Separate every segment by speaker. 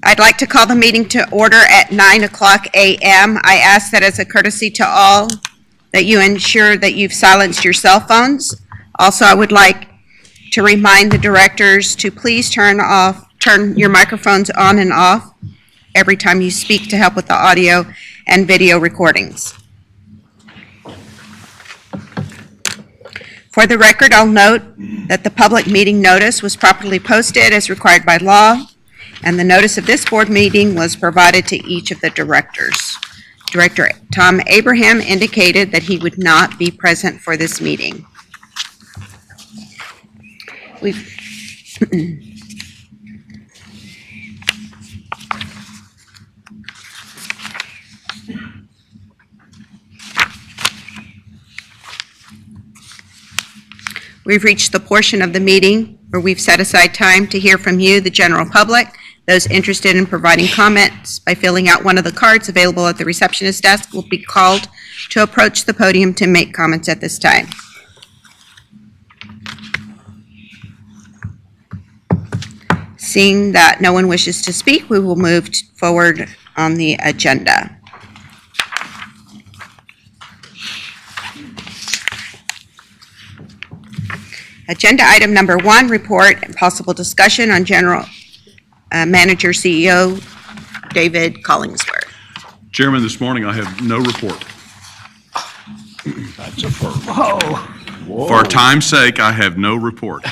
Speaker 1: I'd like to call the meeting to order at 9:00 a.m. I ask that as a courtesy to all that you ensure that you've silenced your cell phones. Also, I would like to remind the directors to please turn your microphones on and off every time you speak to help with the audio and video recordings. For the record, I'll note that the public meeting notice was properly posted as required by law, and the notice of this board meeting was provided to each of the directors. Director Tom Abraham indicated that he would not be present for this meeting. We've reached the portion of the meeting where we've set aside time to hear from you, the general public. Those interested in providing comments by filling out one of the cards available at the receptionist desk will be called to approach the podium to make comments at this time. Seeing that no one wishes to speak, we will move forward on the agenda. Agenda item number 1, report and possible discussion on General Manager CEO David Collingsworth.
Speaker 2: Chairman, this morning I have no report.
Speaker 3: That's a first. Whoa.
Speaker 2: For time's sake, I have no report.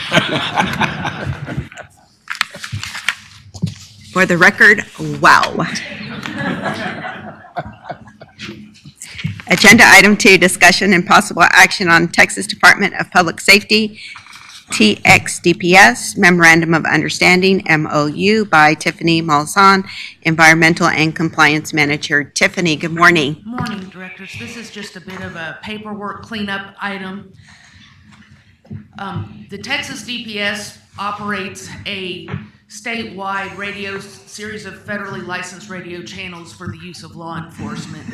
Speaker 1: For the record, wow. Agenda item 2, discussion and possible action on Texas Department of Public Safety, TXDPS, Memorandum of Understanding, MOU, by Tiffany Malzahn, Environmental and Compliance Manager. Tiffany, good morning.
Speaker 4: Morning, directors. This is just a bit of a paperwork cleanup item. The Texas DPS operates a statewide radio series of federally licensed radio channels for the use of law enforcement.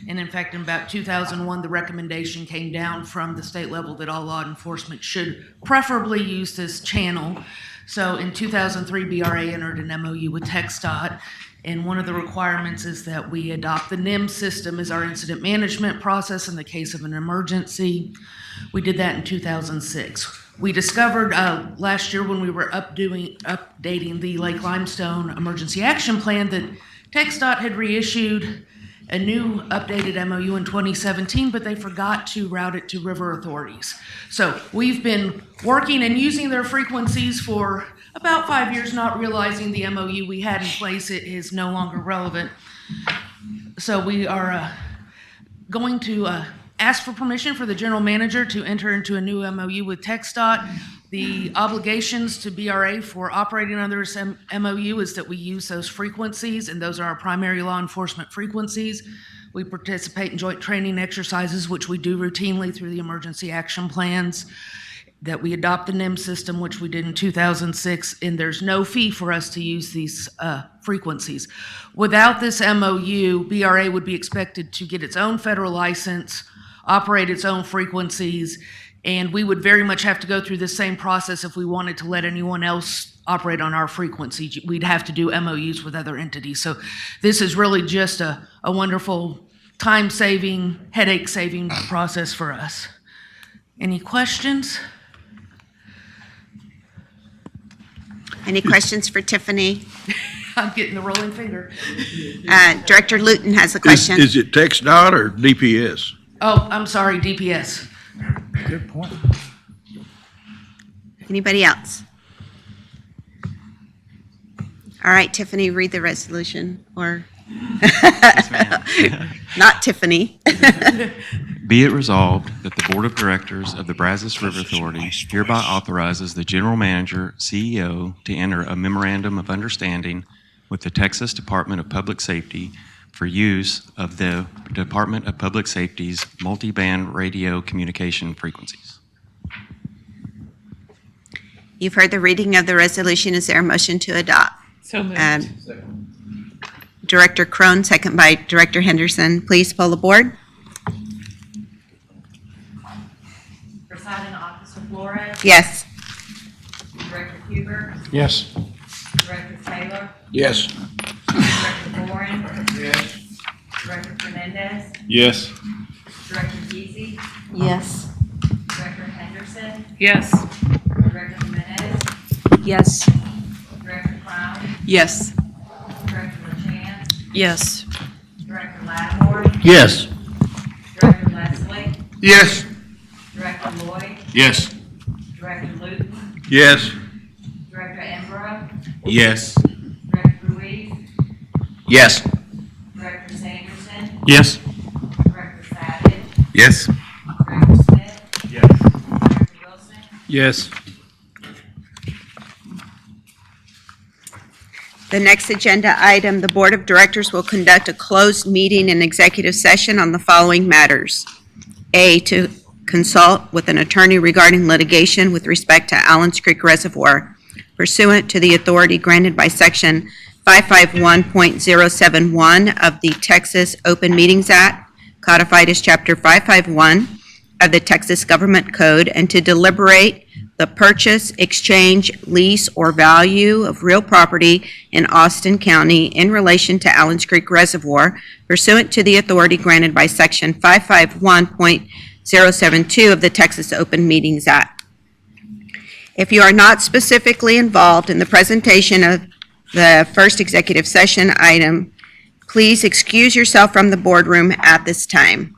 Speaker 4: And in fact, in about 2001, the recommendation came down from the state level that all law enforcement should preferably use this channel. So in 2003, BRA entered an MOU with TxDOT, and one of the requirements is that we adopt the NIM system as our incident management process in the case of an emergency. We did that in 2006. We discovered last year when we were updating the Lake Limestone Emergency Action Plan that TxDOT had reissued a new updated MOU in 2017, but they forgot to route it to river authorities. So we've been working and using their frequencies for about 5 years, not realizing the MOU we had in place is no longer relevant. So we are going to ask for permission for the general manager to enter into a new MOU with TxDOT. The obligations to BRA for operating under this MOU is that we use those frequencies, and those are our primary law enforcement frequencies. We participate in joint training exercises, which we do routinely through the emergency action plans, that we adopt the NIM system, which we did in 2006, and there's no fee for us to use these frequencies. Without this MOU, BRA would be expected to get its own federal license, operate its own frequencies, and we would very much have to go through the same process if we wanted to let anyone else operate on our frequency. We'd have to do MOUs with other entities. So this is really just a wonderful time-saving, headache-saving process for us. Any questions?
Speaker 1: Any questions for Tiffany?
Speaker 4: I'm getting the rolling finger.
Speaker 1: Director Luton has a question.
Speaker 3: Is it TxDOT or DPS?
Speaker 4: Oh, I'm sorry, DPS.
Speaker 3: Good point.
Speaker 1: Anybody else? All right, Tiffany, read the resolution, or
Speaker 5: Yes, ma'am.
Speaker 1: not Tiffany.
Speaker 5: Be it resolved that the Board of Directors of the Brazos River Authority hereby authorizes the General Manager, CEO, to enter a memorandum of understanding with the Texas Department of Public Safety for use of the Department of Public Safety's multi-band radio communication frequencies.
Speaker 1: You've heard the reading of the resolution. Is there a motion to adopt?
Speaker 6: So moved.
Speaker 1: Director Crone, second by Director Henderson. Please poll the board.
Speaker 6: Presiding Officer Flores,
Speaker 1: Yes.
Speaker 6: Director Huber,
Speaker 3: Yes.
Speaker 6: Director Taylor,
Speaker 3: Yes.
Speaker 6: Director Fernandez,
Speaker 3: Yes.
Speaker 6: Director Geezy,
Speaker 7: Yes.
Speaker 6: Director Henderson,
Speaker 7: Yes.
Speaker 6: Director Jimenez,
Speaker 7: Yes.
Speaker 6: Director Crown,
Speaker 7: Yes.
Speaker 6: Director LaChance,
Speaker 7: Yes.
Speaker 6: Director Lattimore,
Speaker 3: Yes.
Speaker 6: Director Leslie,
Speaker 3: Yes.
Speaker 6: Director Lloyd,
Speaker 3: Yes.
Speaker 6: Director Luton,
Speaker 3: Yes.
Speaker 6: Director Embro,
Speaker 3: Yes.
Speaker 6: Director Ruiz,
Speaker 3: Yes.
Speaker 6: Director Sanderson,
Speaker 3: Yes.
Speaker 6: Director Savage,
Speaker 3: Yes.
Speaker 6: Director Smith,
Speaker 3: Yes.
Speaker 6: Director Wilson,
Speaker 3: Yes.
Speaker 1: The next agenda item, the Board of Directors will conduct a closed meeting and executive session on the following matters. A, to consult with an attorney regarding litigation with respect to Allen's Creek Reservoir pursuant to the authority granted by Section 551.071 of the Texas Open Meetings Act, codified as Chapter 551 of the Texas Government Code, and to deliberate the purchase, exchange, lease, or value of real property in Austin County in relation to Allen's Creek Reservoir pursuant to the authority granted by Section 551.072 of the Texas Open Meetings Act. If you are not specifically involved in the presentation of the first executive session item, please excuse yourself from the boardroom at this time.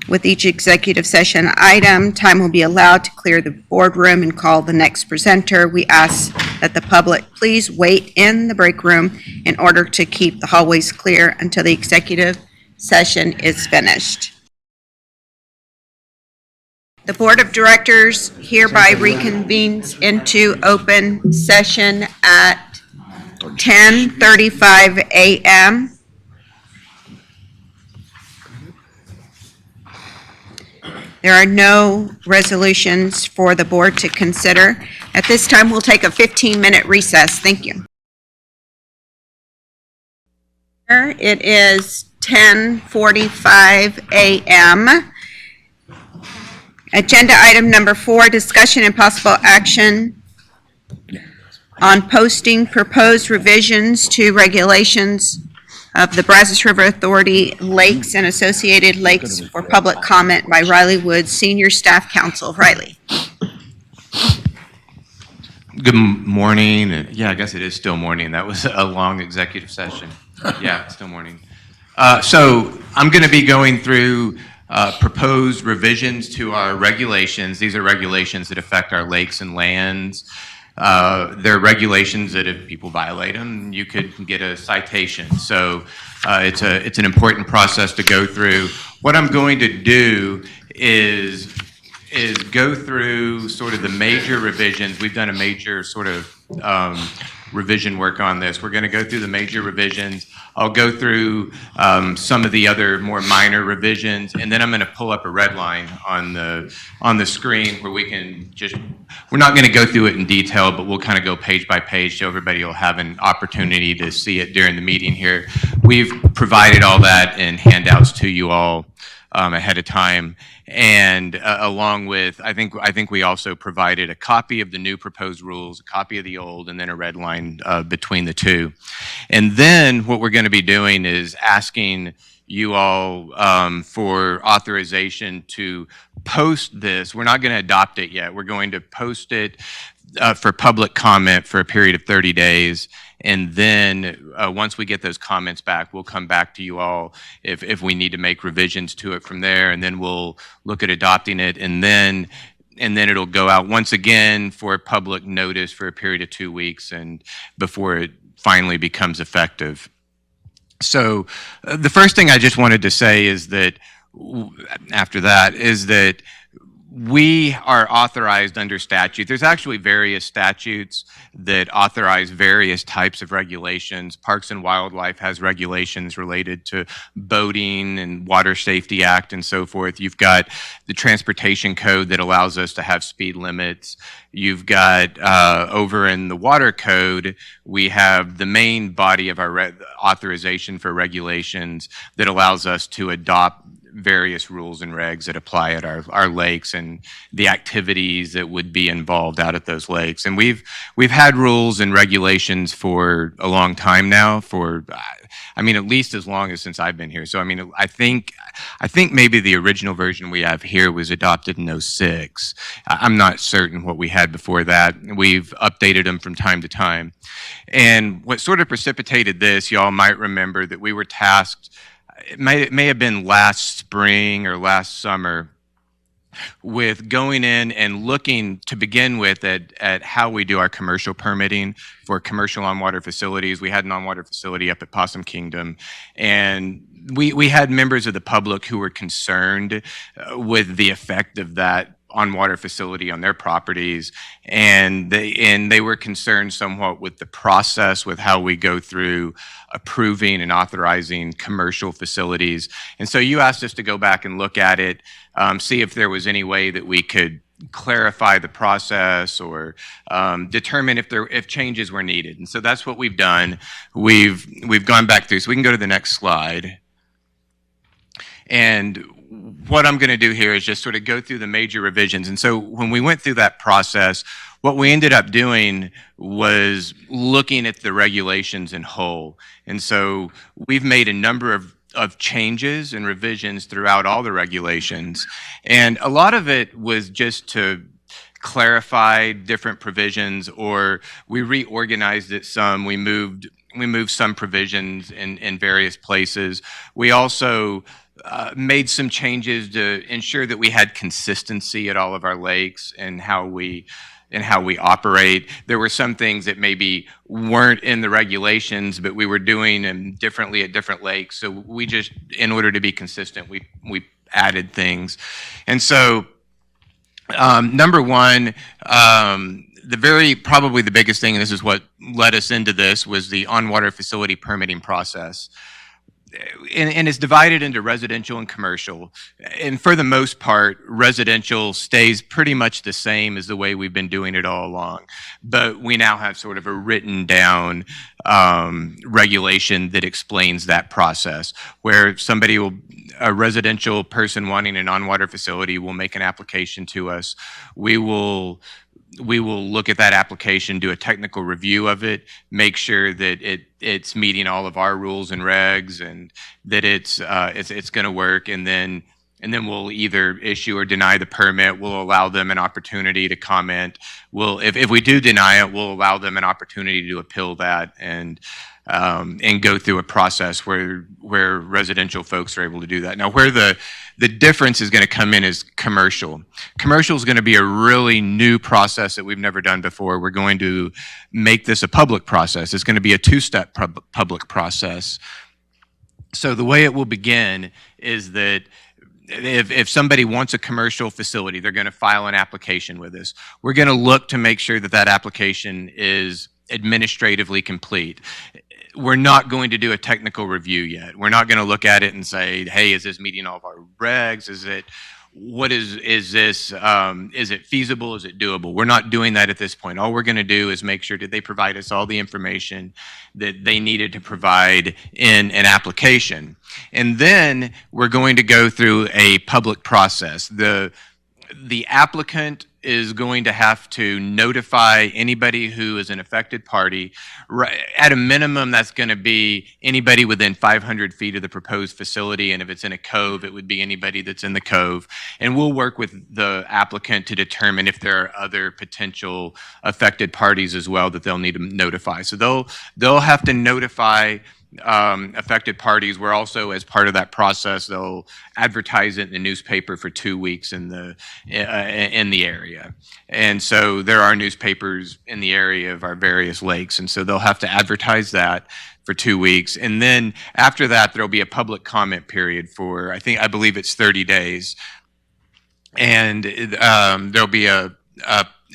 Speaker 1: With each executive session item, time will be allowed to clear the boardroom and call the next presenter. We ask that the public please wait in the break room in order to keep the hallways clear until the executive session is finished. The Board of Directors hereby reconvenes into open session at 10:35 a.m. There are no resolutions for the board to consider. At this time, we'll take a 15-minute recess. Thank you. It is 10:45 a.m. Agenda item number 4, discussion and possible action on posting proposed revisions to regulations of the Brazos River Authority Lakes and Associated Lakes for public comment by Riley Woods, Senior Staff Counsel. Riley.
Speaker 8: Good morning. Yeah, I guess it is still morning. That was a long executive session. Yeah, it's still morning. So I'm going to be going through proposed revisions to our regulations. These are regulations that affect our lakes and lands. They're regulations that if people violate them, you could get a citation. So it's an important process to go through. What I'm going to do is go through sort of the major revisions. We've done a major sort of revision work on this. We're going to go through the major revisions. I'll go through some of the other more minor revisions, and then I'm going to pull up a red line on the screen where we can just, we're not going to go through it in detail, but we'll kind of go page by page so everybody will have an opportunity to see it during the meeting here. We've provided all that in handouts to you all ahead of time, and along with, I think we also provided a copy of the new proposed rules, a copy of the old, and then a red line between the two. And then what we're going to be doing is asking you all for authorization to post this. We're not going to adopt it yet. We're going to post it for public comment for a period of 30 days. And then once we get those comments back, we'll come back to you all if we need to make revisions to it from there. And then we'll look at adopting it. And then it'll go out once again for public notice for a period of 2 weeks and before it finally becomes effective. So the first thing I just wanted to say is that after that is that we are authorized under statute. There's actually various statutes that authorize various types of regulations. Parks and Wildlife has regulations related to boating and Water Safety Act and so forth. You've got the Transportation Code that allows us to have speed limits. You've got over in the Water Code, we have the main body of our authorization for regulations that allows us to adopt various rules and regs that apply at our lakes and the activities that would be involved out at those lakes. And we've had rules and regulations for a long time now, at least as long as since I've been here. So, I think maybe the original version we have here was adopted in '06. I'm not certain what we had before that. We've updated them from time to time. And what sort of precipitated this, y'all might remember that we were tasked, it may have been last spring or last summer, with going in and looking to begin with at how we do our commercial permitting for commercial on-water facilities. We had an on-water facility up at Possum Kingdom, and we had members of the public who were concerned with the effect of that on-water facility on their properties, and they were concerned somewhat with the process, with how we go through approving and authorizing commercial facilities. And so you asked us to go back and look at it, see if there was any way that we could clarify the process or determine if changes were needed. And so that's what we've done. We've gone back through. So we can go to the next slide. And what I'm going to do here is just sort of go through the major revisions. And so when we went through that process, what we ended up doing was looking at the regulations in whole. And so we've made a number of changes and revisions throughout all the regulations. And a lot of it was just to clarify different provisions, or we reorganized it some. We moved some provisions in various places. We also made some changes to ensure that we had consistency at all of our lakes and how we operate. There were some things that maybe weren't in the regulations, but we were doing them differently at different lakes. So we just, in order to be consistent, we added things. And so, number one, probably the biggest thing, and this is what led us into this, was the on-water facility permitting process. And it's divided into residential and commercial. And for the most part, residential stays pretty much the same as the way we've been doing it all along. But we now have sort of a written down regulation that explains that process, where a residential person wanting an on-water facility will make an application to us. We will look at that application, do a technical review of it, make sure that it's meeting all of our rules and regs, and that it's going to work. And then we'll either issue or deny the permit. We'll allow them an opportunity to comment. If we do deny it, we'll allow them an opportunity to appeal that and go through a process where residential folks are able to do that. Now, where the difference is going to come in is commercial. Commercial is going to be a really new process that we've never done before. We're going to make this a public process. It's going to be a two-step public process. So the way it will begin is that if somebody wants a commercial facility, they're going to file an application with us. We're going to look to make sure that application is administratively complete. We're not going to do a technical review yet. We're not going to look at it and say, hey, is this meeting all of our regs? Is it feasible? Is it doable? We're not doing that at this point. All we're going to do is make sure that they provide us all the information that they needed to provide in an application. And then we're going to go through a public process. The applicant is going to have to notify anybody who is an affected party. At a minimum, that's going to be anybody within 500 feet of the proposed facility, and if it's in a cove, it would be anybody that's in the cove. And we'll work with the applicant to determine if there are other potential affected parties as well that they'll need to notify. So they'll have to notify affected parties. We're also, as part of that process, they'll advertise it in the newspaper for 2 weeks in the area. And so there are newspapers in the area of our various lakes, and so they'll have to advertise that for 2 weeks. And then after that, there'll be a public comment period for, I believe it's 30 days. And there'll be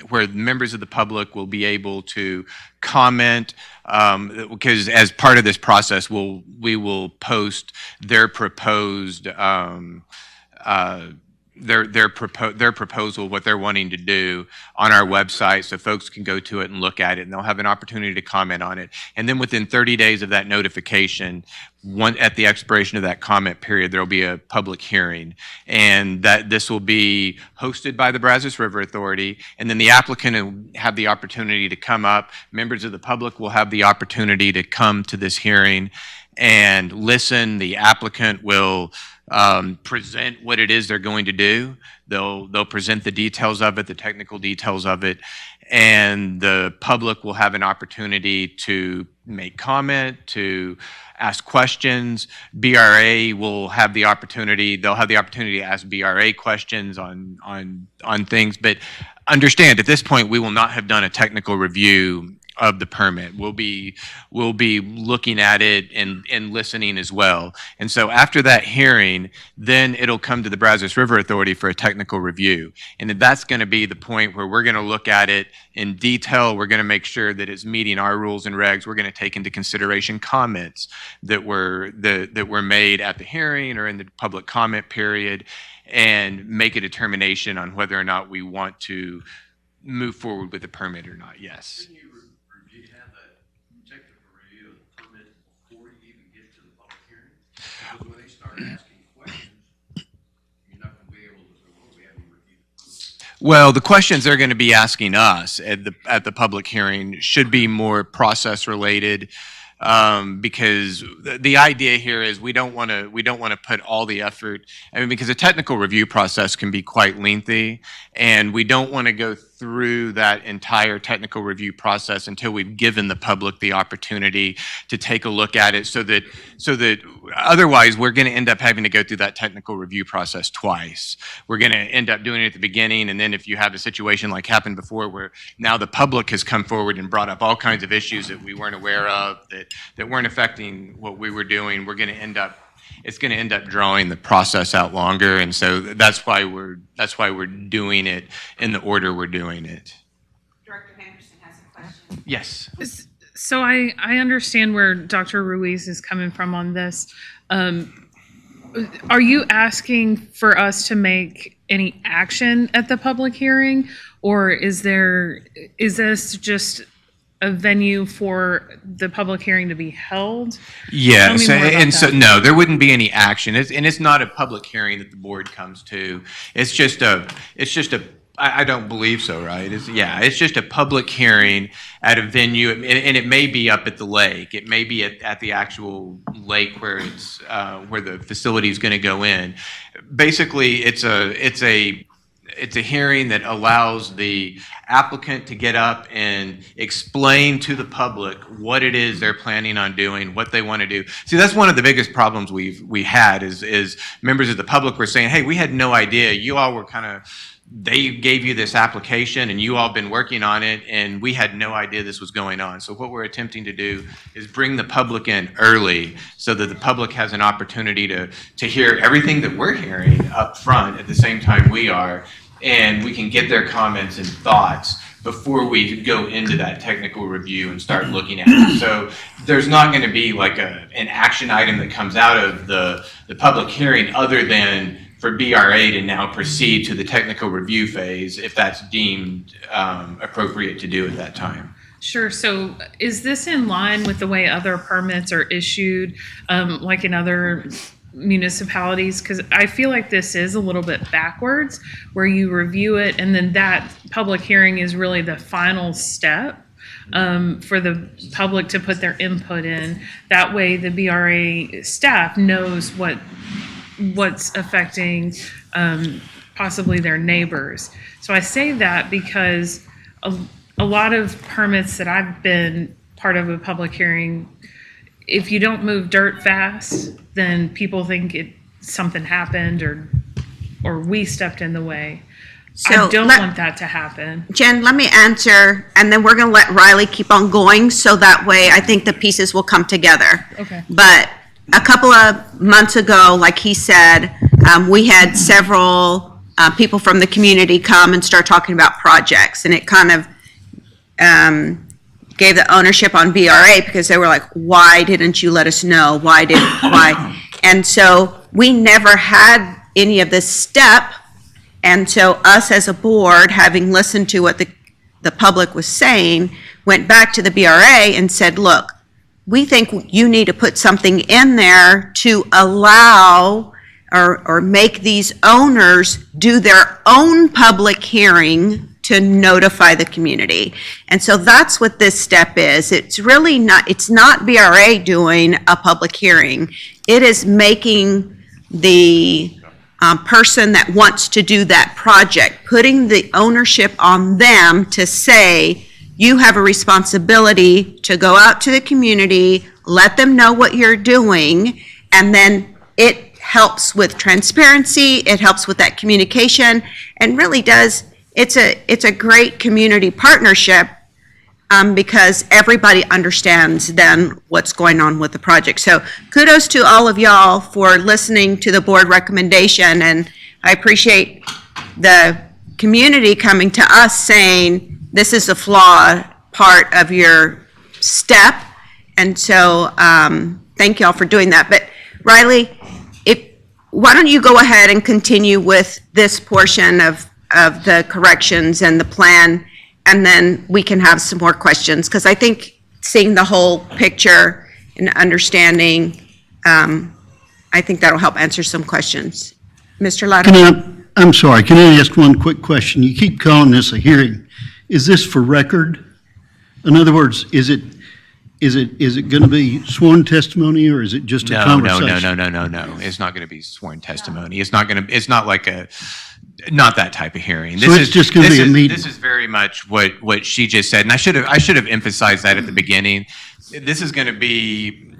Speaker 8: where members of the public will be able to comment, because as part of this process, we will post their proposed their proposal, what they're wanting to do, on our website, so folks can go to it and look at it, and they'll have an opportunity to comment on it. And then within 30 days of that notification, at the expiration of that comment period, there will be a public hearing. And that this will be hosted by the Brazos River Authority. And then the applicant will have the opportunity to come up. Members of the public will have the opportunity to come to this hearing and listen. The applicant will present what it is they're going to do. They'll present the details of it, the technical details of it, and the public will have an opportunity to make comment, to ask questions. BRA will have the opportunity, they'll have the opportunity to ask BRA questions on things, but understand, at this point, we will not have done a technical review of the permit. We'll be looking at it and listening as well. And so after that hearing, then it'll come to the Brazos River Authority for a technical review. And that's going to be the point where we're going to look at it in detail. We're going to make sure that it's meeting our rules and regs. We're going to take into consideration comments that were made at the hearing or in the public comment period, and make a determination on whether or not we want to move forward with the permit or not. Yes.
Speaker 2: Have that technical review of the permit before you even get to the public hearing? Because when they start asking questions, you're not going to be able to say, well, we haven't reviewed.
Speaker 8: Well, the questions they're going to be asking us at the public hearing should be more process related, because the idea here is we don't want to put all the effort. I mean, because a technical review process can be quite lengthy, and we don't want to go through that entire technical review process until we've given the public the opportunity to take a look at it, so that otherwise we're going to end up having to go through that technical review process twice. We're going to end up doing it at the beginning, and then if you have a situation like happened before where now the public has come forward and brought up all kinds of issues that we weren't aware of, that weren't affecting what we were doing, it's going to end up drawing the process out longer. And so that's why we're doing it in the order we're doing it.
Speaker 1: Director Henderson has a question.
Speaker 8: Yes.
Speaker 9: So I understand where Dr. Ruiz is coming from on this. Are you asking for us to make any action at the public hearing, or is this just a venue for the public hearing to be held?
Speaker 8: Yes,
Speaker 9: Tell me more about
Speaker 8: and so
Speaker 9: that.
Speaker 8: no, there wouldn't be any action. It's not a public hearing that the board comes to. It's just a. I don't believe so, right? It's just a public hearing at a venue, and it may be up at the lake. It may be at the actual lake where where the facility is going to go in. Basically, it's a hearing that allows the applicant to get up and explain to the public what it is they're planning on doing, what they want to do. See, that's one of the biggest problems we had is members of the public were saying, hey, we had no idea. You all were they gave you this application and you all been working on it, and we had no idea this was going on. So what we're attempting to do is bring the public in early so that the public has an opportunity to hear everything that we're hearing up front at the same time we are, and we can get their comments and thoughts before we go into that technical review and start looking at it. So there's not going to be like an action item that comes out of the public hearing other than for BRA to now proceed to the technical review phase if that's deemed appropriate to do at that time.
Speaker 9: Sure. So is this in line with the way other permits are issued, like in other municipalities? Because I feel like this is a little bit backwards, where you review it and then that public hearing is really the final step for the public to put their input in. That way the BRA staff knows what's affecting possibly their neighbors. So I say that because a lot of permits that I've been part of a public hearing, if you don't move dirt fast, then people think something happened or we stepped in the way.
Speaker 1: So
Speaker 9: I don't want that to happen.
Speaker 1: Jen, let me answer, and then we're going to let Riley keep on going, so that way I think the pieces will come together.
Speaker 9: Okay.
Speaker 1: But a couple of months ago, like he said, we had several people from the community come and start talking about projects, and it kind of gave the ownership on BRA, because they were like, why didn't you let us know? Why? And so we never had any of this step. And so us as a board, having listened to what the public was saying, went back to the BRA and said, look, we think you need to put something in there to allow or make these owners do their own public hearing to notify the community. And so that's what this step is. It's really not, it's not BRA doing a public hearing. It is making the person that wants to do that project, putting the ownership on them to say, you have a responsibility to go out to the community, let them know what you're doing, and then it helps with transparency, it helps with that communication, and really does, it's a great community partnership because everybody understands then what's going on with the project. So kudos to all of y'all for listening to the board recommendation, and I appreciate the community coming to us saying, this is a flawed part of your step, and so thank y'all for doing that. But Riley, why don't you go ahead and continue with this portion of the corrections and the plan, and then we can have some more questions, because I think seeing the whole picture and understanding, I think that'll help answer some questions. Mr. Lotto?
Speaker 10: I'm sorry, can I ask one quick question? You keep calling this a hearing. Is this for record? In other words, is it going to be sworn testimony, or is it just a conversation?
Speaker 8: No. It's not going to be sworn testimony. It's not that type of hearing.
Speaker 10: So it's just going to be a meeting?
Speaker 8: This is very much what she just said, and I should have emphasized that at the beginning. This is going to be,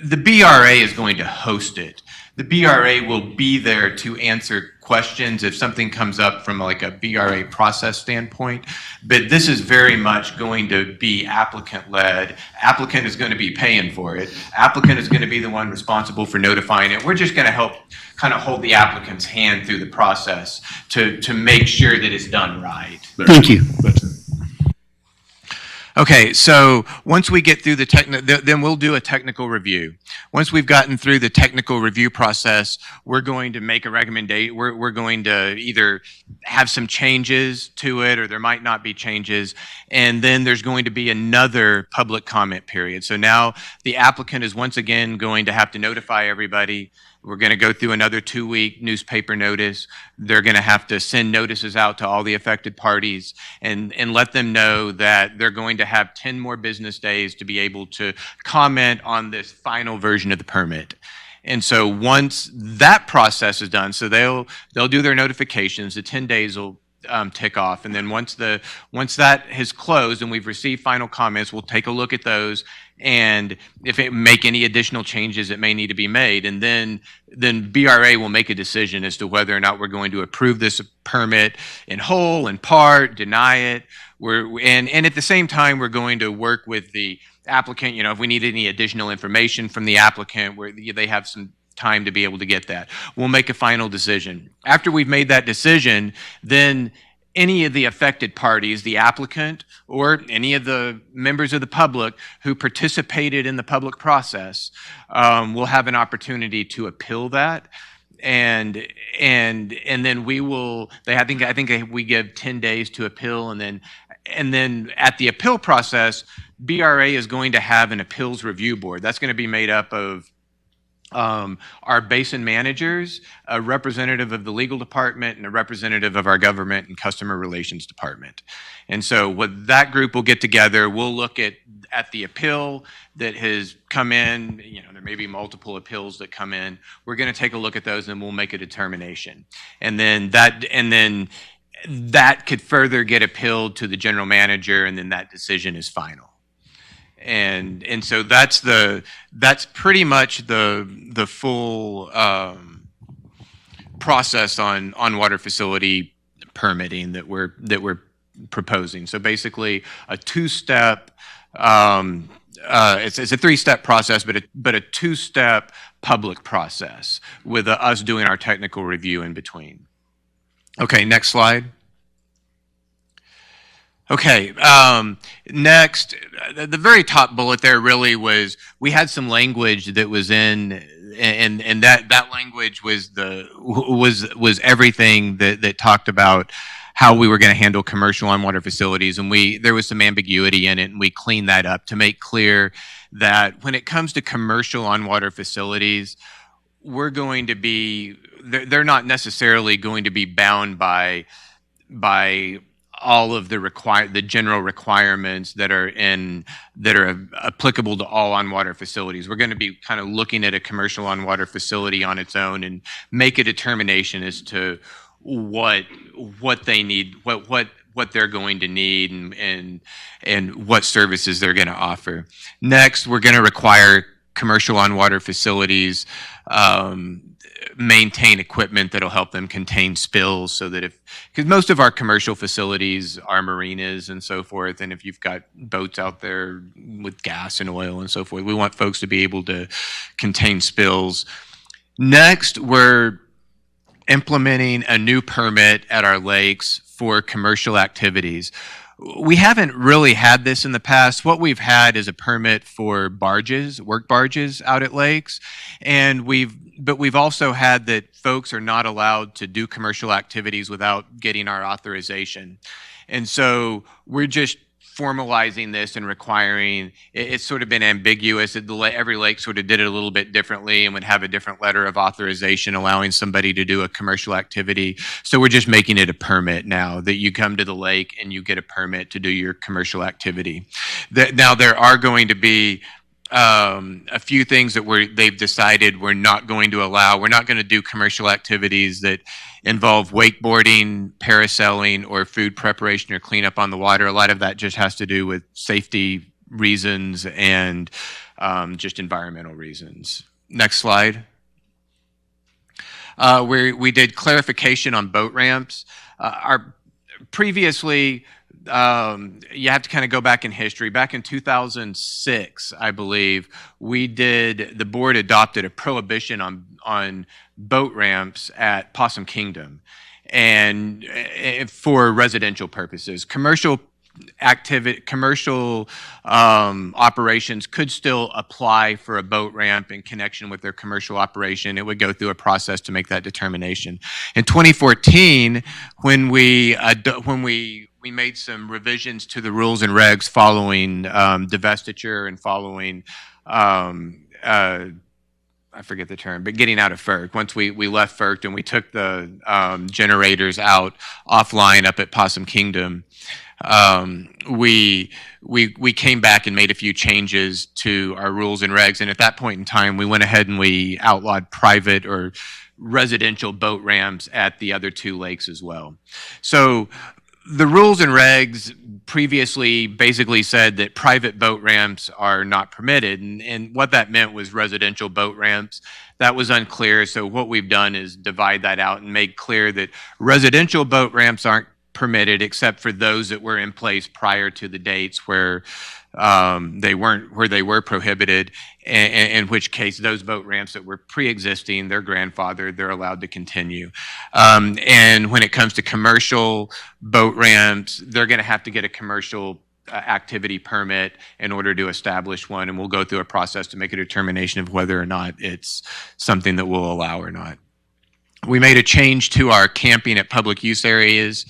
Speaker 8: the BRA is going to host it. The BRA will be there to answer questions if something comes up from like a BRA process standpoint, but this is very much going to be applicant-led. Applicant is going to be paying for it. Applicant is going to be the one responsible for notifying it. We're just going to help kind of hold the applicant's hand through the process to make sure that it's done right.
Speaker 10: Thank you.
Speaker 8: Okay, so once we get through then we'll do a technical review. Once we've gotten through the technical review process, we're going to make a recommendation. We're going to either have some changes to it, or there might not be changes, and then there's going to be another public comment period. So now the applicant is once again going to have to notify everybody. We're going to go through another 2-week newspaper notice. They're going to have to send notices out to all the affected parties and let them know that they're going to have 10 more business days to be able to comment on this final version of the permit. And so once that process is done, so they'll do their notifications, the 10 days will tick off, and then once that has closed and we've received final comments, we'll take a look at those, and if it make any additional changes that may need to be made, and then BRA will make a decision as to whether or not we're going to approve this permit in whole, in part, deny it. And at the same time, we're going to work with the applicant. If we need any additional information from the applicant, where they have some time to be able to get that, we'll make a final decision. After we've made that decision, then any of the affected parties, the applicant or any of the members of the public who participated in the public process, will have an opportunity to appeal that. And then we will, I think we give 10 days to appeal, and then at the appeal process, BRA is going to have an appeals review board. That's going to be made up of our basin managers, a representative of the legal department, and a representative of our government and customer relations department. And so what that group will get together, we'll look at the appeal that has come in. There may be multiple appeals that come in. We're going to take a look at those, and we'll make a determination. And then that could further get appealed to the general manager, and then that decision is final. And so that's pretty much the full process on water facility permitting that we're proposing. So basically a two-step, it's a three-step process, but a two-step public process with us doing our technical review in between. Okay, next slide. Okay, next, the very top bullet there really was, we had some language that was in, and that language was everything that talked about how we were going to handle commercial on-water facilities, and there was some ambiguity in it, and we cleaned that up to make clear that when it comes to commercial on-water facilities, we're going to be, they're not necessarily going to be bound by all of the general requirements that are applicable to all on-water facilities. We're going to be kind of looking at a commercial on-water facility on its own and make a determination as to what they need, what they're going to need, and what services they're going to offer. Next, we're going to require commercial on-water facilities maintain equipment that'll help them contain spills, so that because most of our commercial facilities are marinas and so forth, and if you've got boats out there with gas and oil and so forth, we want folks to be able to contain spills. Next, we're implementing a new permit at our lakes for commercial activities. We haven't really had this in the past. What we've had is a permit for barges, work barges out at lakes, but we've also had that folks are not allowed to do commercial activities without getting our authorization. And so we're just formalizing this and requiring, it's sort of been ambiguous. Every lake sort of did it a little bit differently and would have a different letter of authorization allowing somebody to do a commercial activity. So we're just making it a permit now, that you come to the lake and you get a permit to do your commercial activity. Now there are going to be a few things that they've decided we're not going to allow. We're not going to do commercial activities that involve wakeboarding, parasailing, or food preparation or cleanup on the water. A lot of that just has to do with safety reasons and just environmental reasons. Next slide. We did clarification on boat ramps. Previously, you have to kind of go back in history. Back in 2006, I believe, the board adopted a prohibition on boat ramps at Possum Kingdom, and for residential purposes. Commercial operations could still apply for a boat ramp in connection with their commercial operation. It would go through a process to make that determination. In 2014, when we made some revisions to the rules and regs following divestiture and following I forget the term, but getting out of FERC. Once we left FERC and we took the generators out offline up at Possum Kingdom, we came back and made a few changes to our rules and regs. And at that point in time, we went ahead and we outlawed private or residential boat ramps at the other two lakes as well. So the rules and regs previously basically said that private boat ramps are not permitted, and what that meant was residential boat ramps. That was unclear, so what we've done is divide that out and make clear that residential boat ramps aren't permitted except for those that were in place prior to the dates where they were prohibited, in which case those boat ramps that were pre-existing, they're grandfathered, they're allowed to continue. And when it comes to commercial boat ramps, they're going to have to get a commercial activity permit in order to establish one, and we'll go through a process to make a determination of whether or not it's something that we'll allow or not. We made a change to our camping at public use areas.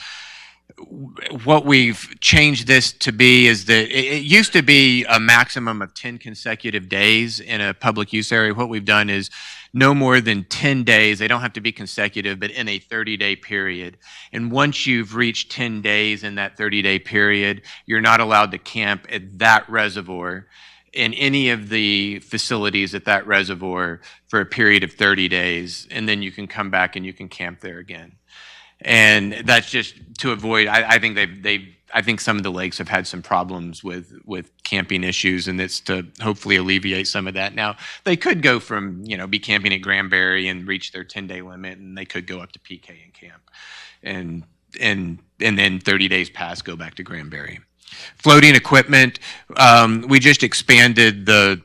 Speaker 8: What we've changed this to be is that it used to be a maximum of 10 consecutive days in a public use area. What we've done is no more than 10 days. They don't have to be consecutive, but in a 30-day period. And once you've reached 10 days in that 30-day period, you're not allowed to camp at that reservoir in any of the facilities at that reservoir for a period of 30 days. And then you can come back and you can camp there again. And that's just to avoid, I think some of the lakes have had some problems with camping issues, and it's to hopefully alleviate some of that. Now, they could go from, be camping at Granbury and reach their 10-day limit, and they could go up to PK and camp. And then 30 days pass, go back to Granbury. Floating equipment, we just expanded the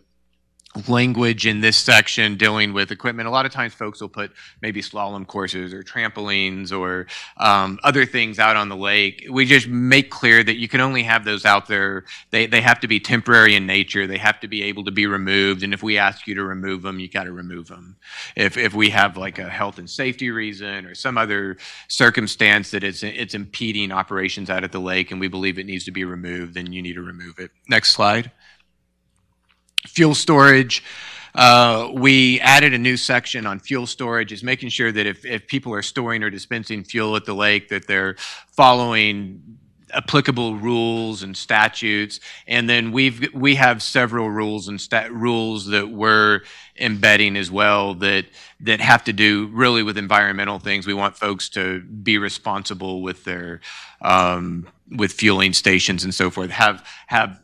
Speaker 8: language in this section dealing with equipment. A lot of times folks will put maybe slalom courses or trampolines or other things out on the lake. We just make clear that you can only have those out there. They have to be temporary in nature. They have to be able to be removed. And if we ask you to remove them, you got to remove them. If we have like a health and safety reason or some other circumstance that it's impeding operations out at the lake and we believe it needs to be removed, then you need to remove it. Next slide. Fuel storage. We added a new section on fuel storage, is making sure that if people are storing or dispensing fuel at the lake, that they're following applicable rules and statutes. And then we have several rules and rules that we're embedding as well that have to do really with environmental things. We want folks to be responsible with their with fueling stations and so forth, have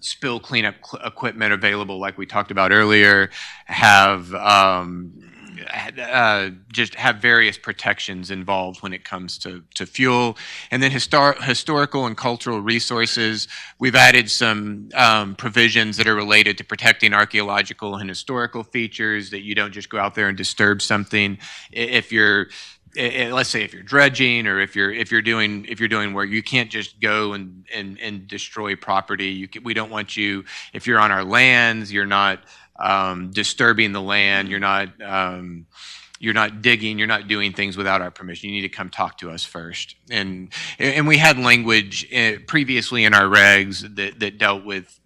Speaker 8: spill cleanup equipment available like we talked about earlier, just have various protections involved when it comes to fuel. And then historical and cultural resources. We've added some provisions that are related to protecting archaeological and historical features, that you don't just go out there and disturb something. If you're let's say if you're dredging or if you're doing work, you can't just go and destroy property. We don't want you, if you're on our lands, you're not disturbing the land, you're not digging, you're not doing things without our permission. You need to come talk to us first. And we had language previously in our regs that dealt with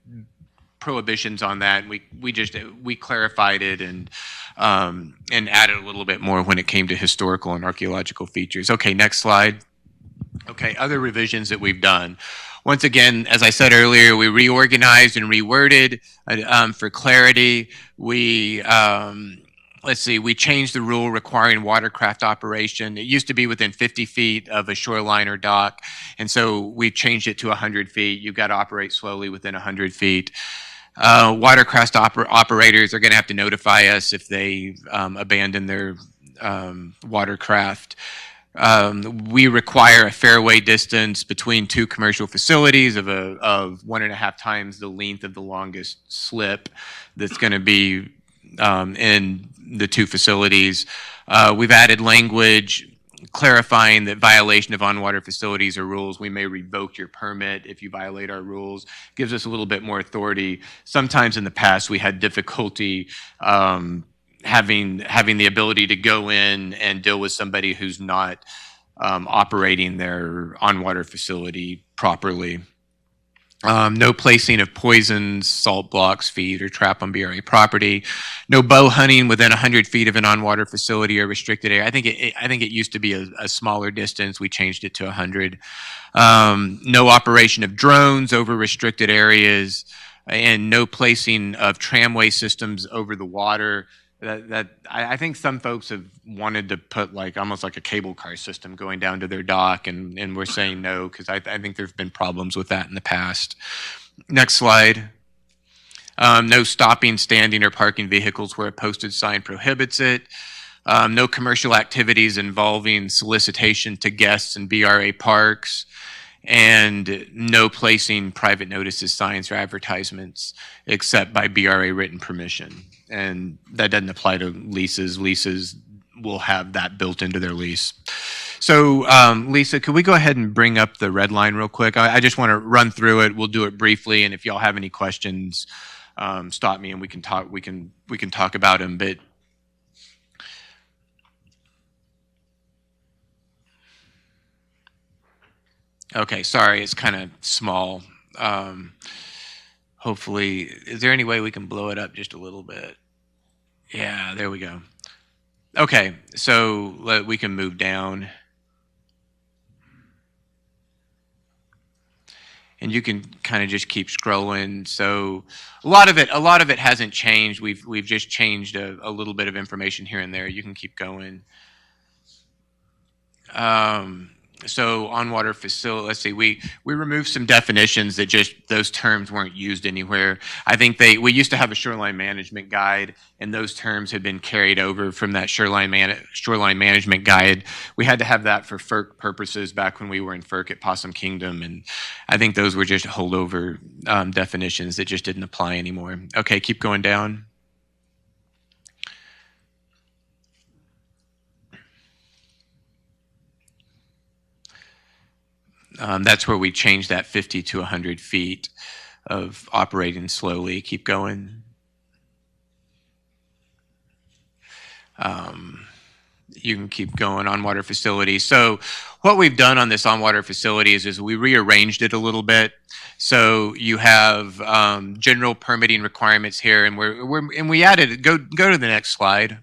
Speaker 8: prohibitions on that. We clarified it and added a little bit more when it came to historical and archaeological features. Okay, next slide. Okay, other revisions that we've done. Once again, as I said earlier, we reorganized and reworded for clarity. We changed the rule requiring watercraft operation. It used to be within 50 feet of a shoreline or dock, and so we changed it to 100 feet. You've got to operate slowly within 100 feet. Watercraft operators are going to have to notify us if they abandon their watercraft. We require a fairway distance between two commercial facilities of 1.5 times the length of the longest slip that's going to be in the two facilities. We've added language clarifying that violation of on-water facilities or rules, we may revoke your permit if you violate our rules. Gives us a little bit more authority. Sometimes in the past we had difficulty having the ability to go in and deal with somebody who's not operating their on-water facility properly. No placing of poisons, salt blocks, feed, or trap on BRA property. No bow hunting within 100 feet of an on-water facility or restricted area. I think it used to be a smaller distance. We changed it to 100. No operation of drones over restricted areas, and no placing of tramway systems over the water. I think some folks have wanted to put almost like a cable car system going down to their dock, and we're saying no, because I think there's been problems with that in the past. Next slide. No stopping, standing, or parking vehicles where a posted sign prohibits it. No commercial activities involving solicitation to guests in BRA parks. And no placing private notices, signs, or advertisements except by BRA written permission. And that doesn't apply to leases. Leases will have that built into their lease. So, Lisa, could we go ahead and bring up the red line real quick? I just want to run through it. We'll do it briefly, and if y'all have any questions, stop me and we can talk. We can talk about them. But okay, sorry, it's kind of small. Hopefully, is there any way we can blow it up just a little bit? Yeah, there we go. Okay, so we can move down. And you can kind of just keep scrolling. So a lot of it hasn't changed. We've just changed a little bit of information here and there. You can keep going. So on-water facility, let's see, we removed some definitions that just, those terms weren't used anywhere. I think we used to have a shoreline management guide, and those terms had been carried over from that shoreline management guide. We had to have that for FERC purposes back when we were in FERC at Possum Kingdom, and I think those were just holdover definitions that just didn't apply anymore. Okay, keep going down. That's where we changed that 50 to 100 feet of operating slowly. Keep going. You can keep going on water facilities. So what we've done on this on water facilities is we rearranged it a little bit. So you have general permitting requirements here, and we added. Go to the next slide.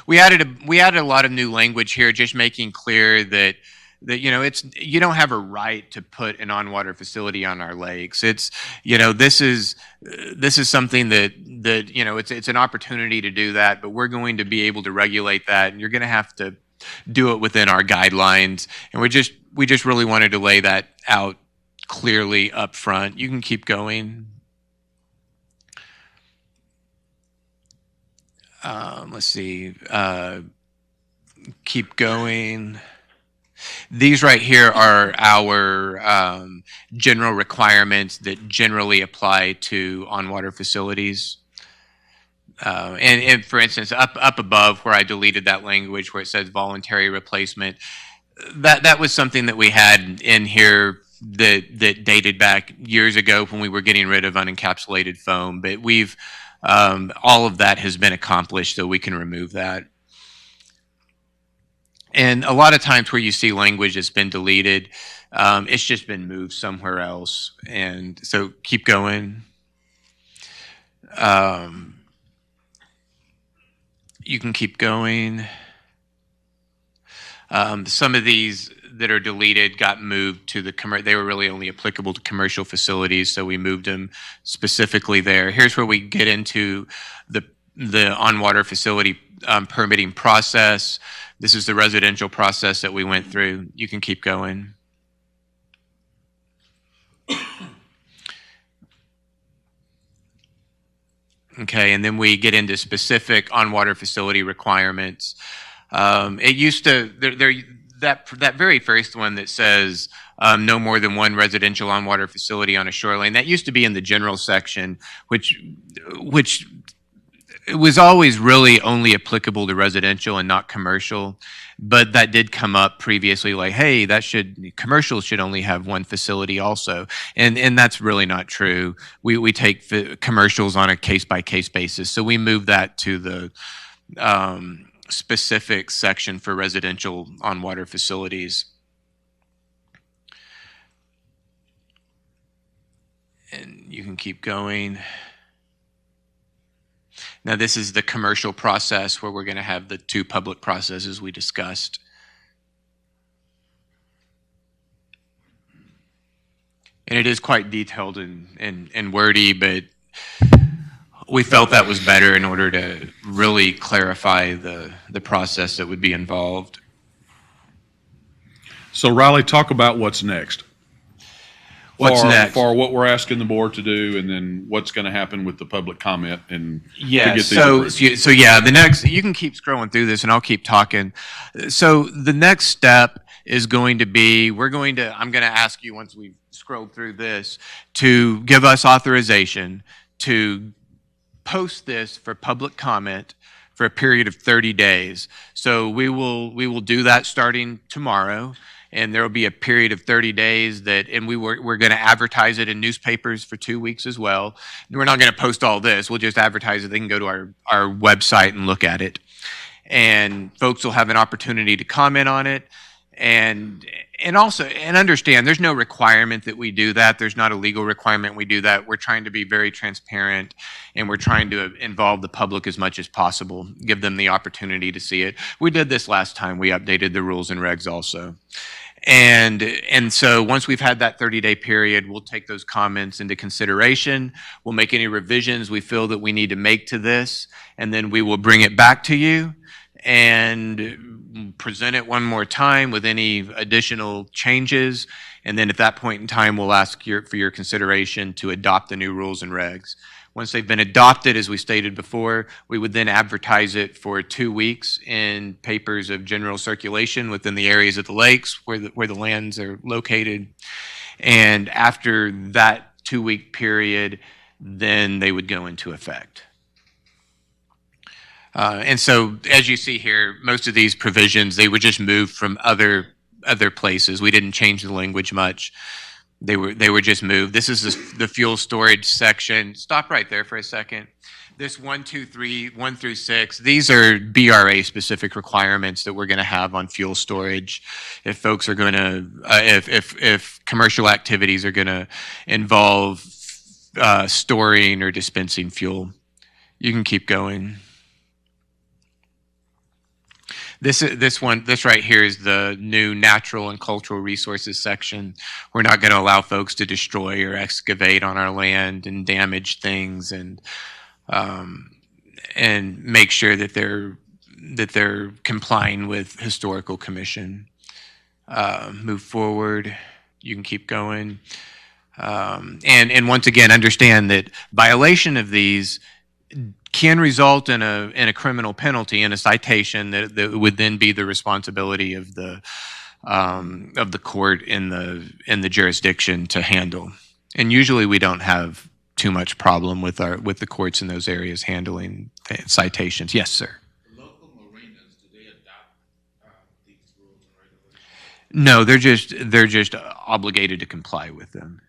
Speaker 8: We added a lot of new language here, just making clear that you don't have a right to put an on-water facility on our lakes. It's this is something that it's an opportunity to do that, but we're going to be able to regulate that, and you're going to have to do it within our guidelines. And we just really wanted to lay that out clearly up front. You can keep going. Let's see. Keep going. These right here are our general requirements that generally apply to on-water facilities. And for instance, up above where I deleted that language where it says voluntary replacement, that was something that we had in here that dated back years ago when we were getting rid of unencapsulated foam. But we've all of that has been accomplished, so we can remove that. And a lot of times where you see language that's been deleted, it's just been moved somewhere else. And so keep going. You can keep going. Some of these that are deleted got moved to they were really only applicable to commercial facilities, so we moved them specifically there. Here's where we get into the on-water facility permitting process. This is the residential process that we went through. You can keep going. Okay, and then we get into specific on-water facility requirements. It used to, that very first one that says no more than one residential on-water facility on a shoreline, that used to be in the general section, which it was always really only applicable to residential and not commercial, but that did come up previously, like, hey, commercials should only have one facility also, and that's really not true. We take commercials on a case-by-case basis, so we moved that to the specific section for residential on-water facilities. And you can keep going. Now, this is the commercial process where we're going to have the two public processes we discussed. And it is quite detailed and wordy, but we felt that was better in order to really clarify the process that would be involved.
Speaker 11: So Riley, talk about what's next.
Speaker 8: What's next?
Speaker 11: For what we're asking the board to do, and then what's going to happen with the public comment and to
Speaker 8: Yeah,
Speaker 11: get these approved.
Speaker 8: so yeah, the next, you can keep scrolling through this and I'll keep talking. So the next step is going to be, I'm going to ask you once we've scrolled through this to give us authorization to post this for public comment for a period of 30 days. So we will do that starting tomorrow. And there will be a period of 30 days and we're going to advertise it in newspapers for 2 weeks as well. We're not going to post all this. We'll just advertise it. They can go to our website and look at it. And folks will have an opportunity to comment on it. And also understand there's no requirement that we do that. There's not a legal requirement we do that. We're trying to be very transparent, and we're trying to involve the public as much as possible, give them the opportunity to see it. We did this last time. We updated the rules and regs also. And so once we've had that 30-day period, we'll take those comments into consideration. We'll make any revisions we feel that we need to make to this, and then we will bring it back to you and present it one more time with any additional changes. And then at that point in time, we'll ask for your consideration to adopt the new rules and regs. Once they've been adopted, as we stated before, we would then advertise it for 2 weeks in papers of general circulation within the areas of the lakes where the lands are located. And after that 2-week period, then they would go into effect. And so, as you see here, most of these provisions, they would just move from other other places. We didn't change the language much. They were just moved. This is the fuel storage section. Stop right there for a second. This 1, 2, 3, 1 through 6, these are BRA specific requirements that we're going to have on fuel storage. If folks are going to, if commercial activities are going to involve storing or dispensing fuel. You can keep going. This right here is the new natural and cultural resources section. We're not going to allow folks to destroy or excavate on our land and damage things, and make sure that they're complying with historical commission. Move forward. You can keep going. And once again, understand that violation of these can result in a criminal penalty and a citation that would then be the responsibility of the court in the jurisdiction to handle. And usually we don't have too much problem with the courts in those areas handling citations. Yes, sir.
Speaker 3: Local marinas, do they adopt these rules and regulations?
Speaker 8: No, they're just obligated to comply with them.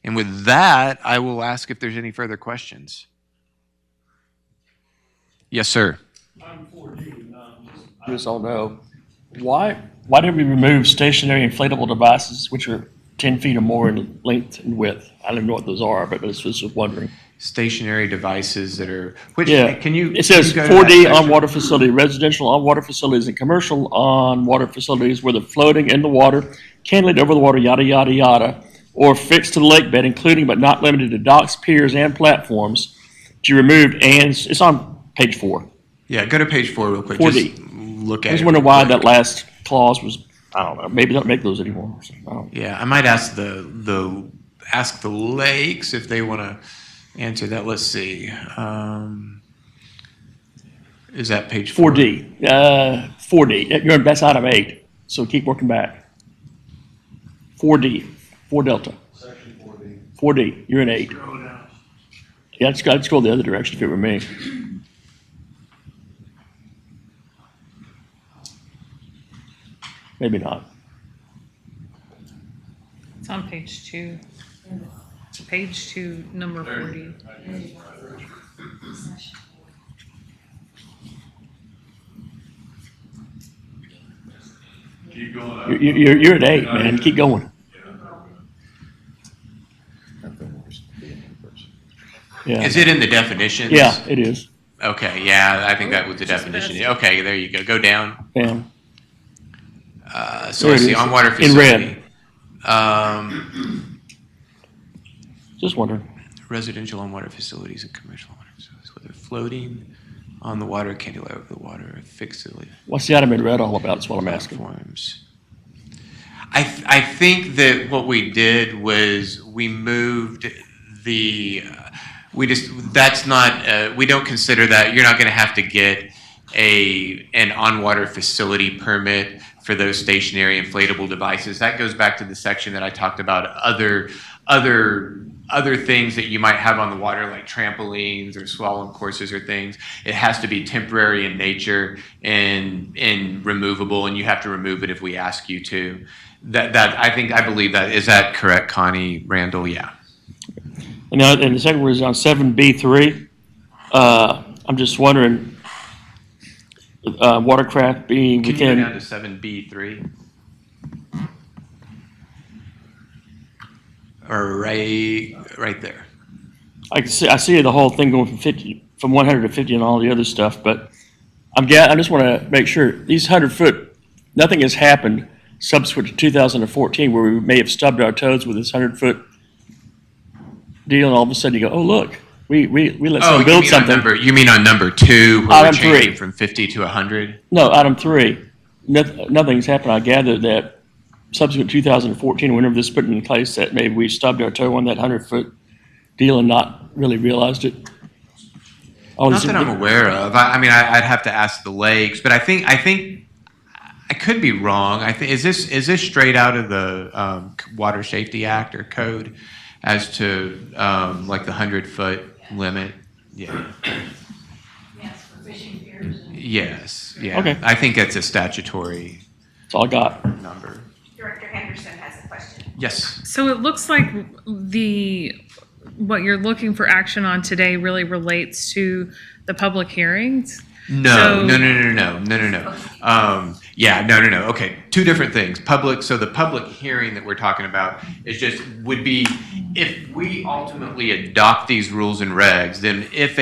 Speaker 8: And with that, I will ask if there's any further questions. Yes, sir.
Speaker 12: Item 4D, I just don't know, why did we remove stationary inflatable devices which are 10 feet or more in length and width? I don't even know what those are, but I was just wondering.
Speaker 8: Stationary devices that are,
Speaker 12: Yeah,
Speaker 8: can you?
Speaker 12: it says
Speaker 8: can you go to that
Speaker 12: 4D
Speaker 8: section?
Speaker 12: on water facility, residential on water facilities, and commercial on water facilities where they're floating in the water, cantilevered over the water, yada, yada, yada, or fixed to the lake bed, including but not limited to docks, piers, and platforms. You removed, and it's on page 4.
Speaker 8: Yeah, go to page 4 real quick.
Speaker 12: 4D.
Speaker 8: Just look at
Speaker 12: I
Speaker 8: it.
Speaker 12: just wonder why that last clause was, I don't know, maybe they don't make those anymore. I don't.
Speaker 8: Yeah, I might ask the lakes if they want to answer that. Let's see. Is that page 4?
Speaker 12: 4D, 4D, that's item 8, so keep working back. 4D, 4 Delta.
Speaker 3: Section 4D.
Speaker 12: 4D, you're in 8. Yeah, I'd just go the other direction if it were me. Maybe not.
Speaker 9: It's on page 2. Page 2, number 40.
Speaker 11: Keep going.
Speaker 12: You're at 8, man, keep going. Yeah,
Speaker 8: Is it in the definitions?
Speaker 12: yeah, it is,
Speaker 8: Okay, yeah, I think that was the definition. Okay, there you go. Go down.
Speaker 12: yeah.
Speaker 8: So
Speaker 12: There
Speaker 8: let's
Speaker 12: it
Speaker 8: see,
Speaker 12: is,
Speaker 8: on water
Speaker 12: in
Speaker 8: facility.
Speaker 12: red. Just wondering.
Speaker 8: Residential on water facilities and commercial water facilities, whether floating on the water, cantilever over the water, or fixed to
Speaker 12: What's the item in red all about, is what I'm asking.
Speaker 8: platforms. I think that what we did was we moved the, that's not, we don't consider that, you're not going to have to get an on-water facility permit for those stationary inflatable devices. That goes back to the section that I talked about, other things that you might have on the water, like trampolines or slalom courses or things. It has to be temporary in nature and removable, and you have to remove it if we ask you to. I believe that, is that correct, Connie Randall? Yeah.
Speaker 12: And the second one is on 7B3. I'm just wondering, watercraft being
Speaker 8: Can you go down
Speaker 12: within,
Speaker 8: to 7B3? Or right there.
Speaker 12: I see the whole thing going from 100 to 50 and all the other stuff, but I just want to make sure, these 100-foot, nothing has happened subsequent to 2014 where we may have stubbed our toes with this 100-foot deal, and all of a sudden you go, oh, look, we let someone build something.
Speaker 8: You mean on number 2, where we're
Speaker 12: Item
Speaker 8: changing
Speaker 12: 3.
Speaker 8: from 50 to 100?
Speaker 12: No, item 3, nothing's happened. I gather that subsequent to 2014, whenever this was put in place, that maybe we stubbed our toe on that 100-foot deal and not really realized it.
Speaker 8: Not that I'm aware of. I mean, I'd have to ask the lakes, but I think I could be wrong. Is this straight out of the Water Safety Act or code as to like the 100-foot limit? Yeah.
Speaker 6: Yes, for fishing piers and
Speaker 8: Yes, yeah.
Speaker 12: Okay.
Speaker 8: I think that's a statutory
Speaker 12: That's all I got.
Speaker 8: number.
Speaker 6: Director Henderson has a question.
Speaker 8: Yes.
Speaker 9: So it looks like what you're looking for action on today really relates to the public hearings?
Speaker 8: No,
Speaker 9: So-
Speaker 8: no. No. Okay, two different things. So the public hearing that we're talking about would be, if we ultimately adopt these rules and regs, then if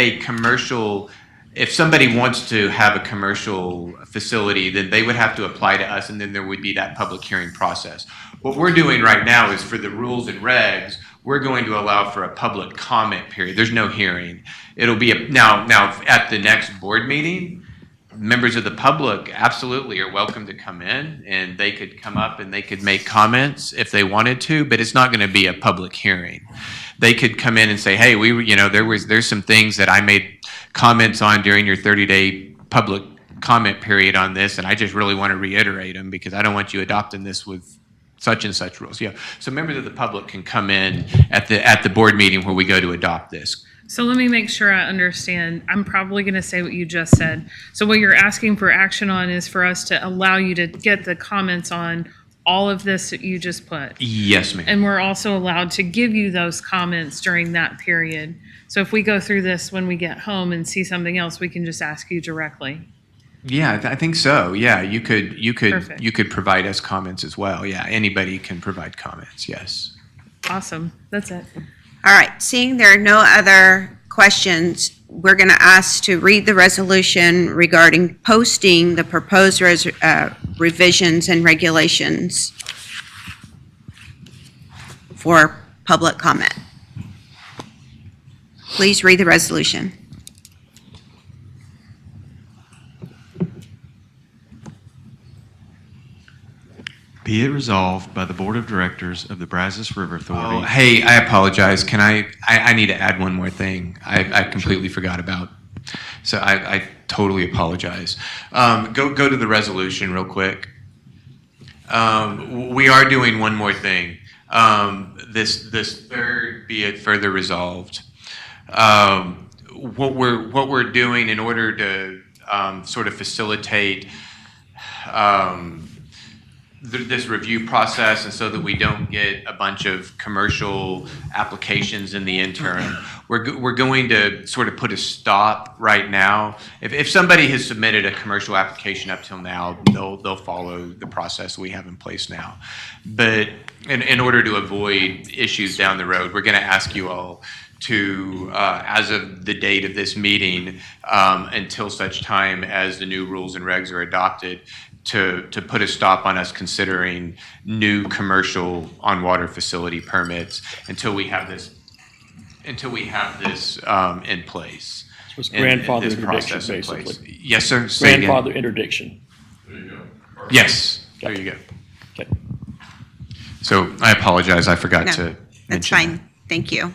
Speaker 8: somebody wants to have a commercial facility, then they would have to apply to us, and then there would be that public hearing process. What we're doing right now is, for the rules and regs, we're going to allow for a public comment period. There's no hearing. It'll be now at the next board meeting, members of the public absolutely are welcome to come in, and they could come up and they could make comments if they wanted to, but it's not going to be a public hearing. They could come in and say, hey, there's some things that I made comments on during your 30-day public comment period on this, and I just really want to reiterate them because I don't want you adopting this with such and such rules. Yeah. So members of the public can come in at the board meeting where we go to adopt this.
Speaker 9: So let me make sure I understand. I'm probably going to say what you just said. So what you're asking for action on is for us to allow you to get the comments on all of this that you just put.
Speaker 8: Yes, ma'am.
Speaker 9: And we're also allowed to give you those comments during that period. So if we go through this when we get home and see something else, we can just ask you directly.
Speaker 8: Yeah, I think so. Yeah, you
Speaker 9: Perfect.
Speaker 8: could provide us comments as well. Yeah, anybody can provide comments. Yes.
Speaker 9: Awesome. That's it.
Speaker 1: All right, seeing there are no other questions, we're going to ask to read the resolution regarding posting the proposed revisions and regulations for public comment. Please read the resolution.
Speaker 5: Be it resolved by the Board of Directors of the Brazos River Authority.
Speaker 8: Oh, hey, I apologize. Can I need to add one more thing I completely forgot about. So I totally apologize. Go to the resolution real quick. We are doing one more thing. This third, be it further resolved. What we're doing in order to sort of facilitate this review process, and so that we don't get a bunch of commercial applications in the interim, we're going to sort of put a stop right now. If somebody has submitted a commercial application up till now, they'll follow the process we have in place now. But in order to avoid issues down the road, we're going to ask you all to, as of the date of this meeting, until such time as the new rules and regs are adopted, to put a stop on us considering new commercial on-water facility permits until we have this in place.
Speaker 12: So it's
Speaker 8: And
Speaker 12: grandfather
Speaker 8: this
Speaker 12: interdiction,
Speaker 8: process in place.
Speaker 12: basically.
Speaker 8: Yes, sir. Say again.
Speaker 12: Grandfather interdiction.
Speaker 8: Yes, there you go.
Speaker 12: Okay.
Speaker 8: So I apologize, I forgot
Speaker 1: No,
Speaker 8: to
Speaker 1: That's
Speaker 8: mention
Speaker 1: fine.
Speaker 8: that.
Speaker 1: Thank you.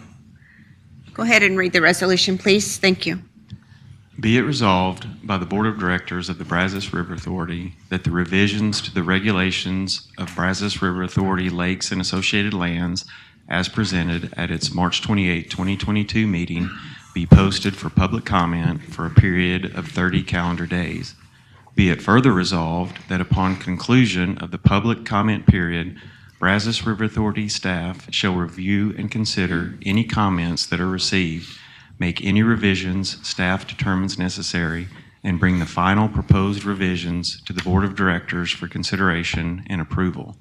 Speaker 1: Go ahead and read the resolution, please. Thank you.
Speaker 5: Be it resolved by the Board of Directors of the Brazos River Authority that the revisions to the regulations of Brazos River Authority Lakes and Associated Lands as presented at its March 28, 2022 meeting be posted for public comment for a period of 30 calendar days. Be it further resolved that upon conclusion of the public comment period, Brazos River Authority staff shall review and consider any comments that are received, make any revisions staff determines necessary, and bring the final proposed revisions to the Board of Directors for consideration and approval.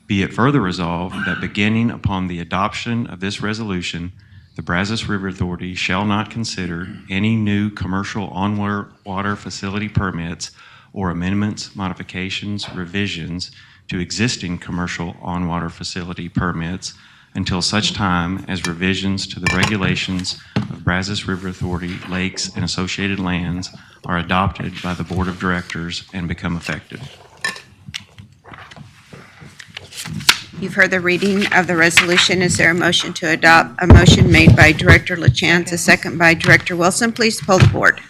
Speaker 5: Be it further resolved that beginning upon the adoption of this resolution, the Brazos River Authority shall not consider any new commercial on-water facility permits or amendments, modifications, revisions to existing commercial on-water facility permits until such time as revisions to the regulations of Brazos River Authority Lakes and Associated Lands are adopted by the Board of Directors and become effective.
Speaker 1: You've heard the reading of the resolution. Is there a motion to adopt? A motion made by Director LaChance, a second by Director Wilson. Please poll the board.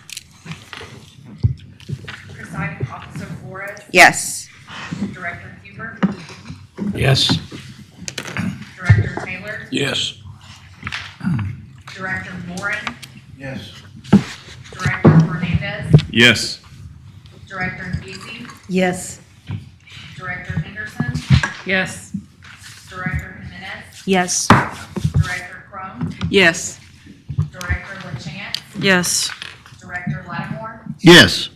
Speaker 4: Presiding Officer Flores,
Speaker 1: Yes.
Speaker 4: Director Huber,
Speaker 10: Yes.
Speaker 4: Director Taylor,
Speaker 10: Yes.
Speaker 4: Director Moran,
Speaker 11: Yes.
Speaker 4: Director Fernandez,
Speaker 11: Yes.
Speaker 7: Yes.
Speaker 6: Director Henderson,
Speaker 9: Yes.
Speaker 6: Director Jimenez,
Speaker 7: Yes.
Speaker 6: Director Crum,
Speaker 7: Yes.
Speaker 6: Director LaChance,
Speaker 7: Yes.
Speaker 6: Director Lattimore,
Speaker 10: Yes.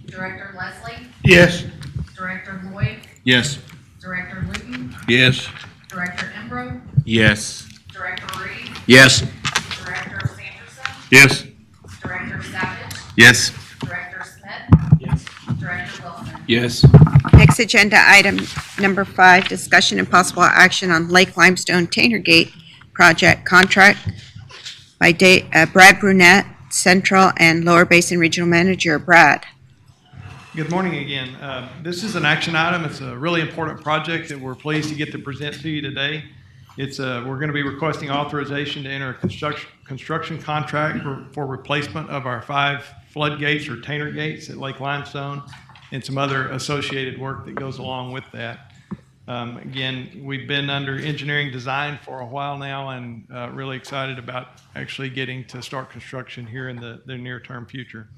Speaker 6: Director Leslie,
Speaker 11: Yes.
Speaker 6: Director Lloyd,
Speaker 11: Yes.
Speaker 6: Director Luton,
Speaker 11: Yes.
Speaker 6: Director Embro,
Speaker 11: Yes.
Speaker 6: Director Reed,
Speaker 11: Yes.
Speaker 6: Director Sanderson,
Speaker 11: Yes.
Speaker 6: Director Savage,
Speaker 11: Yes.
Speaker 6: Director Smith, Director Wilson.
Speaker 11: Yes.
Speaker 1: Next agenda item, number 5, discussion and possible action on Lake Limestone Tanner Gate project contract by Brad Brunette, Central and Lower Basin Regional Manager. Brad.
Speaker 13: Good morning again. This is an action item. It's a really important project that we're pleased to get to present to you today. We're going to be requesting authorization to enter a construction contract for replacement of our 5 floodgates or Tanner gates at Lake Limestone and some other associated work that goes along with that. Again, we've been under engineering design for a while now and really excited about actually getting to start construction here in the near-term future.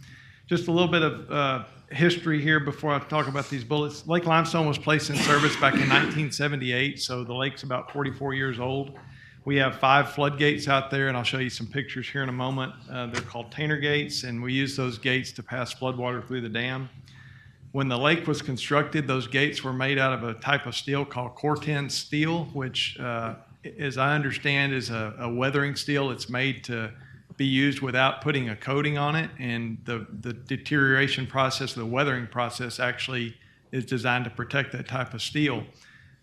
Speaker 13: Just a little bit of history here before I talk about these bullets. Lake Limestone was placed in service back in 1978, so the lake's about 44 years old. We have 5 floodgates out there, and I'll show you some pictures here in a moment. They're called Tanner gates, and we use those gates to pass floodwater through the dam. When the lake was constructed, those gates were made out of a type of steel called Corten steel, which, as I understand, is a weathering steel. It's made to be used without putting a coating on it, and the deterioration process, the weathering process, actually is designed to protect that type of steel.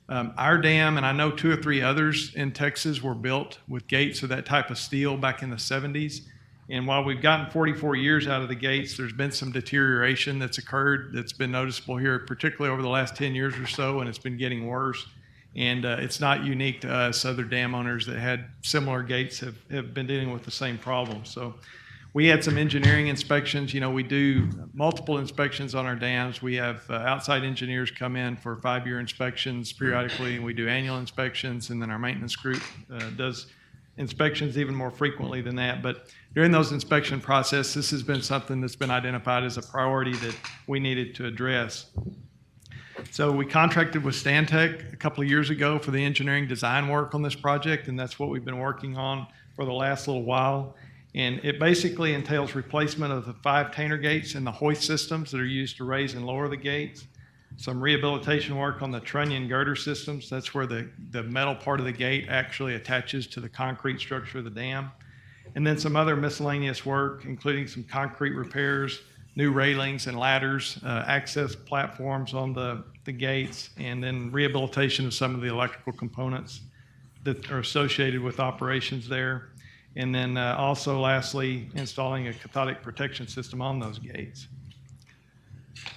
Speaker 13: Our dam, and I know 2 or 3 others in Texas, were built with gates of that type of steel back in the 70s. And while we've gotten 44 years out of the gates, there's been some deterioration that's occurred that's been noticeable here, particularly over the last 10 years or so, and it's been getting worse. And it's not unique to us. Other dam owners that had similar gates have been dealing with the same problem. So we had some engineering inspections. You know, we do multiple inspections on our dams. We have outside engineers come in for 5-year inspections periodically, and we do annual inspections, and then our maintenance group does inspections even more frequently than that. But during those inspection process, this has been something that's been identified as a priority that we needed to address. So we contracted with Stantec a couple of years ago for the engineering design work on this project, and that's what we've been working on for the last little while. And it basically entails replacement of the 5 Tanner gates and the hoist systems that are used to raise and lower the gates. Some rehabilitation work on the Trunnion Girder systems. That's where the metal part of the gate actually attaches to the concrete structure of the dam. And then some other miscellaneous work, including some concrete repairs, new railings and ladders, access platforms on the gates, and then rehabilitation of some of the electrical components that are associated with operations there. And then also lastly, installing a cathodic protection system on those gates.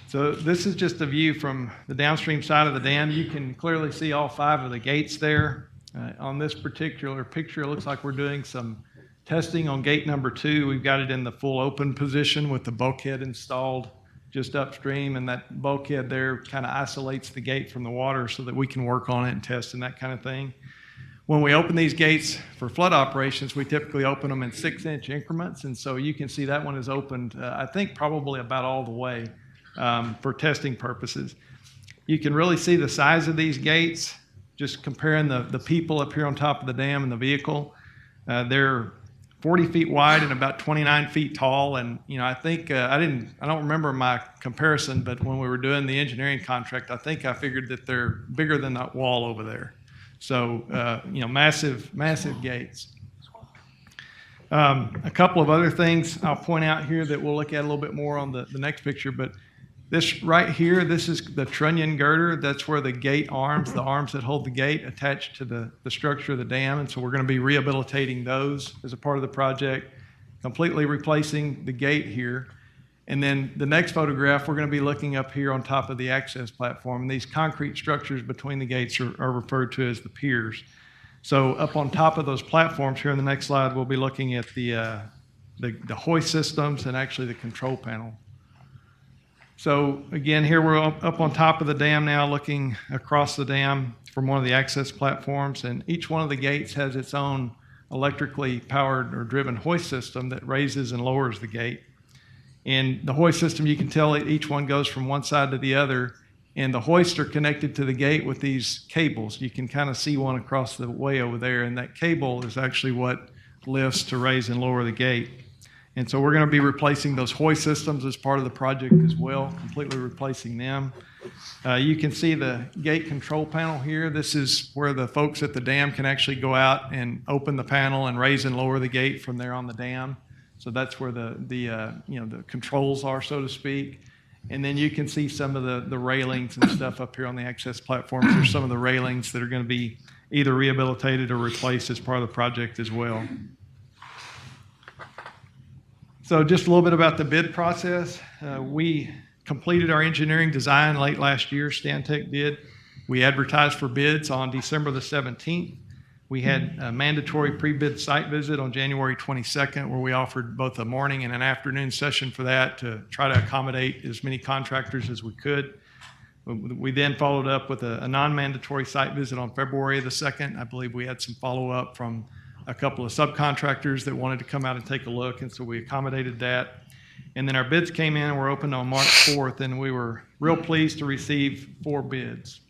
Speaker 13: So this is just a view from the downstream side of the dam. You can clearly see all 5 of the gates there. On this particular picture, it looks like we're doing some testing on gate number 2. We've got it in the full open position with the bulkhead installed just upstream, and that bulkhead there kind of isolates the gate from the water so that we can work on it and test and that kind of thing. When we open these gates for flood operations, we typically open them in 6-inch increments, and so you can see that one is opened, I think, probably about all the way for testing purposes. You can really see the size of these gates, just comparing the people up here on top of the dam and the vehicle. They're 40 feet wide and about 29 feet tall. And, you know, I think, I don't remember my comparison, but when we were doing the engineering contract, I think I figured that they're bigger than that wall over there. So, you know, massive, massive gates. A couple of other things I'll point out here that we'll look at a little bit more on the next picture, but this right here, this is the Trunnion Girder. That's where the gate arms, the arms that hold the gate, attached to the structure of the dam. And so we're going to be rehabilitating those as a part of the project, completely replacing the gate here. And then the next photograph, we're going to be looking up here on top of the access platform. And these concrete structures between the gates are referred to as the piers. So up on top of those platforms here in the next slide, we'll be looking at the hoist systems and actually the control panel. So again, here we're up on top of the dam now, looking across the dam from one of the access platforms, and each one of the gates has its own electrically powered or driven hoist system that raises and lowers the gate. And the hoist system, you can tell each one goes from one side to the other. And the hoists are connected to the gate with these cables. You can kind of see one across the way over there. And that cable is actually what lifts to raise and lower the gate. And so we're going to be replacing those hoist systems as part of the project as well, completely replacing them. You can see the gate control panel here. This is where the folks at the dam can actually go out and open the panel and raise and lower the gate from there on the dam. So that's where the controls are, so to speak. And then you can see some of the railings and stuff up here on the access platforms. There's some of the railings that are going to be either rehabilitated or replaced as part of the project as well. So just a little bit about the bid process. We completed our engineering design late last year, Stantec did. We advertised for bids on December the 17th. We had a mandatory pre-bid site visit on January 22nd, where we offered both a morning and an afternoon session for that to try to accommodate as many contractors as we could. We then followed up with a non-mandatory site visit on February the 2nd. I believe we had some follow-up from a couple of subcontractors that wanted to come out and take a look, and so we accommodated that. And then our bids came in and were opened on March 4th, and we were real pleased to receive 4 bids.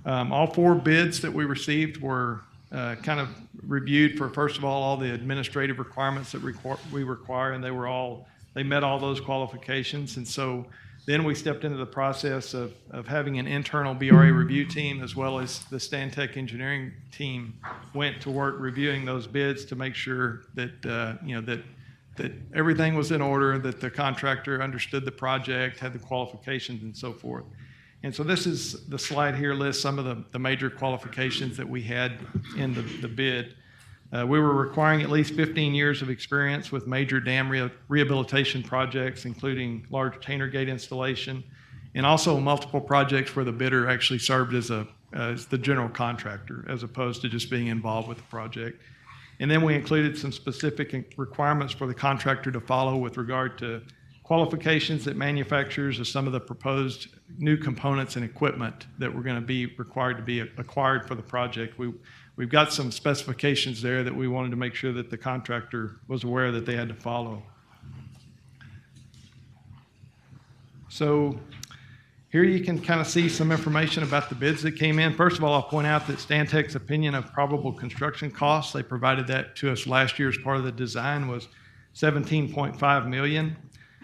Speaker 13: All 4 bids that we received were kind of reviewed for, first of all the administrative requirements that we require, and they met all those qualifications. And so then we stepped into the process of having an internal BRA review team, as well as the Stantec engineering team went to work reviewing those bids to make sure that that everything was in order, that the contractor understood the project, had the qualifications, and so forth. And so this is the slide here lists some of the major qualifications that we had in the bid. We were requiring at least 15 years of experience with major dam rehabilitation projects, including large retainer gate installation, and also multiple projects where the bidder actually served as the general contractor, as opposed to just being involved with the project. And then we included some specific requirements for the contractor to follow with regard to qualifications that manufacturers of some of the proposed new components and equipment that were going to be required to be acquired for the project. We've got some specifications there that we wanted to make sure that the contractor was aware that they had to follow. So here you can kind of see some information about the bids that came in. First of all, I'll point out that Stantec's opinion of probable construction costs, they provided that to us last year as part of the design, was $17.5 million.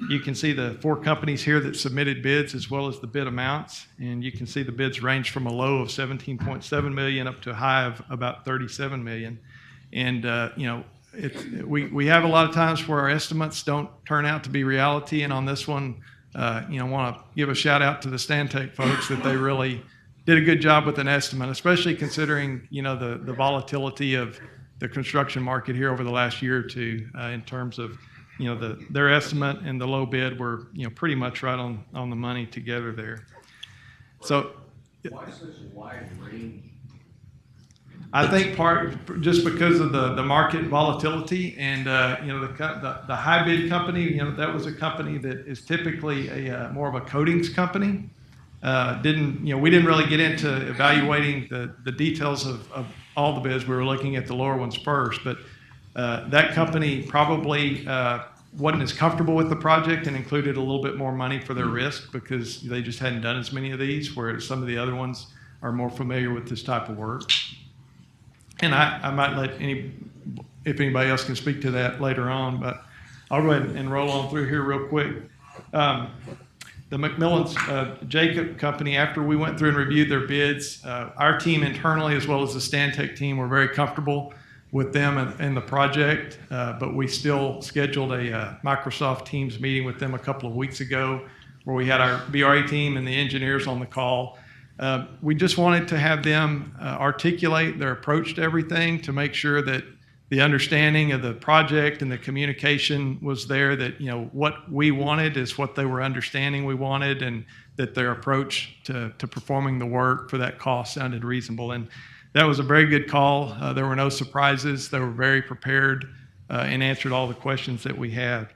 Speaker 13: You can see the 4 companies here that submitted bids, as well as the bid amounts. And you can see the bids range from a low of $17.7 million up to a high of about $37 million. And, we have a lot of times where our estimates don't turn out to be reality. And on this one, want to give a shout out to the Stantec folks that they really did a good job with an estimate, especially considering, the volatility of the construction market here over the last year or two in terms of, their estimate and the low bid were, pretty much right on the money together there. So
Speaker 2: Why such a wide range?
Speaker 13: I think just because of the market volatility and, the high bid company, that was a company that is typically more of a coatings company. We didn't really get into evaluating the details of all the bids. We were looking at the lower ones first, but that company probably wasn't as comfortable with the project and included a little bit more money for their risk because they just hadn't done as many of these, whereas some of the other ones are more familiar with this type of work. And I might let if anybody else can speak to that later on, but I'll go ahead and roll on through here real quick. The McMillan's Jacob Company, after we went through and reviewed their bids, our team internally, as well as the Stantec team, were very comfortable with them and the project, but we still scheduled a Microsoft Teams meeting with them a couple of weeks ago where we had our BRA team and the engineers on the call. We just wanted to have them articulate their approach to everything to make sure that the understanding of the project and the communication was there, that what we wanted is what they were understanding we wanted, and that their approach to performing the work for that cost sounded reasonable. And that was a very good call. There were no surprises. They were very prepared and answered all the questions that we had.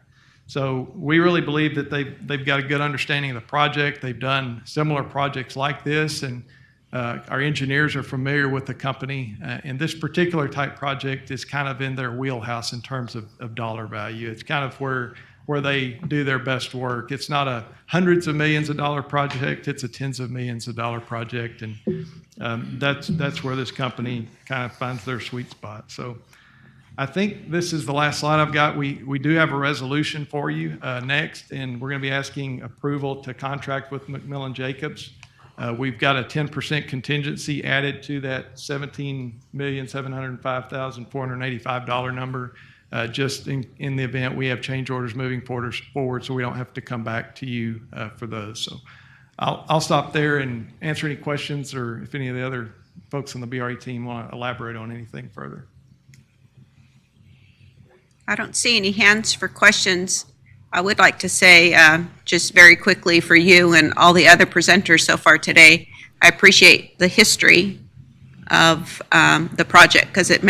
Speaker 13: So we really believe that they've got a good understanding of the project. They've done similar projects like this, and our engineers are familiar with the company. And this particular type project is kind of in their wheelhouse in terms of dollar value. It's kind of where where they do their best work. It's not a hundreds of millions of dollar project, it's a tens of millions of dollar project, and that's where this company kind of finds their sweet spot. So I think this is the last slide I've got. We do have a resolution for you next, and we're going to be asking approval to contract with McMillan Jacobs. We've got a 10% contingency added to that $17,705,485 number, just in the event we have change orders moving forward, so we don't have to come back to you for those. So I'll stop there and answer any questions, or if any of the other folks on the BRE team want to elaborate on anything further.
Speaker 1: I don't see any hands for questions. I would like to say, just very quickly for you and all the other presenters so far today, I appreciate the history of the project, because it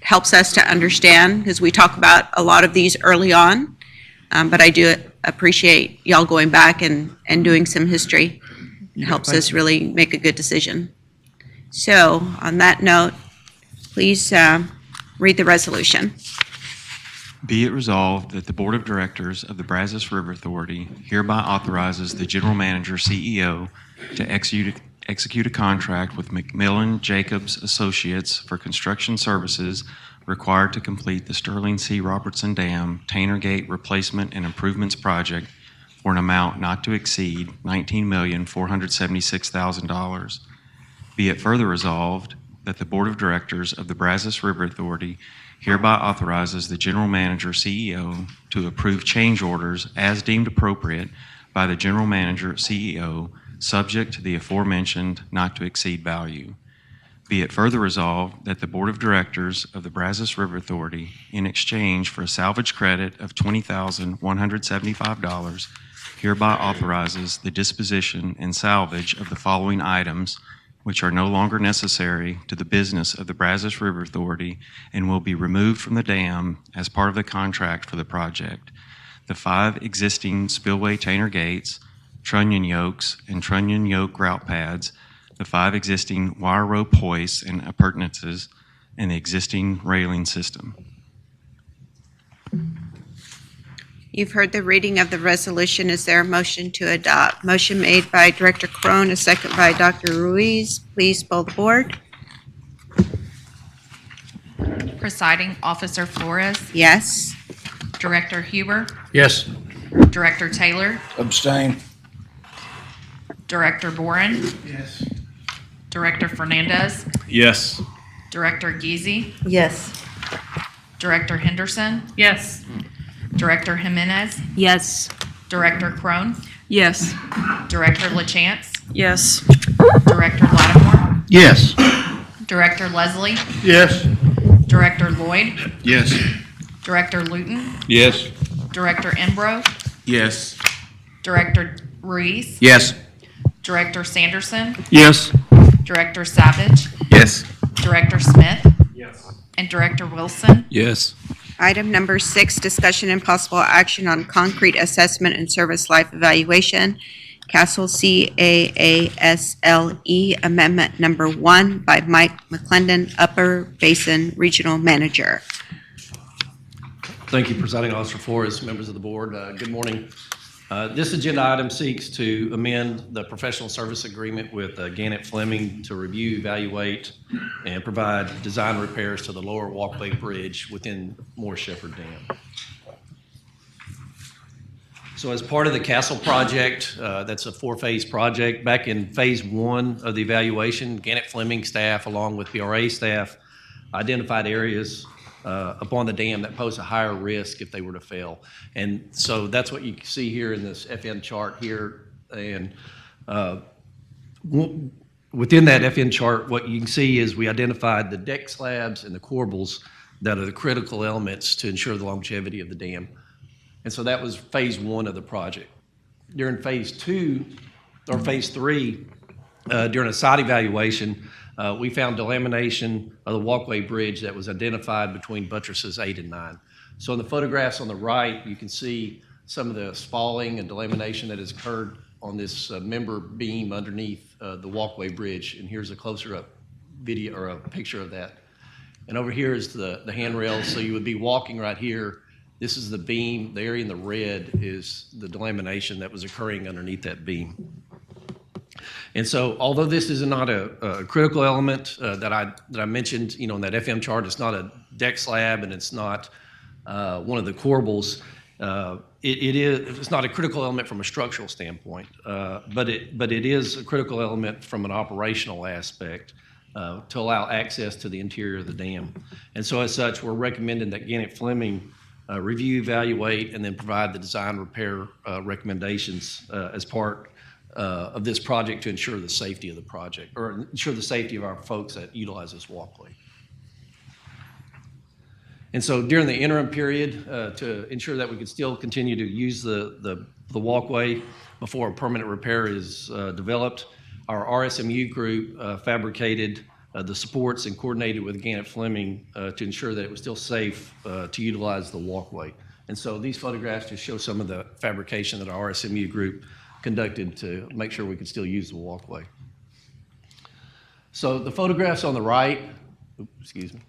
Speaker 1: helps us to understand, because we talk about a lot of these early on, but I do appreciate y'all going back and doing some history. It helps us really make a good decision. So on that note, please read the resolution.
Speaker 5: Be it resolved that the Board of Directors of the Brazos River Authority hereby authorizes the General Manager, CEO, to execute a contract with McMillan Jacobs Associates for construction services required to complete the Sterling C. Robertson Dam Tanner Gate Replacement and Improvements Project for an amount not to exceed $19,476,000. Be it further resolved that the Board of Directors of the Brazos River Authority hereby authorizes the General Manager, CEO, to approve change orders as deemed appropriate by the General Manager, CEO, subject to the aforementioned not to exceed value. Be it further resolved that the Board of Directors of the Brazos River Authority, in exchange for a salvage credit of $20,175, hereby authorizes the disposition and salvage of the following items, which are no longer necessary to the business of the Brazos River Authority and will be removed from the dam as part of the contract for the project: the 5 existing spillway Tanner gates, trunnion yokes, and trunnion yoke grout pads, the 5 existing wire rope hoists and appurtenances, and the existing railing system.
Speaker 1: You've heard the reading of the resolution. Is there a motion to adopt? Motion made by Director Crone, a second by Dr. Ruiz. Please poll the board.
Speaker 6: Presiding Officer Flores,
Speaker 1: Yes.
Speaker 6: Director Huber,
Speaker 2: Yes.
Speaker 6: Director Taylor,
Speaker 2: Abstain.
Speaker 6: Director Boren,
Speaker 2: Yes.
Speaker 6: Director Fernandez,
Speaker 11: Yes.
Speaker 6: Director Geezy,
Speaker 7: Yes.
Speaker 6: Director Henderson,
Speaker 9: Yes.
Speaker 6: Director Jimenez,
Speaker 7: Yes.
Speaker 6: Director Crone,
Speaker 7: Yes.
Speaker 6: Director LaChance,
Speaker 7: Yes.
Speaker 6: Director Lattimore,
Speaker 10: Yes.
Speaker 6: Director Leslie,
Speaker 10: Yes.
Speaker 6: Director Lloyd,
Speaker 11: Yes.
Speaker 6: Director Luton,
Speaker 11: Yes.
Speaker 6: Director Embro,
Speaker 3: Yes.
Speaker 6: Director Ruiz,
Speaker 8: Yes.
Speaker 6: Director Sanderson,
Speaker 10: Yes.
Speaker 6: Director Savage,
Speaker 8: Yes.
Speaker 6: Director Smith, and Director Wilson.
Speaker 11: Yes.
Speaker 1: Item number 6, discussion and possible action on concrete assessment and service life evaluation, Castle CAASLE Amendment Number 1 by Mike McClendon, Upper Basin Regional Manager.
Speaker 14: Thank you, Presiding Officer Flores, members of the board. Good morning. This agenda item seeks to amend the professional service agreement with Gannett Fleming to review, evaluate, and provide design repairs to the lower walkway bridge within Moore Shepherd Dam. So as part of the Castle project, that's a 4-phase project. Back in phase 1 of the evaluation, Gannett Fleming staff, along with BRA staff, identified areas upon the dam that pose a higher risk if they were to fail. And so that's what you see here in this FN chart here. And within that FN chart, what you can see is we identified the deck slabs and the corbels that are the critical elements to ensure the longevity of the dam. And so that was phase 1 of the project. During phase 2, or phase 3, during a site evaluation, we found delamination of the walkway bridge that was identified between buttresses 8 and 9. So in the photographs on the right, you can see some of the spalling and delamination that has occurred on this member beam underneath the walkway bridge. And here's a closer up video or a picture of that. And over here is the handrail. So you would be walking right here This is the beam. The area in the red is the delamination that was occurring underneath that beam. And so, although this is not a critical element that I mentioned, in that FM chart, it's not a deck slab and it's not one of the corbels. It's not a critical element from a structural standpoint, but it is a critical element from an operational aspect to allow access to the interior of the dam. And so, as such, we're recommending that Gannett Fleming review, evaluate, and then provide the design repair recommendations as part of this project to ensure the safety of the project, or ensure the safety of our folks that utilize this walkway. And so during the interim period, to ensure that we could still continue to use the walkway before a permanent repair is developed, our RSMU group fabricated the supports and coordinated with Gannett Fleming to ensure that it was still safe to utilize the walkway. And so these photographs just show some of the fabrication that our RSMU group conducted to make sure we could still use the walkway. So the photographs on the right, excuse me.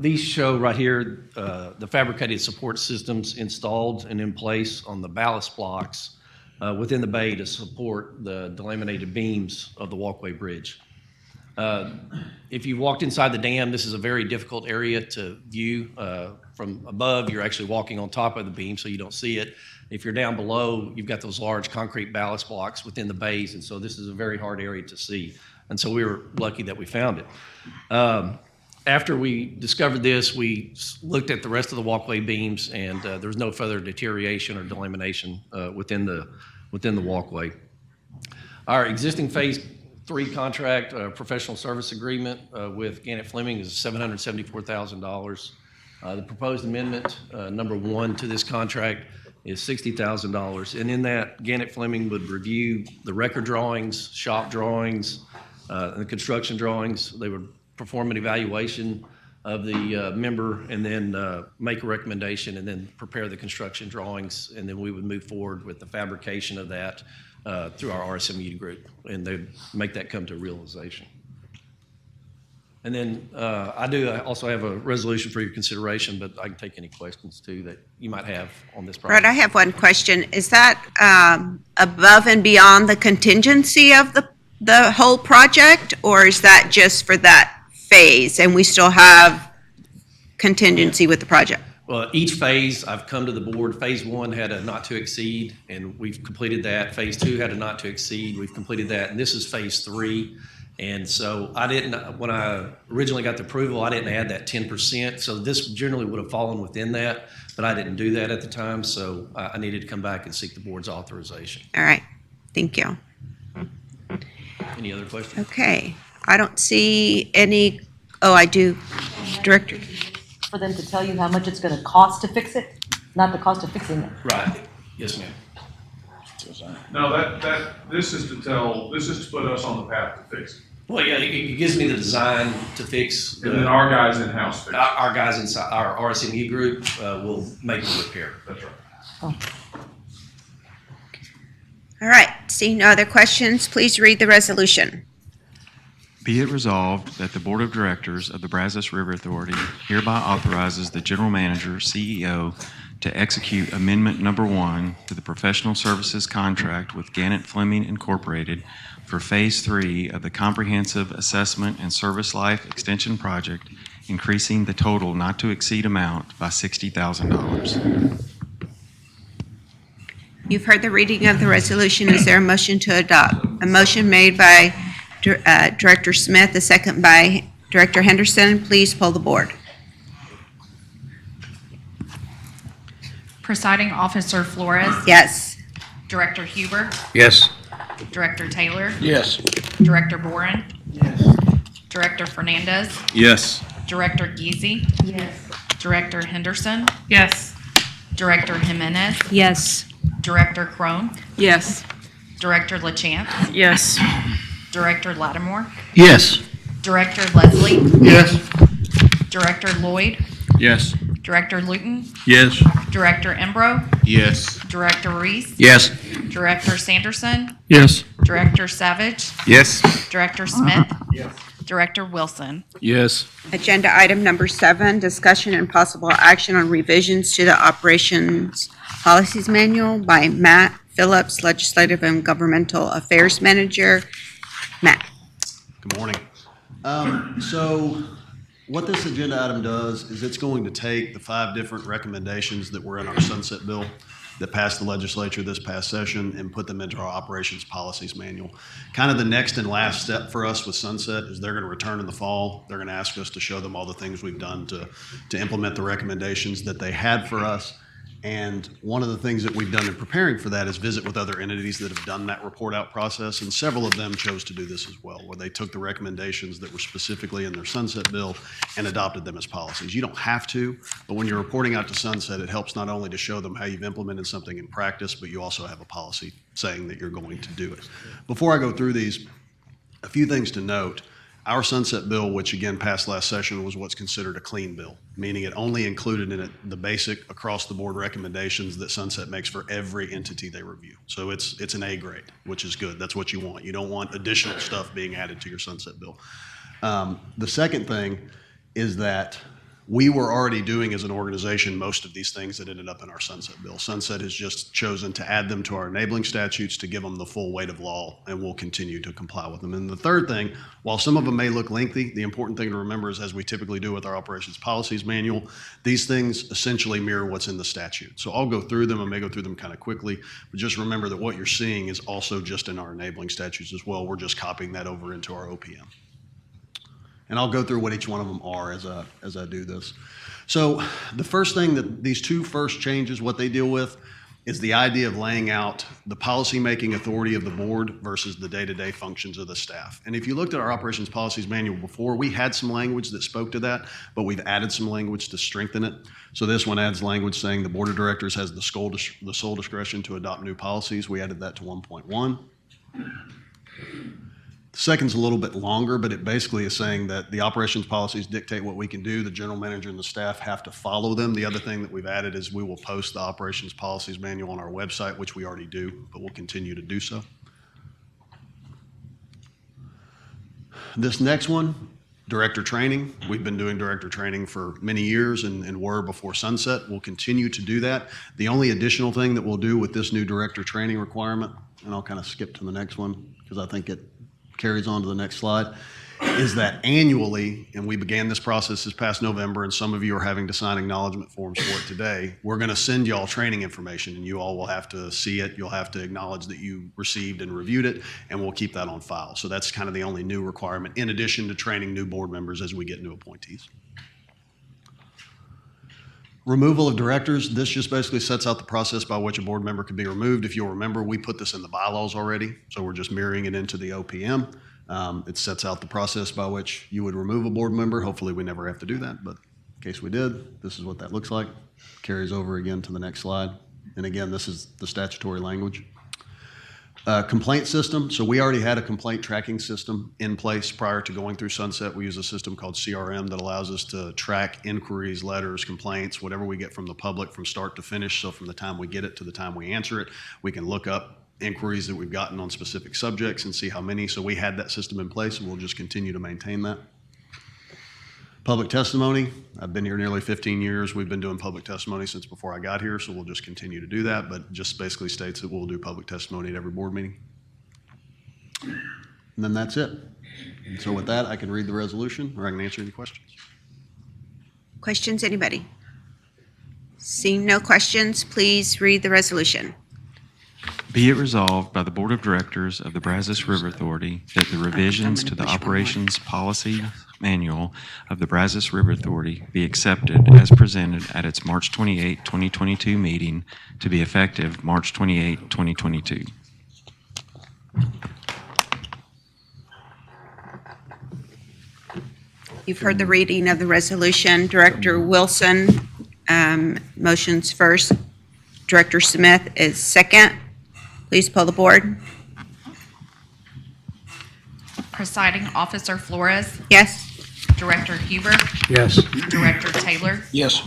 Speaker 14: These show right here the fabricated support systems installed and in place on the ballast blocks within the bay to support the delaminated beams of the walkway bridge. If you walked inside the dam, this is a very difficult area to view. From above, you're actually walking on top of the beam, so you don't see it. If you're down below, you've got those large concrete ballast blocks within the bays, and so this is a very hard area to see. And so we were lucky that we found it. After we discovered this, we looked at the rest of the walkway beams, and there was no further deterioration or delamination within the walkway. Our existing Phase 3 contract, professional service agreement with Gannett Fleming is $774,000. The proposed amendment, number 1 to this contract, is $60,000. And in that, Gannett Fleming would review the record drawings, shop drawings, and the construction drawings. They would perform an evaluation of the member and then make a recommendation and then prepare the construction drawings. And then we would move forward with the fabrication of that through our RSMU group, and they'd make that come to realization. And then I also have a resolution for your consideration, but I can take any questions too that you might have on this project.
Speaker 1: Brett, I have one question. Is that above and beyond the contingency of the whole project, or is that just for that phase and we still have contingency with the project?
Speaker 14: Well, each phase, I've come to the board. Phase 1 had a not to exceed, and we've completed that. Phase 2 had a not to exceed, we've completed that. And this is Phase 3. And so when I originally got the approval, I didn't add that 10%. So this generally would have fallen within that, but I didn't do that at the time. So I needed to come back and seek the board's authorization.
Speaker 1: All right, thank you.
Speaker 14: Any other questions?
Speaker 1: Okay, I don't see any, oh, I do, Director.
Speaker 7: For them to tell you how much it's going to cost to fix it, not the cost of fixing it.
Speaker 14: Right. Yes, ma'am.
Speaker 11: No, this is to put us on the path to fix it.
Speaker 14: Well, yeah, it gives me the design to fix.
Speaker 11: And then our guys in-house fix it.
Speaker 14: Our guys inside our RSMU group will make the repair.
Speaker 11: That's right.
Speaker 7: Oh.
Speaker 1: All right, seeing no other questions, please read the resolution.
Speaker 5: Be it resolved that the Board of Directors of the Brazos River Authority hereby authorizes the General Manager, CEO, to execute Amendment Number 1 to the professional services contract with Gannett Fleming Incorporated for Phase 3 of the Comprehensive Assessment and Service Life Extension Project, increasing the total not to exceed amount by $60,000.
Speaker 1: You've heard the reading of the resolution. Is there a motion to adopt? A motion made by Director Smith, a second by Director Henderson. Please poll the board.
Speaker 6: Presiding Officer Flores.
Speaker 1: Yes.
Speaker 6: Director Huber.
Speaker 2: Yes.
Speaker 6: Director Taylor.
Speaker 2: Yes.
Speaker 6: Director Boren. Yes. Director Fernandez.
Speaker 11: Yes.
Speaker 6: Director Geezy.
Speaker 7: Yes.
Speaker 6: Director Henderson.
Speaker 9: Yes.
Speaker 6: Director Jimenez.
Speaker 7: Yes.
Speaker 6: Director Crone.
Speaker 9: Yes.
Speaker 6: Director LaChance.
Speaker 9: Yes.
Speaker 6: Director Lattimore.
Speaker 10: Yes.
Speaker 6: Director Leslie.
Speaker 10: Yes.
Speaker 6: Director Lloyd.
Speaker 11: Yes.
Speaker 6: Director Luton.
Speaker 11: Yes.
Speaker 6: Director Embro.
Speaker 11: Yes.
Speaker 6: Director Reese.
Speaker 2: Yes.
Speaker 6: Director Sanderson.
Speaker 10: Yes.
Speaker 6: Director Savage.
Speaker 2: Yes.
Speaker 6: Director Smith.
Speaker 2: Yes.
Speaker 6: Director Wilson.
Speaker 10: Yes.
Speaker 1: Agenda item number 7, discussion and possible action on revisions to the Operations Policies Manual by Matt Phillips, Legislative and Governmental Affairs Manager. Matt.
Speaker 15: Good morning. So what this agenda item does is it's going to take the 5 different recommendations that were in our sunset bill that passed the legislature this past session and put them into our Operations Policies Manual. Kind of the next and last step for us with sunset is they're going to return in the fall. They're going to ask us to show them all the things we've done to implement the recommendations that they had for us. And one of the things that we've done in preparing for that is visit with other entities that have done that report out process, and several of them chose to do this as well, where they took the recommendations that were specifically in their sunset bill and adopted them as policies. You don't have to, but when you're reporting out to sunset, it helps not only to show them how you've implemented something in practice, but you also have a policy saying that you're going to do it. Before I go through these, a few things to note. Our sunset bill, which again passed last session, was what's considered a clean bill, meaning it only included in it the basic across-the-board recommendations that sunset makes for every entity they review. So it's an A grade, which is good. That's what you want. You don't want additional stuff being added to your sunset bill. The second thing is that we were already doing as an organization most of these things that ended up in our sunset bill. Sunset has just chosen to add them to our enabling statutes to give them the full weight of law, and we'll continue to comply with them. And the third thing, while some of them may look lengthy, the important thing to remember is, as we typically do with our Operations Policies Manual, these things essentially mirror what's in the statute. So I'll go through them. I may go through them kind of quickly, but just remember that what you're seeing is also just in our enabling statutes as well. We're just copying that over into our OPM. And I'll go through what each one of them are as I do this. So the first thing that these 2 first changes, what they deal with, is the idea of laying out the policymaking authority of the board versus the day-to-day functions of the staff. And if you looked at our Operations Policies Manual before, we had some language that spoke to that, but we've added some language to strengthen it. So this one adds language saying the board of directors has the sole discretion to adopt new policies. We added that to 1.1. The second's a little bit longer, but it basically is saying that the operations policies dictate what we can do. The general manager and the staff have to follow them. The other thing that we've added is we will post the Operations Policies Manual on our website, which we already do, but we'll continue to do so. This next one, director training. We've been doing director training for many years and were before sunset. We'll continue to do that. The only additional thing that we'll do with this new director training requirement, and I'll kind of skip to the next one because I think it carries on to the next slide, is that annually, and we began this process this past November, and some of you are having to sign acknowledgement forms for it today, we're going to send y'all training information, and you all will have to see it. You'll have to acknowledge that you received and reviewed it, and we'll keep that on file. So that's kind of the only new requirement, in addition to training new board members as we get new appointees. Removal of directors. This just basically sets out the process by which a board member could be removed. If you'll remember, we put this in the bylaws already, so we're just mirroring it into the OPM. It sets out the process by which you would remove a board member. Hopefully we never have to do that, but in case we did, this is what that looks like. Carries over again to the next slide. And again, this is the statutory language. Complaint system. So we already had a complaint tracking system in place prior to going through sunset. We use a system called CRM that allows us to track inquiries, letters, complaints, whatever we get from the public from start to finish. So from the time we get it to the time we answer it, we can look up inquiries that we've gotten on specific subjects and see how many. So we had that system in place, and we'll just continue to maintain that. Public testimony. I've been here nearly 15 years. We've been doing public testimony since before I got here, so we'll just continue to do that, but just basically states that we'll do public testimony at every board meeting. And then that's it. And so with that, I can read the resolution, or I can answer any questions.
Speaker 1: Questions, anybody? Seeing no questions, please read the resolution.
Speaker 5: Be it resolved by the Board of Directors of the Brazos River Authority that the revisions to the Operations Policy Manual of the Brazos River Authority be accepted as presented at its March 28, 2022 meeting to be effective March 28, 2022.
Speaker 1: You've heard the reading of the resolution. Director Wilson motions first. Director Smith is second. Please pull the board.
Speaker 6: Presiding Officer Flores.
Speaker 1: Yes.
Speaker 6: Director Huber.
Speaker 10: Yes.
Speaker 6: Director Taylor.
Speaker 10: Yes.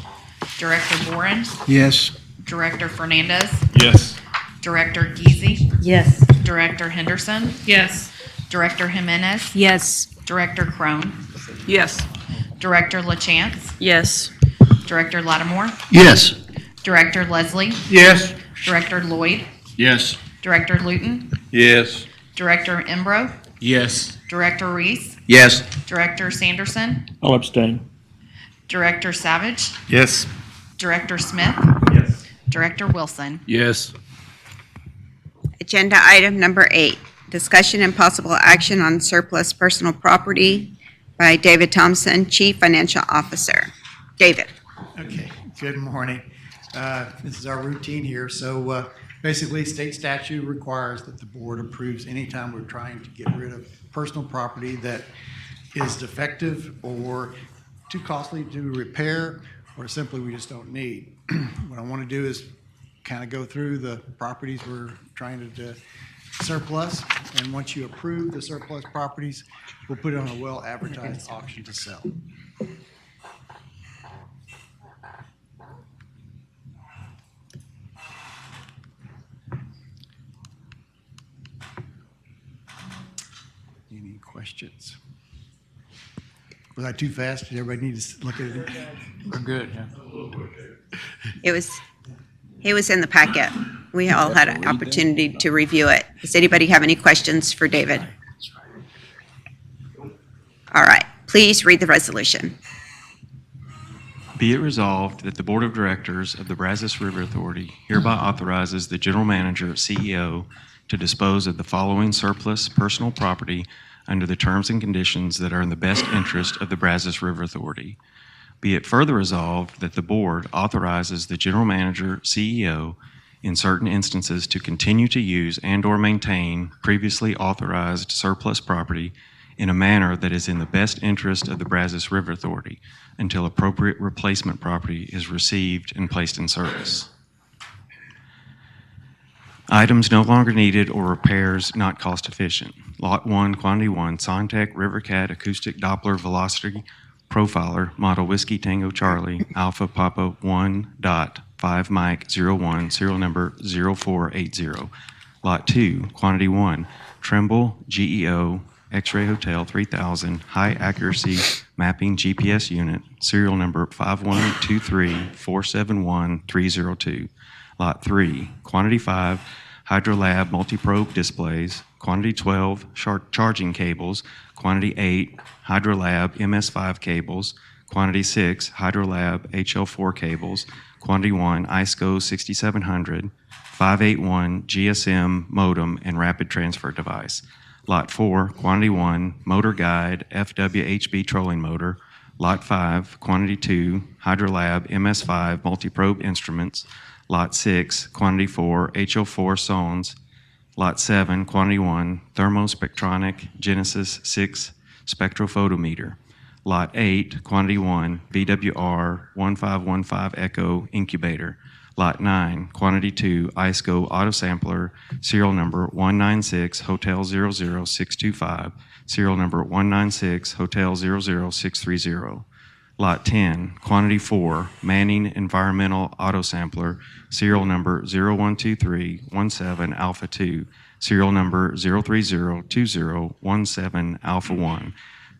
Speaker 6: Director Warren.
Speaker 10: Yes.
Speaker 6: Director Fernandez.
Speaker 3: Yes.
Speaker 6: Director Geezy.
Speaker 7: Yes.
Speaker 6: Director Henderson.
Speaker 9: Yes.
Speaker 6: Director Jimenez.
Speaker 7: Yes.
Speaker 6: Director Crone,
Speaker 4: Yes.
Speaker 6: Director LaChance,
Speaker 4: Yes.
Speaker 6: Director Lattimore,
Speaker 10: Yes.
Speaker 6: Director Leslie,
Speaker 11: Yes.
Speaker 6: Director Lloyd,
Speaker 11: Yes.
Speaker 6: Director Luton,
Speaker 11: Yes.
Speaker 6: Director Embro,
Speaker 11: Yes.
Speaker 6: Director Reese,
Speaker 11: Yes.
Speaker 6: Director Sanderson,
Speaker 12: I'll abstain.
Speaker 6: Director Savage,
Speaker 11: Yes.
Speaker 6: Director Smith,
Speaker 11: Yes.
Speaker 6: Director Wilson.
Speaker 11: Yes.
Speaker 1: Agenda item number 8, discussion and possible action on surplus personal property by David Thompson, Chief Financial Officer. David.
Speaker 16: Okay, good morning. This is our routine here. So basically, state statute requires that the board approves anytime we're trying to get rid of personal property that is defective or too costly to repair, or simply we just don't need. What I want to do is kind of go through the properties we're trying to surplus, and once you approve the surplus properties, we'll put it on a well-advertised auction to sell. Any questions? Was I too fast? Did everybody need to look at it?
Speaker 11: We're good, yeah.
Speaker 1: It was in the packet. We all had an opportunity to review it. Does anybody have any questions for David? All right, please read the resolution.
Speaker 5: Be it resolved that the Board of Directors of the Brazos River Authority hereby authorizes the General Manager, CEO, to dispose of the following surplus personal property under the terms and conditions that are in the best interest of the Brazos River Authority. Be it further resolved that the Board authorizes the General Manager, CEO, in certain instances to continue to use and/or maintain previously authorized surplus property in a manner that is in the best interest of the Brazos River Authority until appropriate replacement property is received and placed in service. Items no longer needed or repairs not cost efficient. Lot 1, Quantity 1, Sontec RiverCat Acoustic Doppler Velocity Profiler, Model Whiskey Tango Charlie, Alpha Papa 1.5 Mike 01, serial number 0480. Lot 2, Quantity 1, Trimble GEO X-Ray Hotel 3000 High Accuracy Mapping GPS Unit, serial number 5123471-302. Lot 3, Quantity 5, Hydrolab Multiprobe Displays, Quantity 12, Charging Cables, Quantity 8, Hydrolab MS5 Cables, Quantity 6, Hydrolab HL4 Cables, Quantity 1, ISCO 6700, 581 GSM Modem and Rapid Transfer Device. Lot 4, Quantity 1, Motor Guide FWHB Trolling Motor. Lot 5, Quantity 2, Hydrolab MS5 Multiprobe Instruments. Lot 6, Quantity 4, HO4 Sones. Lot 7, Quantity 1, Thermospectronic Genesis 6 Spectrophotometer. Lot 8, Quantity 1, BWR 1515 Echo Incubator. Lot 9, Quantity 2, ISCO Autosampler, serial number 196 Hotel 00625, serial number 196 Hotel 00630. Lot 10, Quantity 4, Manning Environmental Autosampler, serial number 012317 Alpha 2, serial number 0302017 Alpha 1,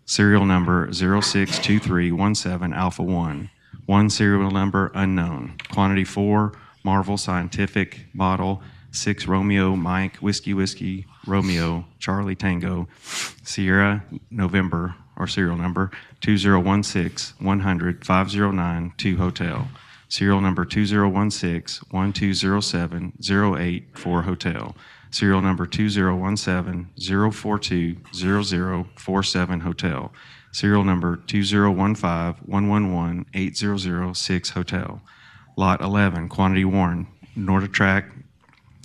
Speaker 5: serial number 062317 Alpha 1. One serial number unknown. Quantity 4, Marvel Scientific Model 6 Romeo Mike Whiskey Romeo Charlie Tango Sierra November or serial number 2016-100-509-2 Hotel. Serial number 2016-1207-084 Hotel. Serial number 2017-042-0047 Hotel. Serial number 2015-111-8006 Hotel. Lot 11, Quantity 1, Norditrack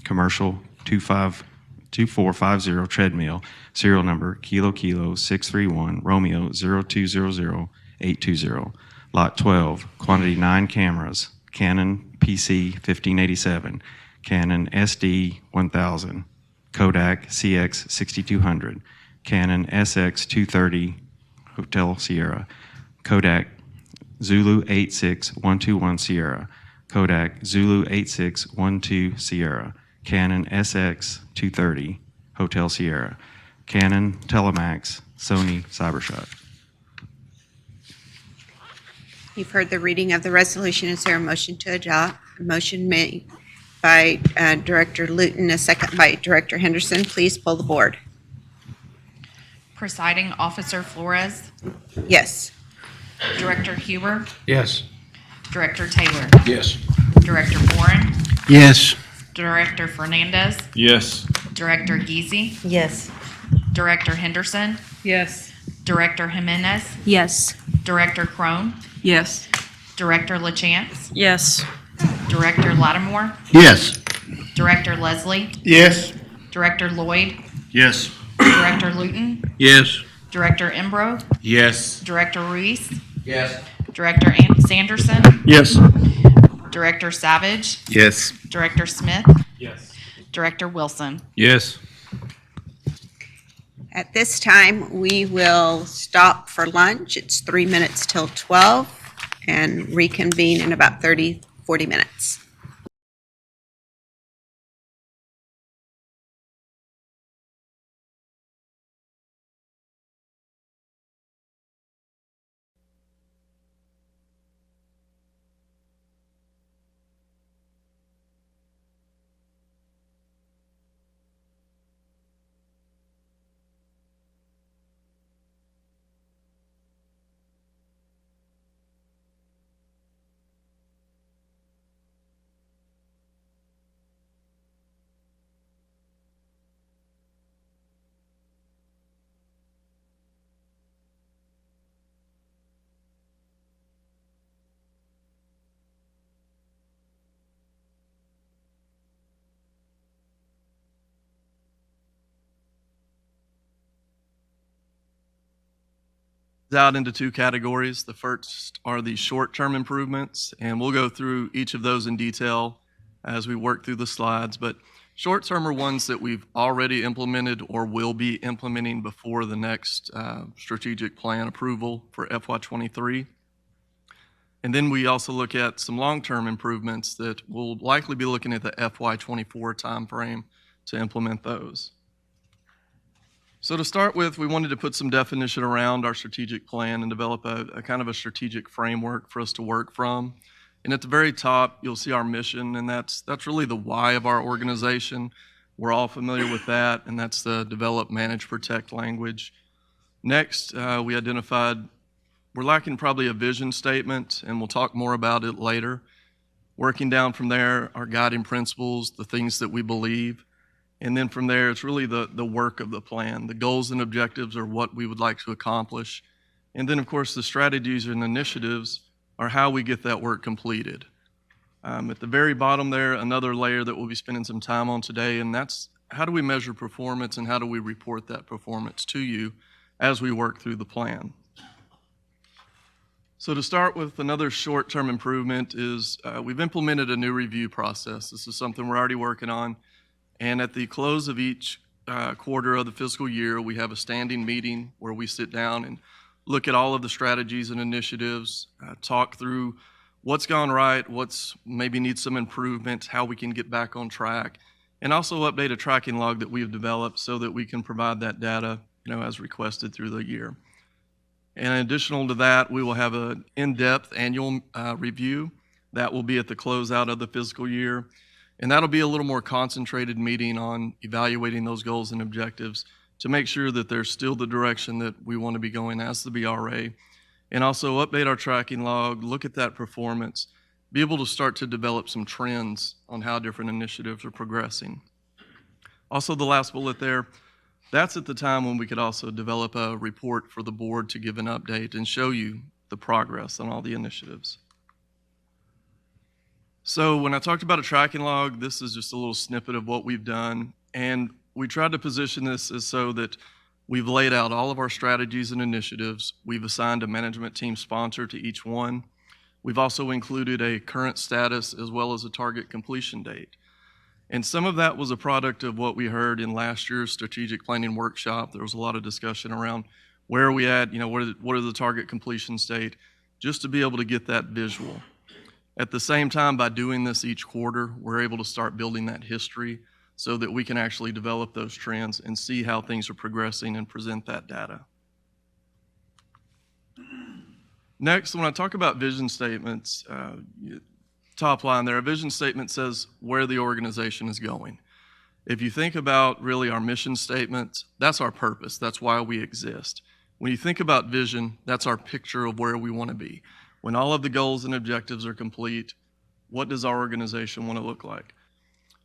Speaker 5: Commercial 2450 Treadmill, serial number Kilo 631 Romeo 0200-820. Lot 12, Quantity 9 cameras, Canon PC 1587, Canon SD 1000, Kodak CX 6200, Canon SX 230 Hotel Sierra, Kodak Zulu 86121 Sierra, Kodak Zulu 8612 Sierra, Canon SX 230 Hotel Sierra, Canon, Telemax, Sony, Cybershot.
Speaker 1: You've heard the reading of the resolution. Is there a motion to adopt? A motion made by Director Luton, a second by Director Henderson. Please pull the board.
Speaker 6: Presiding Officer Flores,
Speaker 1: Yes.
Speaker 6: Director Huber,
Speaker 3: Yes.
Speaker 6: Director Taylor,
Speaker 3: Yes.
Speaker 6: Director Warren,
Speaker 3: Yes.
Speaker 6: Director Fernandez,
Speaker 3: Yes.
Speaker 6: Director Geezy,
Speaker 7: Yes.
Speaker 6: Director Henderson,
Speaker 9: Yes.
Speaker 6: Director Jimenez,
Speaker 7: Yes.
Speaker 6: Director Crone,
Speaker 7: Yes.
Speaker 6: Director LaChance,
Speaker 7: Yes.
Speaker 6: Director Lattimore,
Speaker 10: Yes.
Speaker 6: Director Leslie,
Speaker 3: Yes.
Speaker 6: Director Lloyd,
Speaker 3: Yes.
Speaker 6: Director Luton,
Speaker 3: Yes.
Speaker 6: Director Embro,
Speaker 3: Yes.
Speaker 6: Director Ruiz,
Speaker 3: Yes.
Speaker 6: Director Sanderson,
Speaker 10: Yes.
Speaker 6: Director Savage,
Speaker 3: Yes.
Speaker 6: Director Smith,
Speaker 3: Yes.
Speaker 6: Director Wilson.
Speaker 3: Yes.
Speaker 1: At this time, we will stop for lunch. It's 3 minutes till 12 and reconvene in about 40 minutes.
Speaker 17: Out into two categories. The first are the short-term improvements, and we'll go through each of those in detail as we work through the slides. But short-term are ones that we've already implemented or will be implementing before the next strategic plan approval for FY23. And then we also look at some long-term improvements that we'll likely be looking at the FY24 timeframe to implement those. So to start with, we wanted to put some definition around our strategic plan and develop a kind of a strategic framework for us to work from. And at the very top, you'll see our mission, and that's really the why of our organization. We're all familiar with that, and that's the develop, manage, protect language. Next, we identified we're lacking probably a vision statement, and we'll talk more about it later. Working down from there, our guiding principles, the things that we believe. And then from there, it's really the work of the plan. The goals and objectives are what we would like to accomplish. And then, of course, the strategies and initiatives are how we get that work completed. At the very bottom there, another layer that we'll be spending some time on today, and that's how do we measure performance and how do we report that performance to you as we work through the plan. So to start with, another short-term improvement is we've implemented a new review process. This is something we're already working on. And at the close of each quarter of the fiscal year, we have a standing meeting where we sit down and look at all of the strategies and initiatives, talk through what's gone right, what's maybe needs some improvement, how we can get back on track, and also update a tracking log that we've developed so that we can provide that data, as requested through the year. And additional to that, we will have an in-depth annual review that will be at the closeout of the fiscal year. And that'll be a little more concentrated meeting on evaluating those goals and objectives to make sure that there's still the direction that we want to be going as the BRA. And also update our tracking log, look at that performance, be able to start to develop some trends on how different initiatives are progressing. Also, the last bullet there, that's at the time when we could also develop a report for the board to give an update and show you the progress on all the initiatives. So when I talked about a tracking log, this is just a little snippet of what we've done. And we tried to position this as so that we've laid out all of our strategies and initiatives. We've assigned a management team sponsor to each one. We've also included a current status as well as a target completion date. And some of that was a product of what we heard in last year's strategic planning workshop. There was a lot of discussion around where are we at, what are the target completion date, just to be able to get that visual. At the same time, by doing this each quarter, we're able to start building that history so that we can actually develop those trends and see how things are progressing and present that data. Next, when I talk about vision statements, top line there, a vision statement says where the organization is going. If you think about really our mission statement, that's our purpose. That's why we exist. When you think about vision, that's our picture of where we want to be. When all of the goals and objectives are complete, what does our organization want to look like?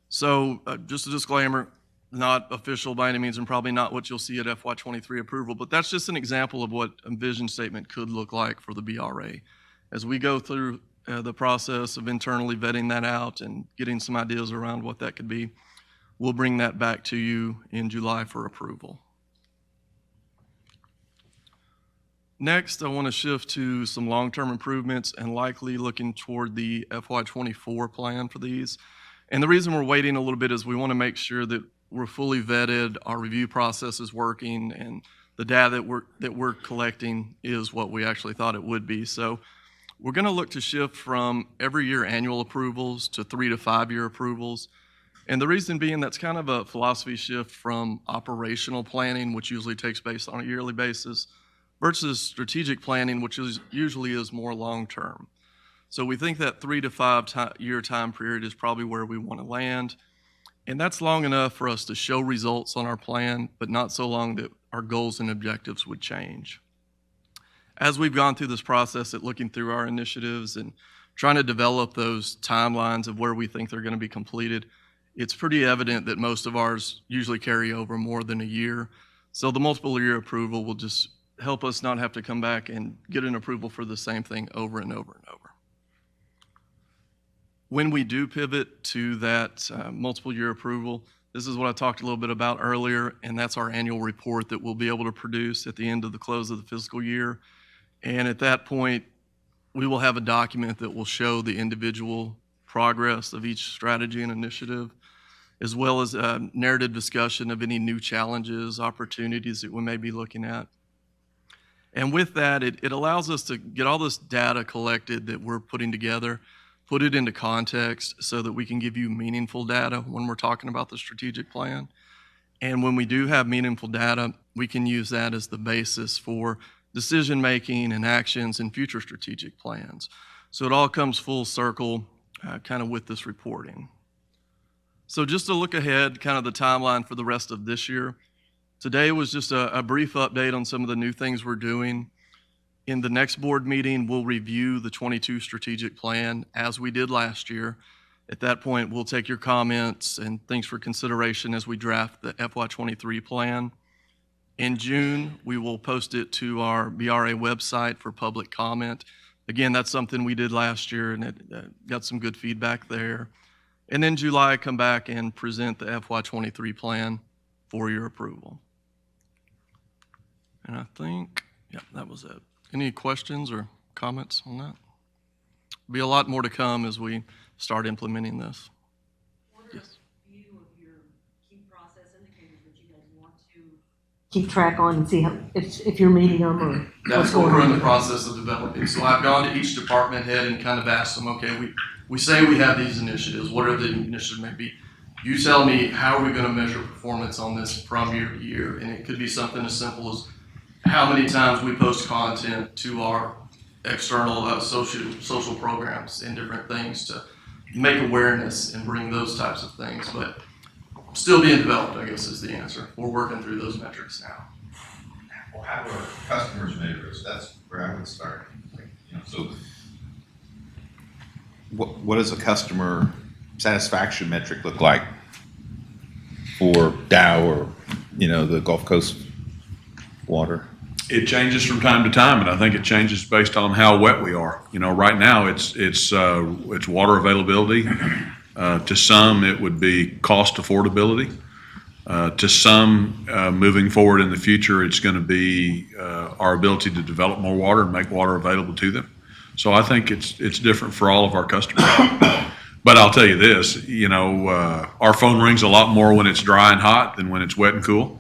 Speaker 17: So just a disclaimer, not official by any means and probably not what you'll see at FY23 approval, but that's just an example of what a vision statement could look like for the BRA. As we go through the process of internally vetting that out and getting some ideas around what that could be, we'll bring that back to you in July for approval. Next, I want to shift to some long-term improvements and likely looking toward the FY24 plan for these. And the reason we're waiting a little bit is we want to make sure that we're fully vetted, our review process is working, and the data that we're collecting is what we actually thought it would be. So we're going to look to shift from every year annual approvals to 3 to 5 year approvals. And the reason being that's kind of a philosophy shift from operational planning, which usually takes place on a yearly basis, versus strategic planning, which usually is more long-term. So we think that 3 to 5 year time period is probably where we want to land. And that's long enough for us to show results on our plan, but not so long that our goals and objectives would change. As we've gone through this process at looking through our initiatives and trying to develop those timelines of where we think they're going to be completed, it's pretty evident that most of ours usually carry over more than a year. So the multiple year approval will just help us not have to come back and get an approval for the same thing over and over and over. When we do pivot to that multiple year approval, this is what I talked a little bit about earlier, and that's our annual report that we'll be able to produce at the end of the close of the fiscal year. And at that point, we will have a document that will show the individual progress of each strategy and initiative, as well as a narrative discussion of any new challenges, opportunities that we may be looking at. And with that, it allows us to get all this data collected that we're putting together, put it into context so that we can give you meaningful data when we're talking about the strategic plan. And when we do have meaningful data, we can use that as the basis for decision-making and actions in future strategic plans. So it all comes full circle kind of with this reporting. So just to look ahead, kind of the timeline for the rest of this year, today was just a brief update on some of the new things we're doing. In the next board meeting, we'll review the 22 strategic plan as we did last year. At that point, we'll take your comments and things for consideration as we draft the FY23 plan. In June, we will post it to our BRA website for public comment. Again, that's something we did last year and it got some good feedback there. And in July, come back and present the FY23 plan for your approval. And I think, yeah, that was it. Any questions or comments on that? Be a lot more to come as we start implementing this. Yes.
Speaker 7: View of your key process indicators that you guys want to keep track on and see how, if you're meeting them or what's
Speaker 17: That's what
Speaker 7: going
Speaker 17: we're in
Speaker 7: on.
Speaker 17: the process of developing. So I've gone to each department head and kind of asked them, okay, we say we have these initiatives. What are the initiatives maybe? You tell me, how are we going to measure performance on this from year to year? And it could be something as simple as how many times we post content to our external social programs and different things to make awareness and bring those types of things. But still being developed, I guess, is the answer. We're working through those metrics now.
Speaker 2: Well, how do our customers measure us? That's where I would start. So
Speaker 18: what does a customer satisfaction metric look like for Dow or, the Gulf Coast water?
Speaker 11: It changes from time to time, and I think it changes based on how wet we are. Right now it's water availability. To some, it would be cost affordability. To some, moving forward in the future, it's going to be our ability to develop more water and make water available to them. So I think it's different for all of our customers. But I'll tell you this, our phone rings a lot more when it's dry and hot than when it's wet and cool.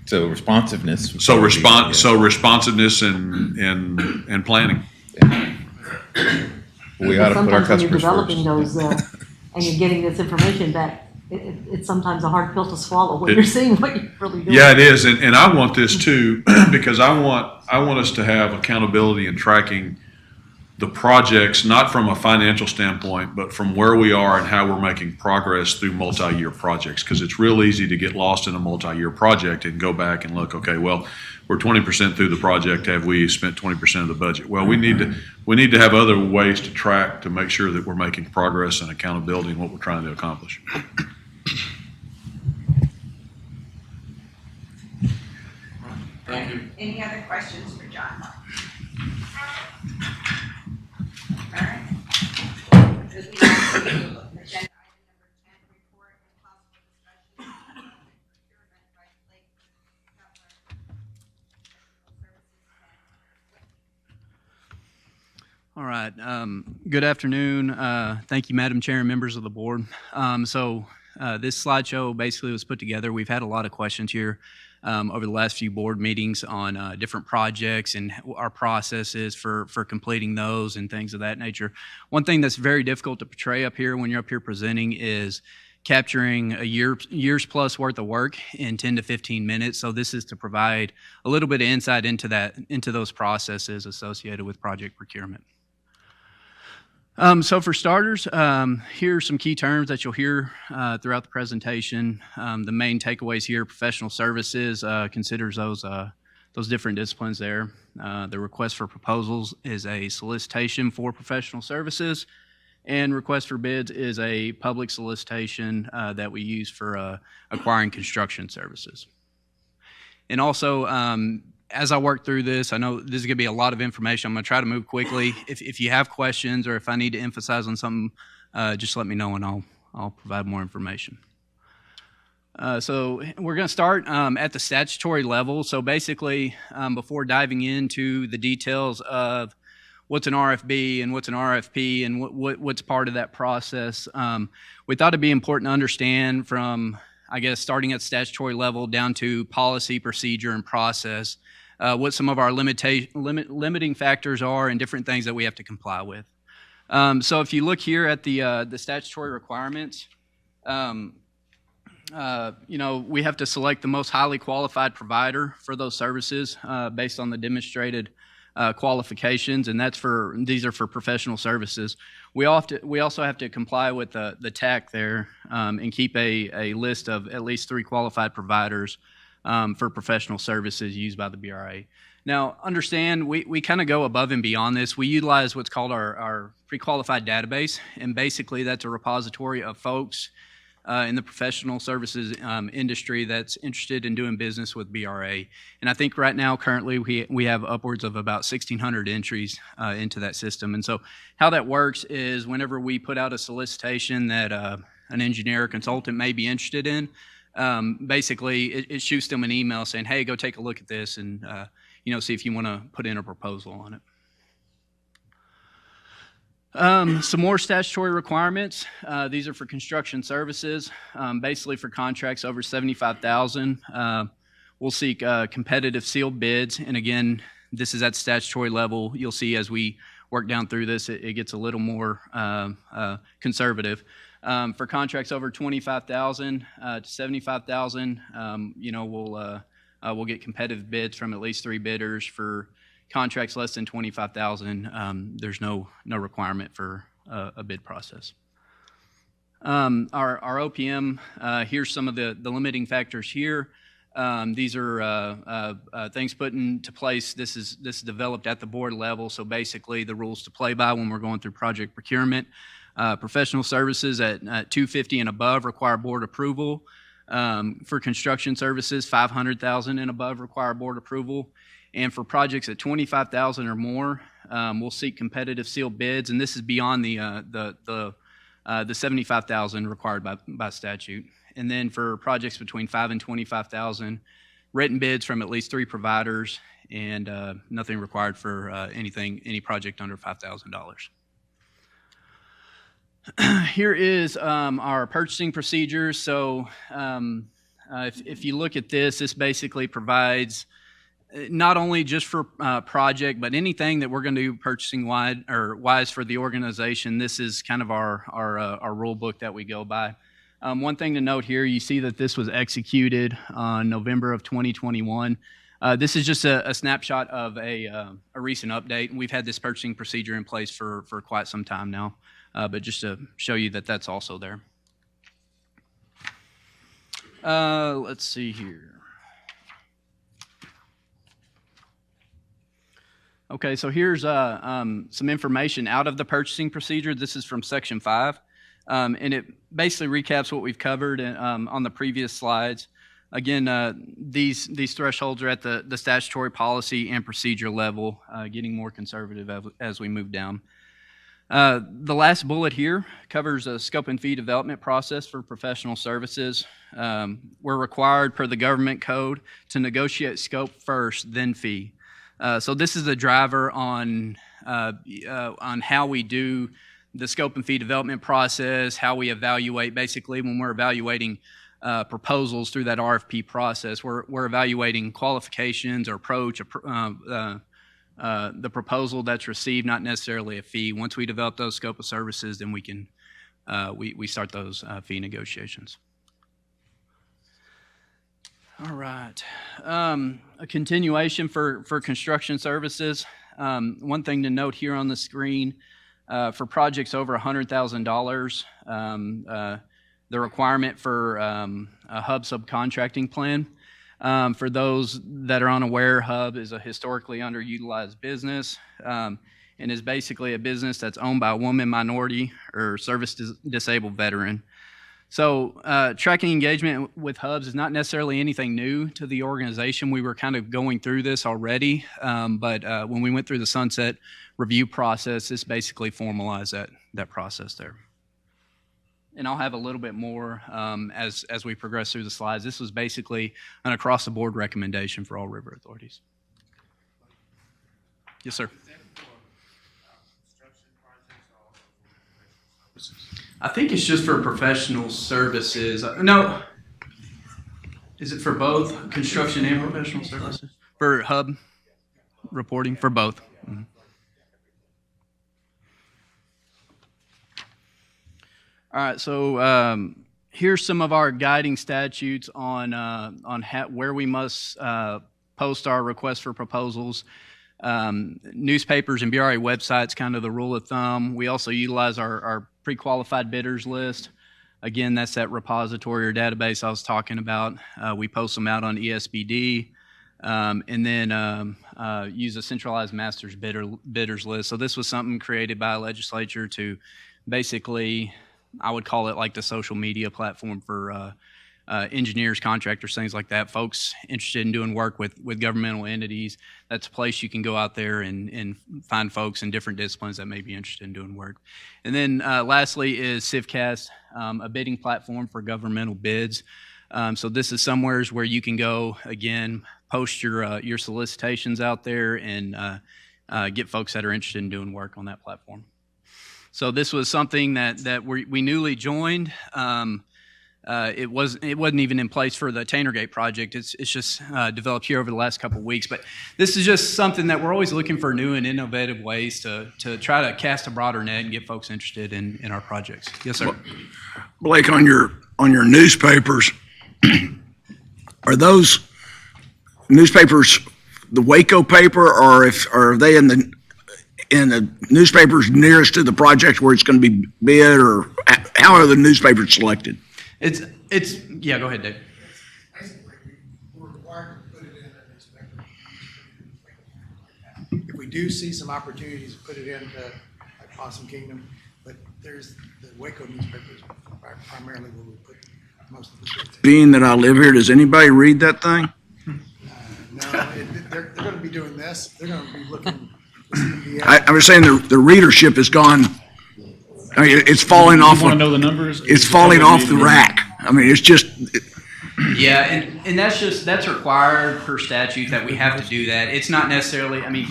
Speaker 18: So responsiveness.
Speaker 11: So responsiveness and planning.
Speaker 18: Yeah. We ought to put our
Speaker 7: Sometimes when you're
Speaker 18: customers
Speaker 7: developing
Speaker 18: first.
Speaker 7: those, and you're getting this information back, it's sometimes a hard pill to swallow when you're seeing what you're really doing.
Speaker 11: Yeah, it is, and I want this too, because I want us to have accountability and tracking the projects, not from a financial standpoint, but from where we are and how we're making progress through multi-year projects. Because it's real easy to get lost in a multi-year project and go back and look, okay, well, we're 20% through the project. Have we spent 20% of the budget? Well, we need to have other ways to track to make sure that we're making progress and accountability in what we're trying to accomplish.
Speaker 1: Thank you. Any other questions for John? All right. Moving on to agenda item number 10, report and possible discussion on procurement by Lake
Speaker 19: All right. Good afternoon. Thank you, Madam Chair and members of the board. This slideshow basically was put together. We've had a lot of questions here over the last few board meetings on different projects and our processes for completing those and things of that nature. One thing that's very difficult to portray up here when you're up here presenting is capturing a year's plus worth of work in 10 to 15 minutes. So this is to provide a little bit of insight into those processes associated with project procurement. So for starters, here are some key terms that you'll hear throughout the presentation. The main takeaways here: professional services considers those different disciplines there. The request for proposals is a solicitation for professional services, and request for bids is a public solicitation that we use for acquiring construction services. And also, as I work through this, I know this is going to be a lot of information. I'm going to try to move quickly. If you have questions or if I need to emphasize on something, just let me know and I'll provide more information. So we're going to start at the statutory level. So basically, before diving into the details of what's an RFB and what's an RFP and what's part of that process, we thought it'd be important to understand from, I guess, starting at statutory level down to policy, procedure, and process, what some of our limiting factors are and different things that we have to comply with. So if you look here at the statutory requirements, we have to select the most highly qualified provider for those services based on the demonstrated qualifications, and these are for professional services. We also have to comply with the TAC there and keep a list of at least 3 qualified providers for professional services used by the BRA. Now, understand, we kind of go above and beyond this. We utilize what's called our pre-qualified database, and basically that's a repository of folks in the professional services industry that's interested in doing business with BRA. And I think right now, currently, we have upwards of about 1,600 entries into that system. And so how that works is whenever we put out a solicitation that an engineer or consultant may be interested in, basically it shoots them an email saying, hey, go take a look at this and see if you want to put in a proposal on it. Some more statutory requirements. These are for construction services. Basically for contracts over $75,000, we'll seek competitive sealed bids. And again, this is at statutory level. You'll see as we work down through this, it gets a little more conservative. For contracts over $25,000 to $75,000, we'll get competitive bids from at least 3 bidders. For contracts less than $25,000, there's no requirement for a bid process. Our OPM, here's some of the limiting factors here. These are things put into place. This is developed at the board level, so basically the rules to play by when we're going through project procurement. Professional services at $250,000 and above require board approval. For construction services, $500,000 and above require board approval. And for projects at $25,000 or more, we'll seek competitive sealed bids, and this is beyond the $75,000 required by statute. And then for projects between $5,000 and $25,000, written bids from at least 3 providers, and nothing required for any project under $5,000. Here is our purchasing procedures. So if you look at this basically provides not only just for project, but anything that we're going to do purchasing wise for the organization. This is kind of our rule book that we go by. One thing to note here, you see that this was executed on November of 2021. This is just a snapshot of a recent update. We've had this purchasing procedure in place for quite some time now, but just to show you that that's also there. Let's see here. Okay, so here's some information out of the purchasing procedure. This is from Section 5, and it basically recaps what we've covered on the previous slides. Again, these thresholds are at the statutory policy and procedure level, getting more conservative as we move down. The last bullet here covers a scope and fee development process for professional services. We're required per the government code to negotiate scope first, then fee. So this is a driver on how we do the scope and fee development process, how we evaluate, basically when we're evaluating proposals through that RFP process. We're evaluating qualifications or approach, the proposal that's received, not necessarily a fee. Once we develop those scope of services, then we can we start those fee negotiations. All right. A continuation for construction services. One thing to note here on the screen, for projects over $100,000, the requirement for a hub subcontracting plan. For those that are unaware, hub is a historically underutilized business and is basically a business that's owned by a woman, minority, or service-disabled veteran. So tracking engagement with hubs is not necessarily anything new to the organization. We were kind of going through this already, but when we went through the sunset review process, this basically formalized that process there. And I'll have a little bit more as we progress through the slides. This was basically an across-the-board recommendation for all river authorities. Yes, sir. I think it's just for professional services. No. Is it for both construction and professional services? For hub reporting, for both. Mm-hmm. All right, so here's some of our guiding statutes on where we must post our requests for proposals. Newspapers and BRA websites, kind of the rule of thumb. We also utilize our pre-qualified bidders list. Again, that's that repository or database I was talking about. We post them out on ESBD, and then use a centralized master's bidders list. So this was something created by a legislature to basically, I would call it like the social media platform for engineers, contractors, things like that, folks interested in doing work with governmental entities. That's a place you can go out there and find folks in different disciplines that may be interested in doing work. And then lastly is CivCast, a bidding platform for governmental bids. So this is somewhere where you can go, again, post your solicitations out there and get folks that are interested in doing work on that platform. So this was something that we newly joined. It wasn't even in place for the Tannergate project. It's just developed here over the last couple of weeks. But this is just something that we're always looking for new and innovative ways to try to cast a broader net and get folks interested in our projects. Yes, sir.
Speaker 20: Blake, on your newspapers, are those newspapers the Waco paper, or are they in the newspapers nearest to the project where it's going to be bid, or how are the newspapers selected?
Speaker 19: It's yeah, go ahead, Dave.
Speaker 16: Basically, we're required to put it in a newspaper. If we do see some opportunities to put it into like Possum Kingdom, but there's the Waco newspapers primarily where we put most of the bids.
Speaker 20: Being that I live here, does anybody read that thing?
Speaker 16: No, they're going to be doing this. They're going to be looking.
Speaker 20: I was saying the readership has gone. I mean, it's falling off.
Speaker 21: Want to know the numbers?
Speaker 20: It's falling off the rack. I mean, it's just.
Speaker 19: Yeah, and that's required per statute that we have to do that. It's not necessarily. I mean,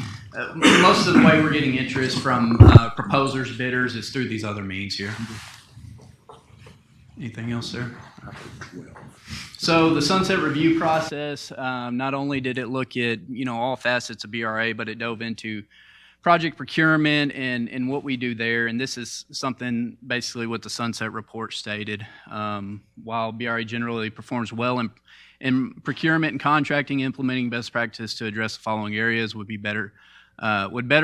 Speaker 19: most of the way we're getting interest from proposers, bidders, is through these other means here. Anything else, sir? So the sunset review process, not only did it look at all facets of BRA, but it dove into project procurement and what we do there, and this is something basically what the Sunset Report stated. While BRA generally performs well in procurement and contracting, implementing best practice to address the following areas would better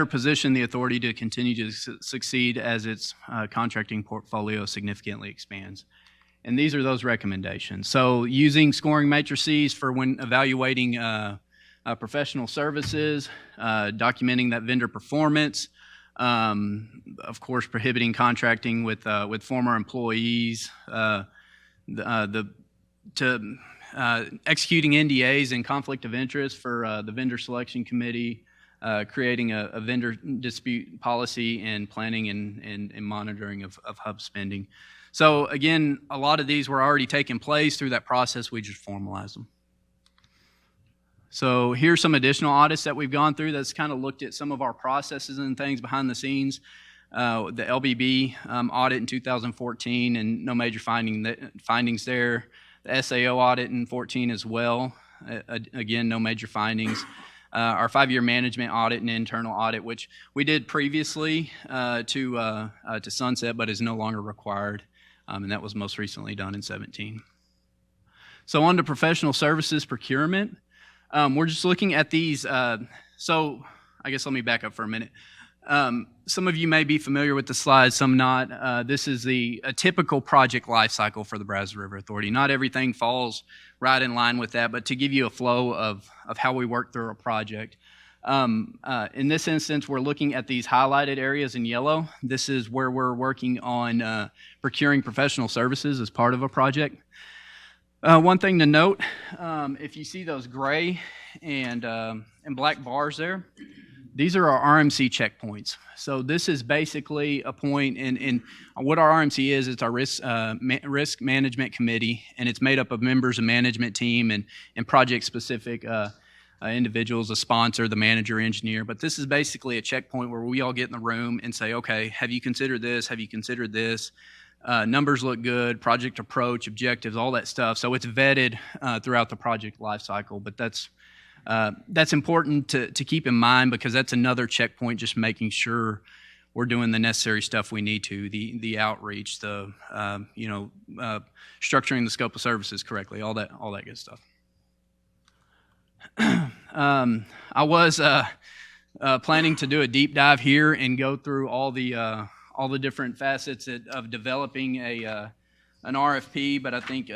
Speaker 19: position the authority to continue to succeed as its contracting portfolio significantly expands. And these are those recommendations. So using scoring matrices for when evaluating professional services, documenting that vendor performance, of course, prohibiting contracting with former employees, executing NDAs and conflict of interest for the vendor selection committee, creating a vendor dispute policy, and planning and monitoring of hub spending. So again, a lot of these were already taking place through that process. We just formalized them. So here's some additional audits that we've gone through that's kind of looked at some of our processes and things behind the scenes. The LBB audit in 2014, and no major findings there. The SAO audit in 2014 as well. Again, no major findings. Our 5-year management audit and internal audit, which we did previously to Sunset, but is no longer required, and that was most recently done in 2017. So on to professional services procurement. We're just looking at these. So I guess let me back up for a minute. Some of you may be familiar with the slide, some not. This is a typical project life cycle for the Brazos River Authority. Not everything falls right in line with that, but to give you a flow of how we work through a project. In this instance, we're looking at these highlighted areas in yellow. This is where we're working on procuring professional services as part of a project. One thing to note, if you see those gray and black bars there, these are our RMC checkpoints. So this is basically a point in what our RMC is. It's our risk management committee, and it's made up of members of management team and project-specific individuals, a sponsor, the manager, engineer. But this is basically a checkpoint where we all get in the room and say, okay, have you considered this? Have you considered this? Numbers look good, project approach, objectives, all that stuff. So it's vetted throughout the project life cycle, but that's important to keep in mind, because that's another checkpoint, just making sure we're doing the necessary stuff we need to, the outreach, the structuring the scope of services correctly, all that good stuff. I was planning to do a deep dive here and go through all the different facets of developing an RFP, but I think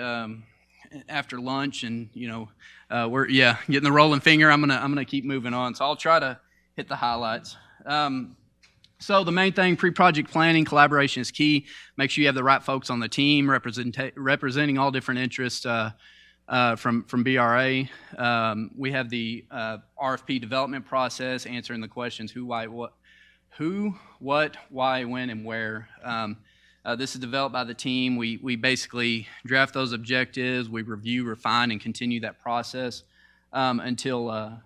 Speaker 19: after lunch and we're getting the rolling finger, I'm gonna keep moving on. So I'll try to hit the highlights. So the main thing, pre-project planning, collaboration is key. Make sure you have the right folks on the team representing all different interests from BRA. We have the RFP development process, answering the questions who, what, why, when, and where. This is developed by the team. We basically draft those objectives. We review, refine, and continue that process until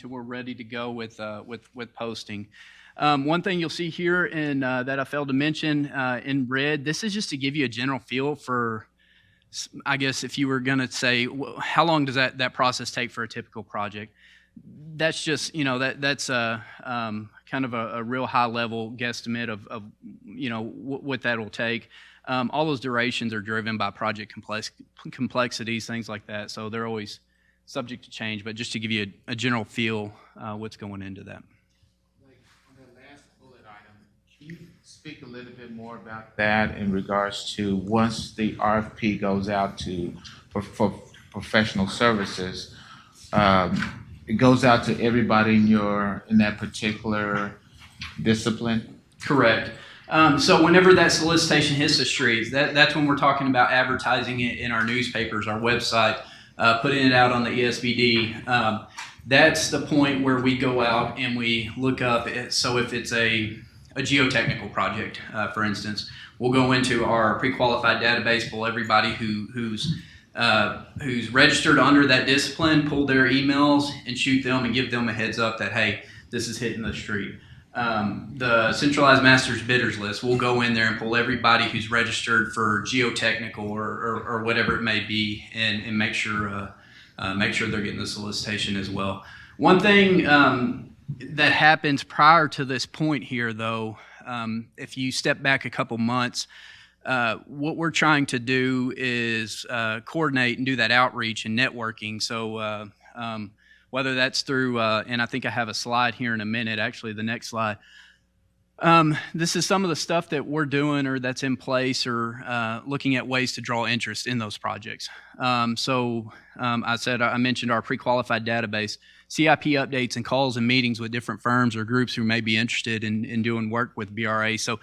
Speaker 19: we're ready to go with posting. One thing you'll see here that I failed to mention in red, this is just to give you a general feel for, I guess, if you were going to say, how long does that process take for a typical project? That's just, that's kind of a real high-level guesstimate of what that will take. All those durations are driven by project complexities, things like that, so they're always subject to change, but just to give you a general feel what's going into that.
Speaker 21: On the last bullet item, can you speak a little bit more about that in regards to once the RFP goes out for professional services, it goes out to everybody in that particular discipline?
Speaker 19: Correct. So whenever that solicitation hits the streets, that's when we're talking about advertising it in our newspapers, our website, putting it out on the ESBD. That's the point where we go out and we look up. So if it's a geotechnical project, for instance, we'll go into our pre-qualified database, pull everybody who's registered under that discipline, pull their emails and shoot them and give them a heads up that, hey, this is hitting the street. The centralized masters bidders list, we'll go in there and pull everybody who's registered for geotechnical or whatever it may be, and make sure they're getting the solicitation as well. One thing that happens prior to this point here, though, if you step back a couple months, what we're trying to do is coordinate and do that outreach and networking. So whether that's through, and I think I have a slide here in a minute, actually the next slide. This is some of the stuff that we're doing or that's in place or looking at ways to draw interest in those projects. I mentioned our pre-qualified database, CIP updates and calls and meetings with different firms or groups who may be interested in doing work with BRA. So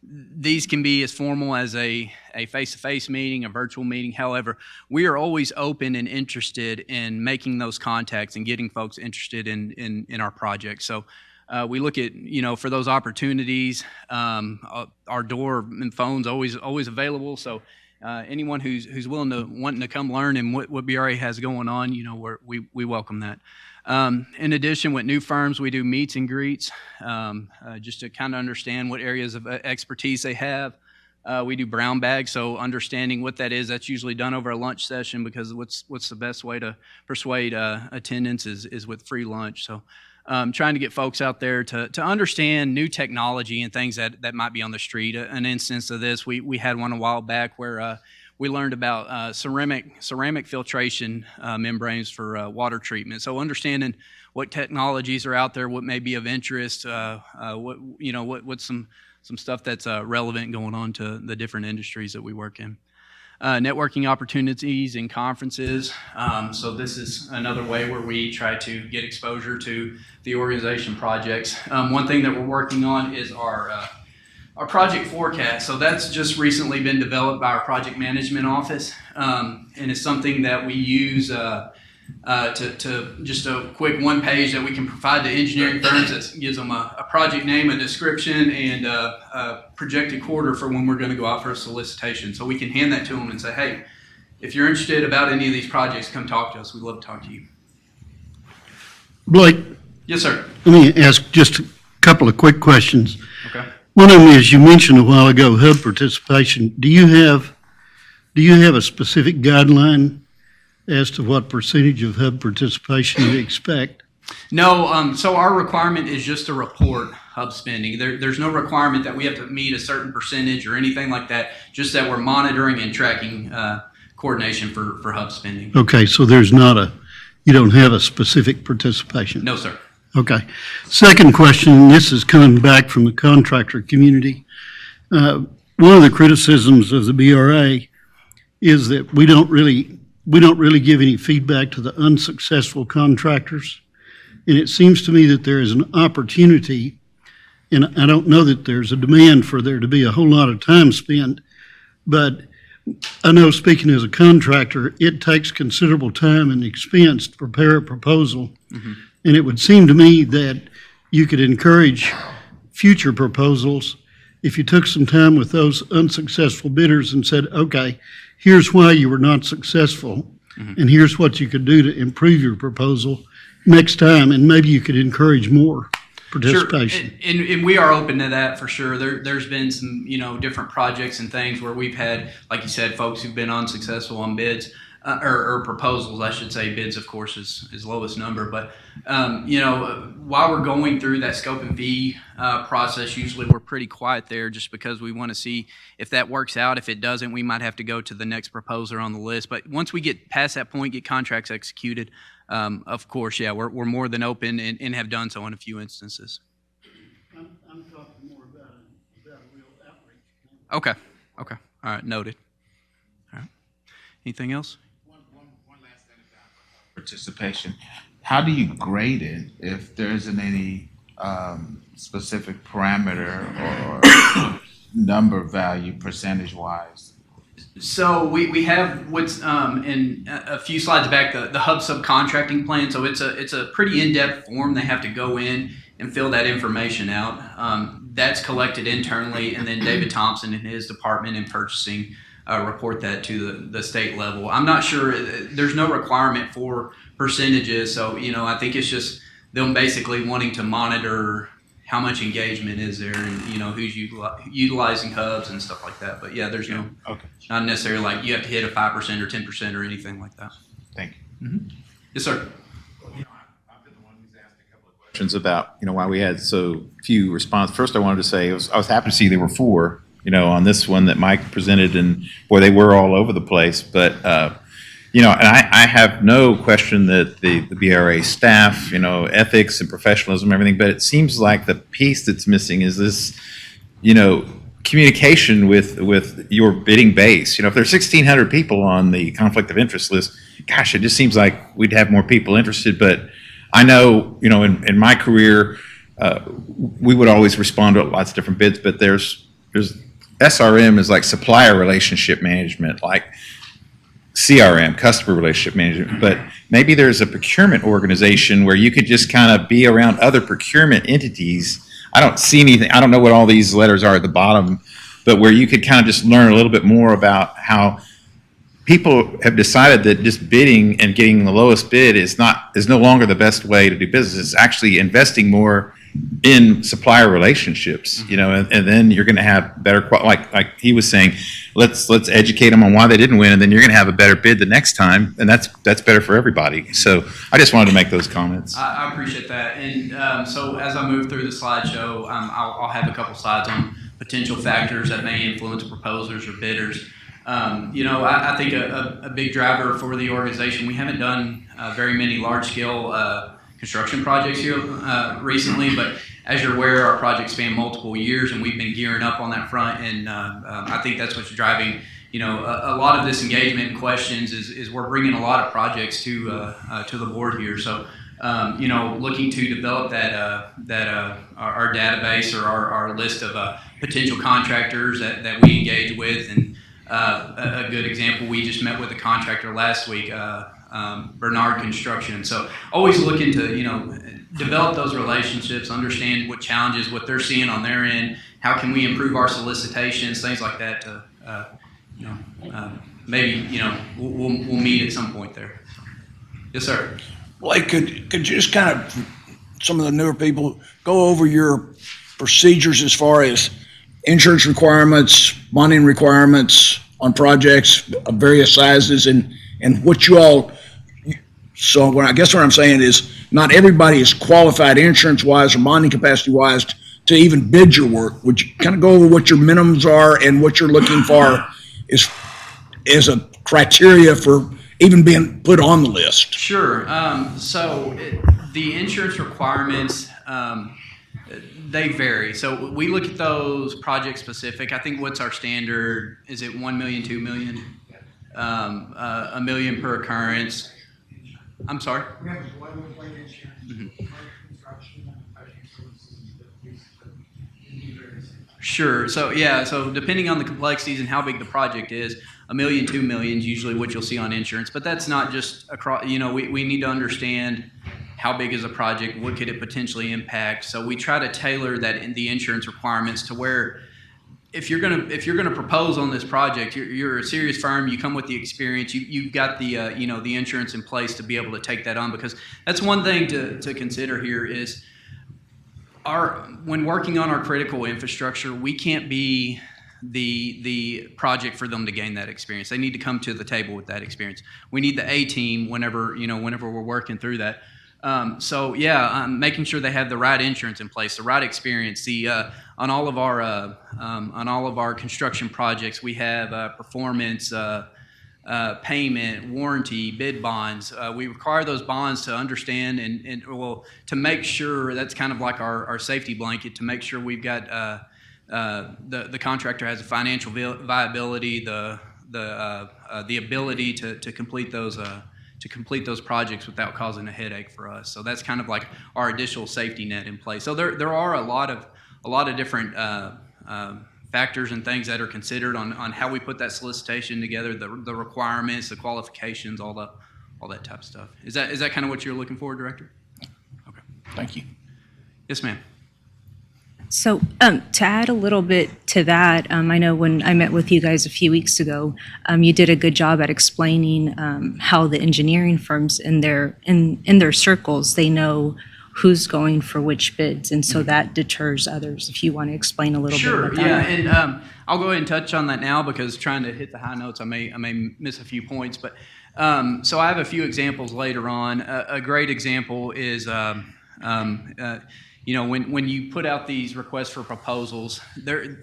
Speaker 19: these can be as formal as a face-to-face meeting, a virtual meeting. However, we are always open and interested in making those contacts and getting folks interested in our projects. So we look at, for those opportunities, our door and phone's always available. So anyone who's wanting to come learn and what BRA has going on, we welcome that. In addition, with new firms, we do meets and greets just to kind of understand what areas of expertise they have. We do brown bags, so understanding what that is, that's usually done over a lunch session because what's the best way to persuade attendance is with free lunch. So trying to get folks out there to understand new technology and things that might be on the street. An instance of this, we had one a while back where we learned about ceramic filtration membranes for water treatment. So understanding what technologies are out there, what may be of interest, what's some stuff that's relevant going on to the different industries that we work in. Networking opportunities and conferences. So this is another way where we try to get exposure to the organization projects. One thing that we're working on is our project forecast. So that's just recently been developed by our project management office, and it's something that we use to just a quick one page that we can provide to engineering firms that gives them a project name, a description, and a projected quarter for when we're going to go out for a solicitation. So we can hand that to them and say, hey, if you're interested about any of these projects, come talk to us. We'd love to talk to you.
Speaker 10: Blake?
Speaker 19: Yes, sir.
Speaker 10: Let me ask just a couple of quick questions.
Speaker 19: Okay.
Speaker 10: One of them is, you mentioned a while ago, hub participation. Do you have a specific guideline as to what percentage of hub participation you expect?
Speaker 19: No, so our requirement is just to report hub spending. There's no requirement that we have to meet a certain percentage or anything like that, just that we're monitoring and tracking coordination for hub spending.
Speaker 10: Okay, so you don't have a specific participation?
Speaker 19: No, sir.
Speaker 10: Okay. Second question, and this is coming back from the contractor community. One of the criticisms of the BRA is that we don't really give any feedback to the unsuccessful contractors. And it seems to me that there is an opportunity, and I don't know that there's a demand for there to be a whole lot of time spent, but I know, speaking as a contractor, it takes considerable time and expense to prepare a proposal. Mm-hmm. And it would seem to me that you could encourage future proposals if you took some time with those unsuccessful bidders and said, okay, here's why you were not successful, mm-hmm. and here's what you could do to improve your proposal next time, and maybe you could encourage more participation.
Speaker 19: Sure. And we are open to that for sure. There's been some, different projects and things where we've had, like you said, folks who've been unsuccessful on bids. Or proposals, I should say. Bids, of course, is lowest number. But, while we're going through that scope and fee process, usually we're pretty quiet there just because we want to see if that works out. If it doesn't, we might have to go to the next proposer on the list. But once we get past that point, get contracts executed, of course, yeah, we're more than open and have done so in a few instances.
Speaker 10: I'm talking more about a real outreach.
Speaker 19: Okay. All right, noted. All right. Anything else?
Speaker 21: One last thing about participation. How do you grade it if there isn't any specific parameter or number value percentage-wise?
Speaker 19: So we have what's in a few slides back, the hub subcontracting plan. So it's a pretty in-depth form. They have to go in and fill that information out. That's collected internally, and then David Thompson and his department in purchasing report that to the state level. I'm not sure, there's no requirement for percentages, so I think it's just them basically wanting to monitor how much engagement is there and who's utilizing hubs and stuff like that. But yeah, there's no, not necessarily like you have to hit a 5% or 10% or anything like that.
Speaker 21: Thank you.
Speaker 19: Mm-hmm. Yes, sir.
Speaker 3: I've been the one who's asked a couple of questions.
Speaker 18: about, why we had so few responses. First, I wanted to say, I was happy to see there were 4, on this one that Mike presented, and boy, they were all over the place. But, and I have no question that the BRA staff, ethics and professionalism, everything, but it seems like the piece that's missing is this, communication with your bidding base. If there's 1,600 people on the conflict of interest list, gosh, it just seems like we'd have more people interested. But I know, in my career, we would always respond to lots of different bids, but there's SRM is like supplier relationship management, like CRM, customer relationship management, but maybe there's a procurement organization where you could just kind of be around other procurement entities. I don't see anything, I don't know what all these letters are at the bottom, but where you could kind of just learn a little bit more about how people have decided that just bidding and getting the lowest bid is no longer the best way to do business. It's actually investing more in supplier relationships, and then you're going to have better, like he was saying, let's educate them on why they didn't win, and then you're going to have a better bid the next time, and that's better for everybody. So I just wanted to make those comments.
Speaker 19: I appreciate that. And so as I move through the slideshow, I'll have a couple slides on potential factors that may influence proposers or bidders. I think a big driver for the organization, we haven't done very many large-scale construction projects here recently, but as you're aware, our projects span multiple years, and we've been gearing up on that front, and I think that's what's driving, a lot of this engagement and questions is we're bringing a lot of projects to the board here. So, looking to develop our database or our list of potential contractors that we engage with, and a good example, we just met with a contractor last week, Bernard Construction. So always looking to, develop those relationships, understand what challenges, what they're seeing on their end, how can we improve our solicitations, things like that to, maybe, we'll meet at some point there. Yes, sir.
Speaker 20: Blake, could you just kind of, some of the newer people, go over your procedures as far as insurance requirements, bonding requirements on projects of various sizes, and what you all, so I guess what I'm saying is not everybody is qualified insurance-wise or bonding capacity-wise to even bid your work. Would you kind of go over what your minimums are and what you're looking for is a criteria for even being put on the list?
Speaker 19: Sure. The insurance requirements, they vary. So we look at those project specific. I think what's our standard? Is it 1 million, 2 million? $1 million per occurrence. I'm sorry?
Speaker 13: We have a boilerplate insurance, construction,
Speaker 19: Sure. So depending on the complexities and how big the project is, $1 million, $2 million is usually what you'll see on insurance. But that's not just across. We need to understand how big is a project, what could it potentially impact. So we try to tailor that in the insurance requirements to where, if you're gonna propose on this project, you're a serious firm. You come with the experience. You've got the the insurance in place to be able to take that on, because that's one thing to consider here is when working on our critical infrastructure, we can't be the project for them to gain that experience. They need to come to the table with that experience. We need the A team whenever we're working through that. Making sure they have the right insurance in place, the right experience. On all of our construction projects, we have performance, payment, warranty, bid bonds. We require those bonds to understand and to make sure that's kind of like our safety blanket, to make sure we've got the contractor has a financial viability, the ability to complete those projects without causing a headache for us. So that's kind of like our additional safety net in place. So there are a lot of different factors and things that are considered on how we put that solicitation together, the requirements, the qualifications, all that type of stuff. Is that kind of what you're looking for, Director? Okay.
Speaker 20: Thank you.
Speaker 19: Yes, ma'am.
Speaker 22: So to add a little bit to that, I know when I met with you guys a few weeks ago, you did a good job at explaining how the engineering firms in their circles, they know who's going for which bids, and so that deters others. If you want to explain a little bit about that.
Speaker 19: Sure, yeah, and I'll go ahead and touch on that now, because trying to hit the high notes, I may miss a few points, but so I have a few examples later on. A great example is When you put out these requests for proposals,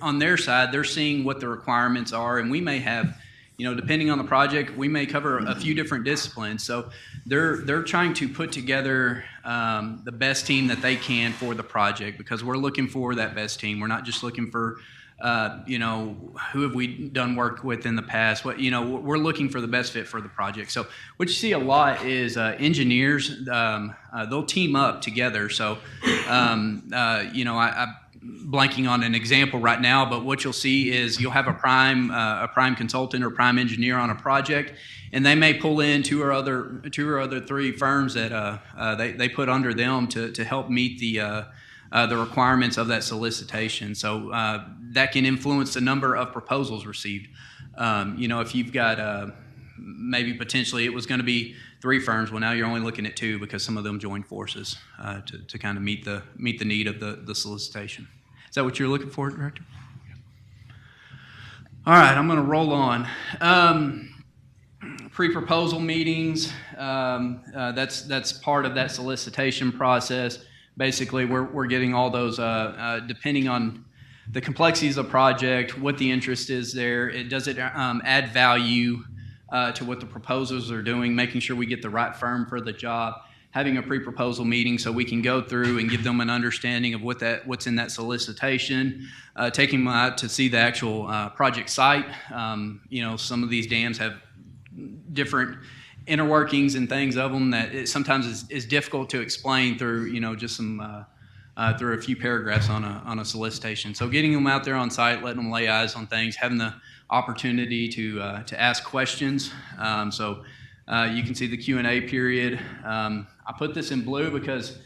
Speaker 19: on their side, they're seeing what the requirements are, and we may have, depending on the project, we may cover a few different disciplines. So they're trying to put together the best team that they can for the project, because we're looking for that best team. We're not just looking for who have we done work with in the past? We're looking for the best fit for the project. So what you see a lot is engineers, they'll team up together. So, I'm blanking on an example right now, but what you'll see is you'll have a prime consultant or prime engineer on a project, and they may pull in two or other three firms that they put under them to help meet the requirements of that solicitation. So that can influence the number of proposals received. If you've got maybe potentially it was going to be 3 firms, well, now you're only looking at 2 because some of them joined forces to kind of meet the need of the solicitation. Is that what you're looking for, Director? All right, I'm going to roll on. Pre-proposal meetings, that's part of that solicitation process. Basically, we're getting all those, depending on the complexities of the project, what the interest is there. Does it add value to what the proposals are doing, making sure we get the right firm for the job, having a pre-proposal meeting so we can go through and give them an understanding of what's in that solicitation, taking them out to see the actual project site. Some of these dams have different inner workings and things of them that it sometimes is difficult to explain through just some through a few paragraphs on a solicitation. So getting them out there on site, letting them lay eyes on things, having the opportunity to ask questions. So you can see the Q&A period. I put this in blue because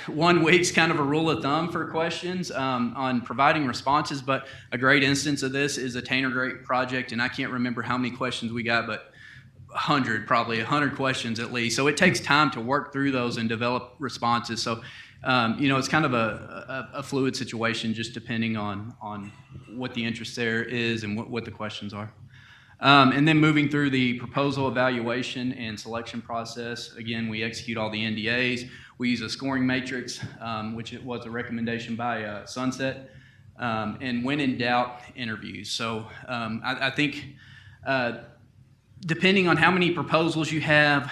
Speaker 19: 1 week's kind of a rule of thumb for questions on providing responses, but a great instance of this is a Tanner Great project, and I can't remember how many questions we got, but probably 100 questions at least. So it takes time to work through those and develop responses. So, it's kind of a fluid situation just depending on what the interest there is and what the questions are. And then moving through the proposal evaluation and selection process. Again, we execute all the NDAs. We use a scoring matrix, which it was a recommendation by Sunset. And when in doubt, interviews. So I think depending on how many proposals you have,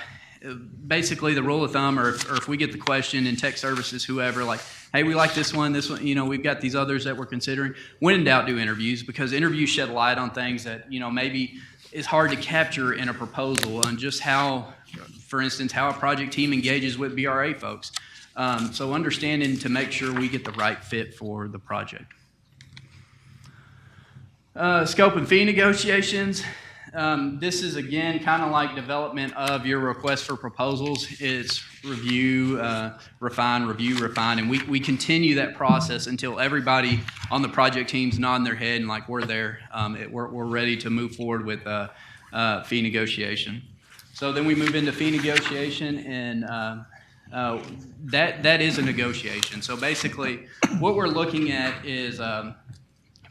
Speaker 19: basically the rule of thumb, or if we get the question in tech services, whoever, like, hey, we like this one, we've got these others that we're considering. When in doubt, do interviews, because interviews shed light on things that, maybe is hard to capture in a proposal, and just how, for instance, how a project team engages with BRA folks. So understanding to make sure we get the right fit for the project. Scope and fee negotiations. This is, again, kind of like development of your request for proposals. It's review, refine, and we continue that process until everybody on the project team's nodding their head and like, we're there. We're ready to move forward with fee negotiation. So then we move into fee negotiation, and that is a negotiation. So basically, what we're looking at is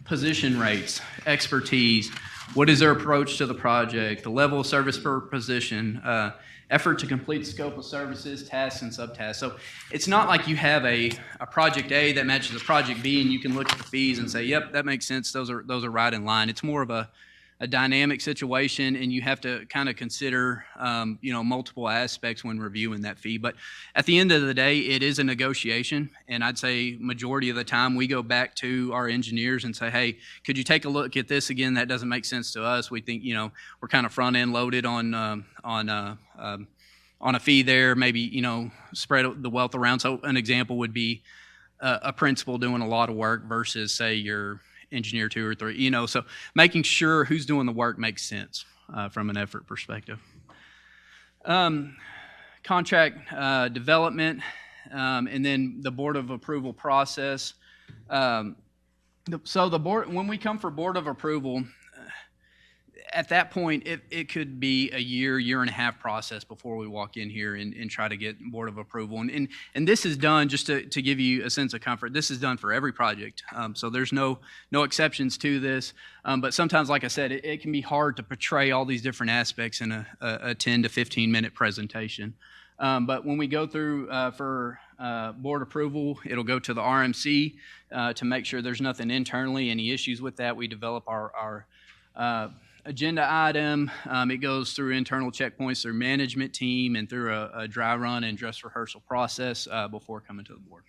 Speaker 19: position rates, expertise. What is their approach to the project, the level of service per position, effort to complete scope of services, tasks, and subtasks. So it's not like you have a project A that matches a project B and you can look at the fees and say, yep, that makes sense. Those are right in line. It's more of a dynamic situation, and you have to kind of consider multiple aspects when reviewing that fee. But at the end of the day, it is a negotiation, and I'd say majority of the time we go back to our engineers and say, hey, could you take a look at this again? That doesn't make sense to us. We think we're kind of front end loaded on a fee there. Maybe spread the wealth around. So an example would be a principal doing a lot of work versus, say, your engineer 2 or 3, so making sure who's doing the work makes sense from an effort perspective. Contract development, and then the board of approval process. So the board, when we come for board of approval, at that point, it could be a year and a half process before we walk in here and try to get board of approval. And this is done, just to give you a sense of comfort, this is done for every project. So there's no exceptions to this. But sometimes, like I said, it can be hard to portray all these different aspects in a 10 to 15 minute presentation. But when we go through for board approval, it'll go to the RMC to make sure there's nothing internally, any issues with that. We develop our agenda item. It goes through internal checkpoints through management team and through a dry run and dress rehearsal process before coming to the board.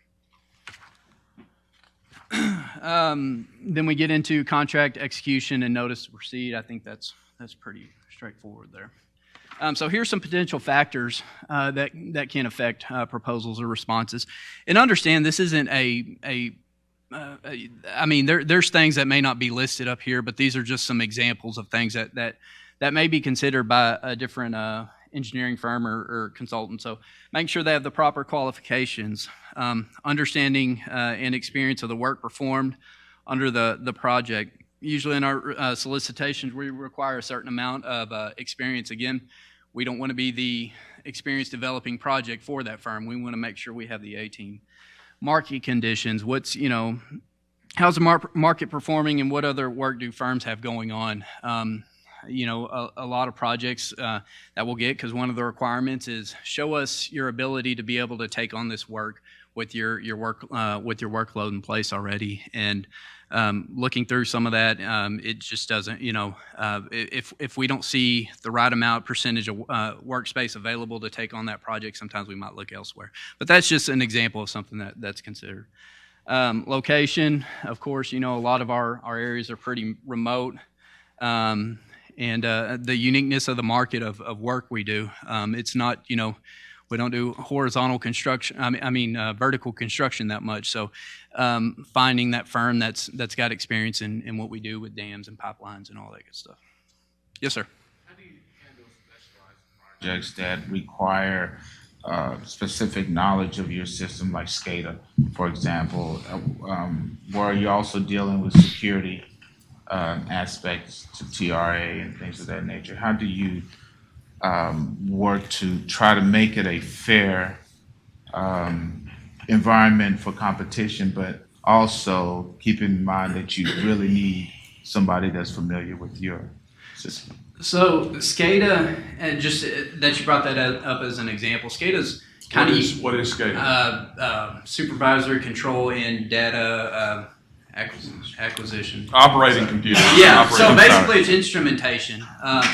Speaker 19: Then we get into contract execution and notice to proceed. I think that's pretty straightforward there. So here's some potential factors that can affect proposals or responses. And understand this isn't I mean, there's things that may not be listed up here, but these are just some examples of things that may be considered by a different engineering firm or consultant. So making sure they have the proper qualifications, understanding and experience of the work performed under the project. Usually in our solicitations, we require a certain amount of experience. Again, we don't want to be the experience developing project for that firm. We want to make sure we have the A-team. Market conditions, how's the market performing and what other work do firms have going on? A lot of projects that we'll get, because one of the requirements is show us your ability to be able to take on this work with your workload in place already. And looking through some of that, it just doesn't, if we don't see the right percentage of workspace available to take on that project, sometimes we might look elsewhere. But that's just an example of something that's considered. Location, of course, a lot of our areas are pretty remote. And the uniqueness of the market of work we do, it's not, we don't do horizontal construction, vertical construction that much. So finding that firm that's got experience in what we do with dams and pipelines and all that good stuff. Yes, sir.
Speaker 21: How do you handle specialized projects that require specific knowledge of your system, like SCADA, for example, where you're also dealing with security aspects to TRA and things of that nature? How do you work to try to make it a fair environment for competition, but also keep in mind that you really need somebody that's familiar with your system?
Speaker 19: So SCADA, and just that you brought that up as an example, SCADA's kind of
Speaker 11: what is SCADA?
Speaker 19: Supervisory control in data acquisition.
Speaker 11: Operating computer.
Speaker 19: Yeah, so basically it's instrumentation.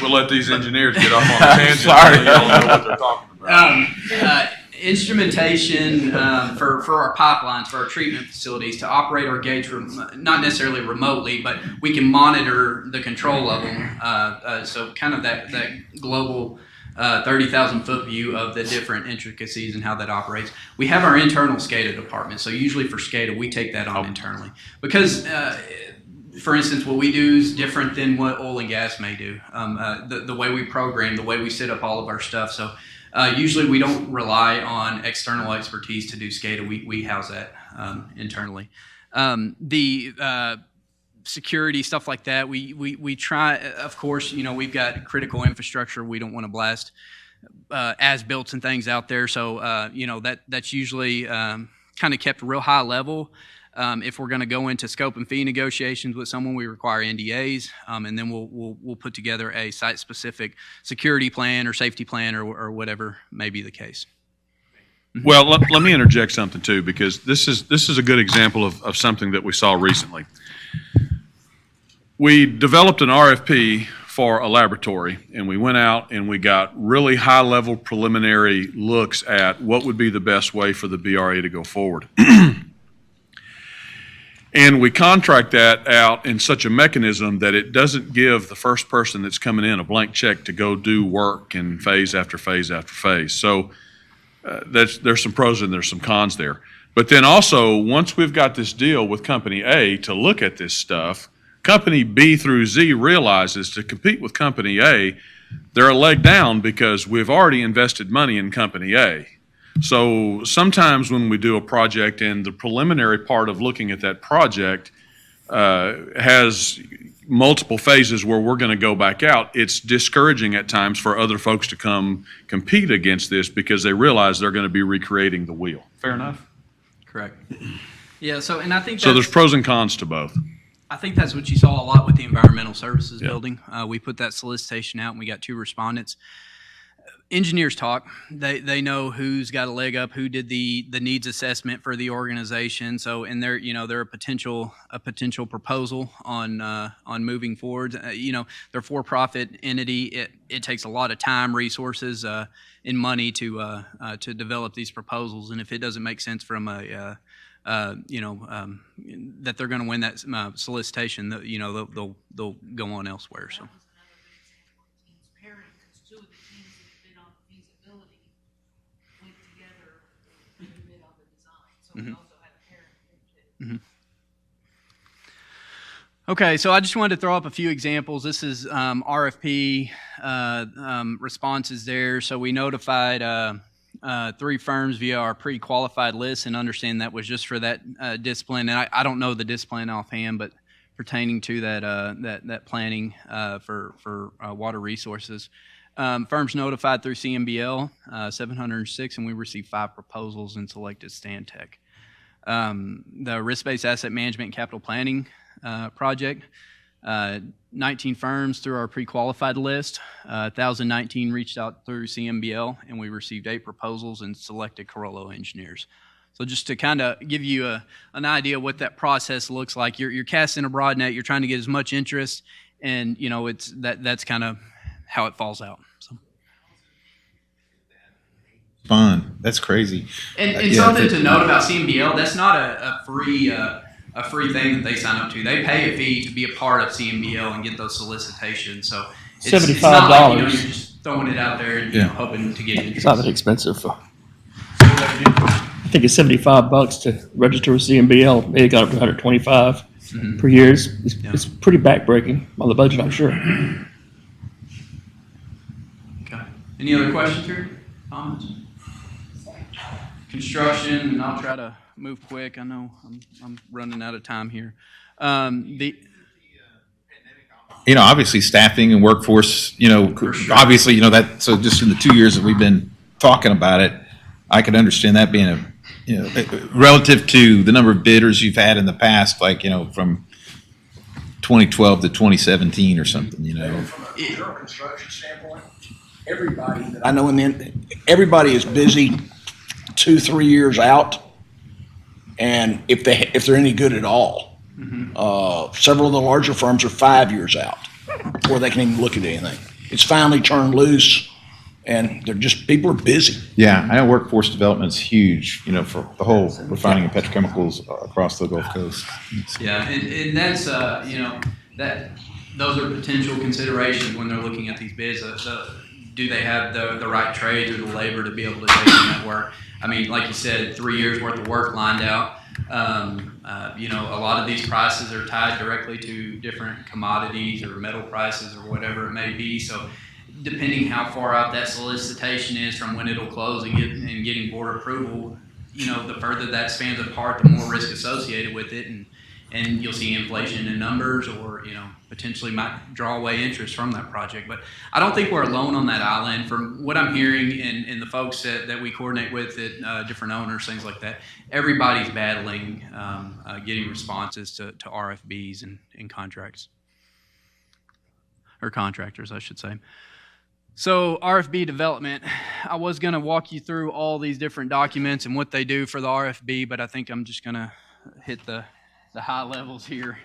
Speaker 11: We'll let these engineers get off on a tangent. Sorry. They don't know what they're talking about.
Speaker 19: Instrumentation for our pipelines, for our treatment facilities to operate or gauge, not necessarily remotely, but we can monitor the control of them. So kind of that global 30,000 foot view of the different intricacies and how that operates. We have our internal SCADA department. So usually for SCADA, we take that on internally because for instance, what we do is different than what oil and gas may do. The way we program, the way we set up all of our stuff. So usually we don't rely on external expertise to do SCADA. We house that internally. The security, stuff like that, we try, of course, we've got critical infrastructure. We don't want to blast as-built and things out there. So, that's usually kind of kept real high level. If we're going to go into scope and fee negotiations with someone, we require NDAs, and then we'll put together a site-specific security plan or safety plan or whatever may be the case.
Speaker 11: Well, let me interject something too, because this is a good example of something that we saw recently. We developed an RFP for a laboratory, and we went out and we got really high-level preliminary looks at what would be the best way for the BRA to go forward. And we contract that out in such a mechanism that it doesn't give the first person that's coming in a blank check to go do work in phase after phase after phase. So there's some pros and there's some cons there. But then also, once we've got this deal with Company A to look at this stuff, Company B through Z realizes to compete with Company A, they're a leg down because we've already invested money in Company A. So sometimes when we do a project and the preliminary part of looking at that project has multiple phases where we're going to go back out, it's discouraging at times for other folks to come compete against this because they realize they're going to be recreating the wheel. Fair enough?
Speaker 19: Correct. Yeah, and I think
Speaker 11: so there's pros and cons to both.
Speaker 19: I think that's what you saw a lot with the environmental services building. We put that solicitation out and we got 2 respondents. engineers talk. They know who's got a leg up, who did the needs assessment for the organization. So, and they're a potential proposal on moving forward. They're a for-profit entity. It takes a lot of time, resources, and money to develop these proposals. And if it doesn't make sense from that they're going to win that solicitation, they'll go on elsewhere. So. Okay, so I just wanted to throw up a few examples. This is RFP responses there. So we notified 3 firms via our pre-qualified list, and understand that was just for that discipline. And I don't know the discipline offhand, but pertaining to that planning for water resources. Firms notified through CMBL, 706, and we received 5 proposals and selected Stantec. The risk-based asset management and capital planning project, 19 firms through our pre-qualified list, 1,019 reached out through CMBL, and we received 8 proposals and selected Carollo engineers. So just to kind of give you an idea what that process looks like, you're casting a broad net, you're trying to get as much interest, and that's kind of how it falls out. So.
Speaker 18: Fun. That's crazy.
Speaker 19: And something to note about CMBL, that's not a free thing that they sign up to. They pay a fee to be a part of CMBL and get those solicitations. So it's
Speaker 12: $75.
Speaker 19: It's not like, you're just throwing it out there and hoping to get interest.
Speaker 12: It's not that expensive. I think it's $75 to register with CMBL. They got up to $125 per year. It's pretty backbreaking on the budget, I'm sure.
Speaker 19: Okay. Any other questions here? Comments? Construction, and I'll try to move quick. I know I'm running out of time here.
Speaker 18: Obviously staffing and workforce, obviously, that, so just in the 2 years that we've been talking about it, I could understand that being relative to the number of bidders you've had in the past, like, from 2012 to 2017 or something,
Speaker 20: From a general construction standpoint, everybody that I know everybody is busy 2-3 years out, and if they're any good at all. Several of the larger firms are 5 years out before they can even look at anything. It's finally turned loose, and people are busy.
Speaker 18: Yeah, I know workforce development is huge, for the whole refining and petrochemicals across the Gulf Coast.
Speaker 19: Yeah, and that's, that those are potential considerations when they're looking at these bids. Do they have the right trades or the labor to be able to take on that work? I mean, like you said, 3 years worth of work lined out. A lot of these prices are tied directly to different commodities or metal prices or whatever it may be. So depending how far out that solicitation is from when it'll close and getting board approval, the further that spans apart, the more risk associated with it. And you'll see inflation in numbers, or potentially might draw away interest from that project. But I don't think we're alone on that island. From what I'm hearing and the folks that we coordinate with at different owners, things like that, everybody's battling getting responses to RFBs and contracts, or contractors, I should say. So Rfp Development, I was going to walk you through all these different documents and what they do for the RFB, but I think I'm just going to hit the high levels here.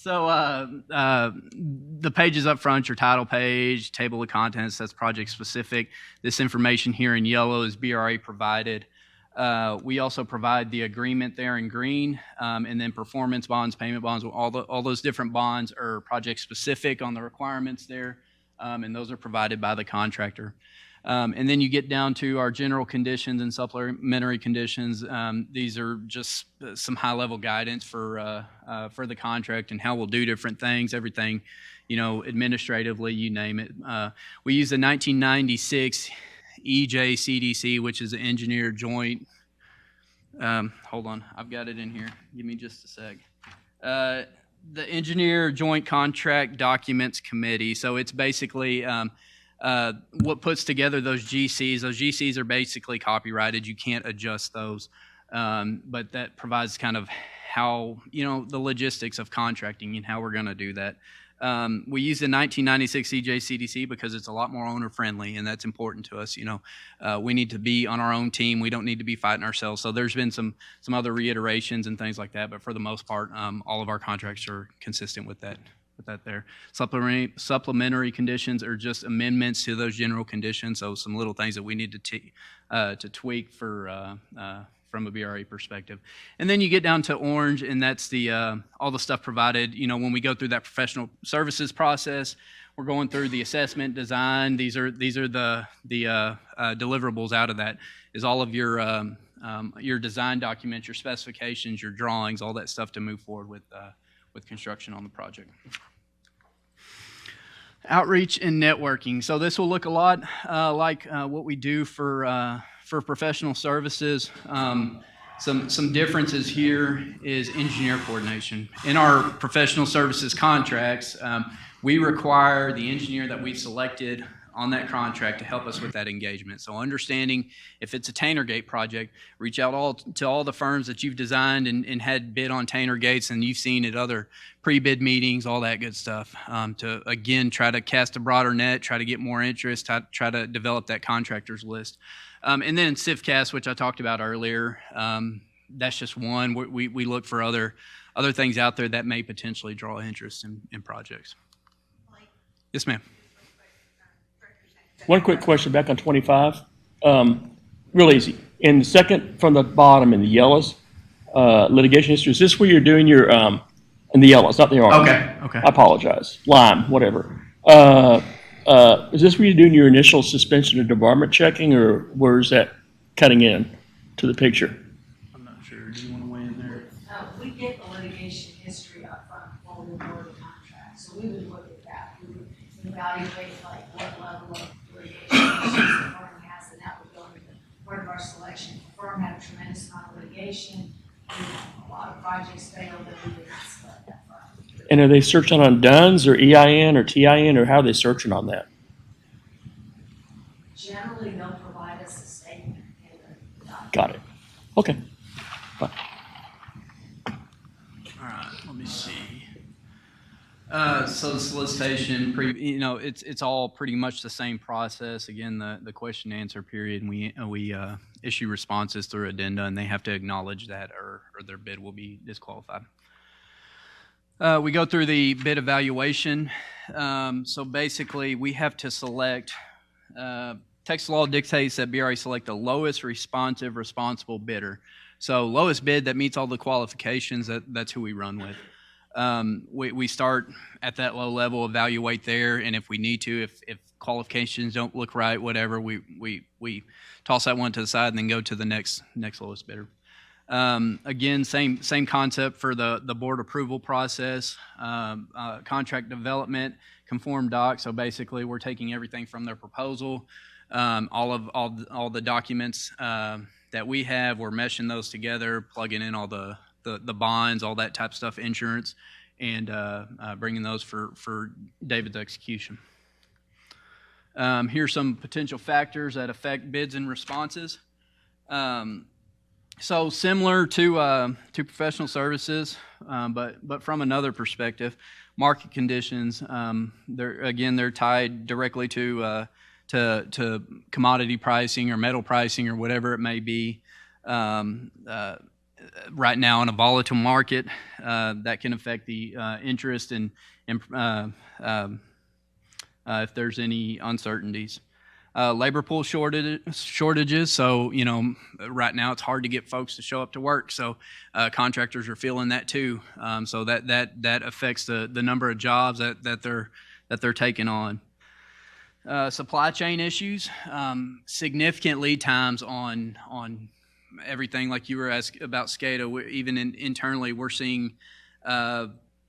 Speaker 19: The pages up front, your title page, table of contents, that's project specific. This information here in yellow is BRA provided. We also provide the agreement there in green, and then performance bonds, payment bonds, all those different bonds are project specific on the requirements there, and those are provided by the contractor. And then you get down to our general conditions and supplementary conditions. These are just some high-level guidance for the contract and how we'll do different things, everything, administratively, you name it. We use the 1996 EJCDC, which is an engineer joint. Hold on, I've got it in here. Give me just a sec. The Engineer Joint Contract Documents Committee. So it's basically what puts together those GCs. Those GCs are basically copyrighted. You can't adjust those. But that provides kind of how, the logistics of contracting and how we're going to do that. We use the 1996 CJCDC because it's a lot more owner-friendly, and that's important to us. We need to be on our own team. We don't need to be fighting ourselves. So there's been some other reiterations and things like that, but for the most part, all of our contracts are consistent with that. There. Supplementary conditions are just amendments to those general conditions, so some little things that we need to tweak for from a BRA perspective. And then you get down to orange, and that's the all the stuff provided. When we go through that professional services process, we're going through the assessment, design. These are the deliverables out of that. Is all of your design documents, your specifications, your drawings, all that stuff to move forward with construction on the project. Outreach and networking. So this will look a lot like what we do for professional services. Some differences here is engineer coordination. In our professional services contracts, we require the engineer that we've selected on that contract to help us with that engagement. So understanding if it's a Tanner Gate project, reach out to all the firms that you've designed and had bid on Tanner Gates and you've seen at other pre-bid meetings, all that good stuff, to again try to cast a broader net, try to get more interest, try to develop that contractors list. And then CIFCAS, which I talked about earlier, that's just one. We look for other things out there that may potentially draw interest in projects. Yes, ma'am.
Speaker 12: One quick question back on 25. Real easy. In the second from the bottom in the yellows, litigation history, is this where you're doing your, in the yellows, not the orange?
Speaker 19: Okay.
Speaker 12: I apologize. Lime, whatever. Is this where you're doing your initial suspension or debarment checking, or where is that cutting in to the picture?
Speaker 19: I'm not sure. Do you want to weigh in there?
Speaker 13: We get the litigation history up front before we award the contract, so we would look at that. We would evaluate like what level of litigation issues the firm has, and that would go into part of our selection. If the firm had a tremendous amount of litigation, a lot of projects failed, then we would not select that firm.
Speaker 12: And are they searching on DUNS or EIN or TIN, or how are they searching on that?
Speaker 13: Generally, they'll provide us a statement in the document.
Speaker 12: Got it. Okay. Fine.
Speaker 19: All right, let me see. So the solicitation, it's all pretty much the same process. Again, the question and answer period, and we issue responses through addenda, and they have to acknowledge that, or their bid will be disqualified. We go through the bid evaluation. So basically, we have to select. Texas law dictates that BRA select the lowest responsive responsible bidder. So lowest bid that meets all the qualifications, that's who we run with. We start at that low level, evaluate there, and if we need to, if qualifications don't look right, whatever, we toss that one to the side and then go to the next lowest bidder. Again, same concept for the board approval process, contract development, conform doc. So basically, we're taking everything from their proposal, all the documents that we have, we're meshing those together, plugging in all the bonds, all that type of stuff, insurance, and bringing those for David's execution. Here's some potential factors that affect bids and responses. So similar to professional services, but from another perspective, market conditions. They're tied directly to commodity pricing or metal pricing or whatever it may be. Right now in a volatile market, that can affect the interest in if there's any uncertainties. Labor pool shortages. So, right now it's hard to get folks to show up to work. So, contractors are feeling that too. So that affects the number of jobs that they're taking on. Supply chain issues, significant lead times on everything, like you were asked about SCADA. Even internally, we're seeing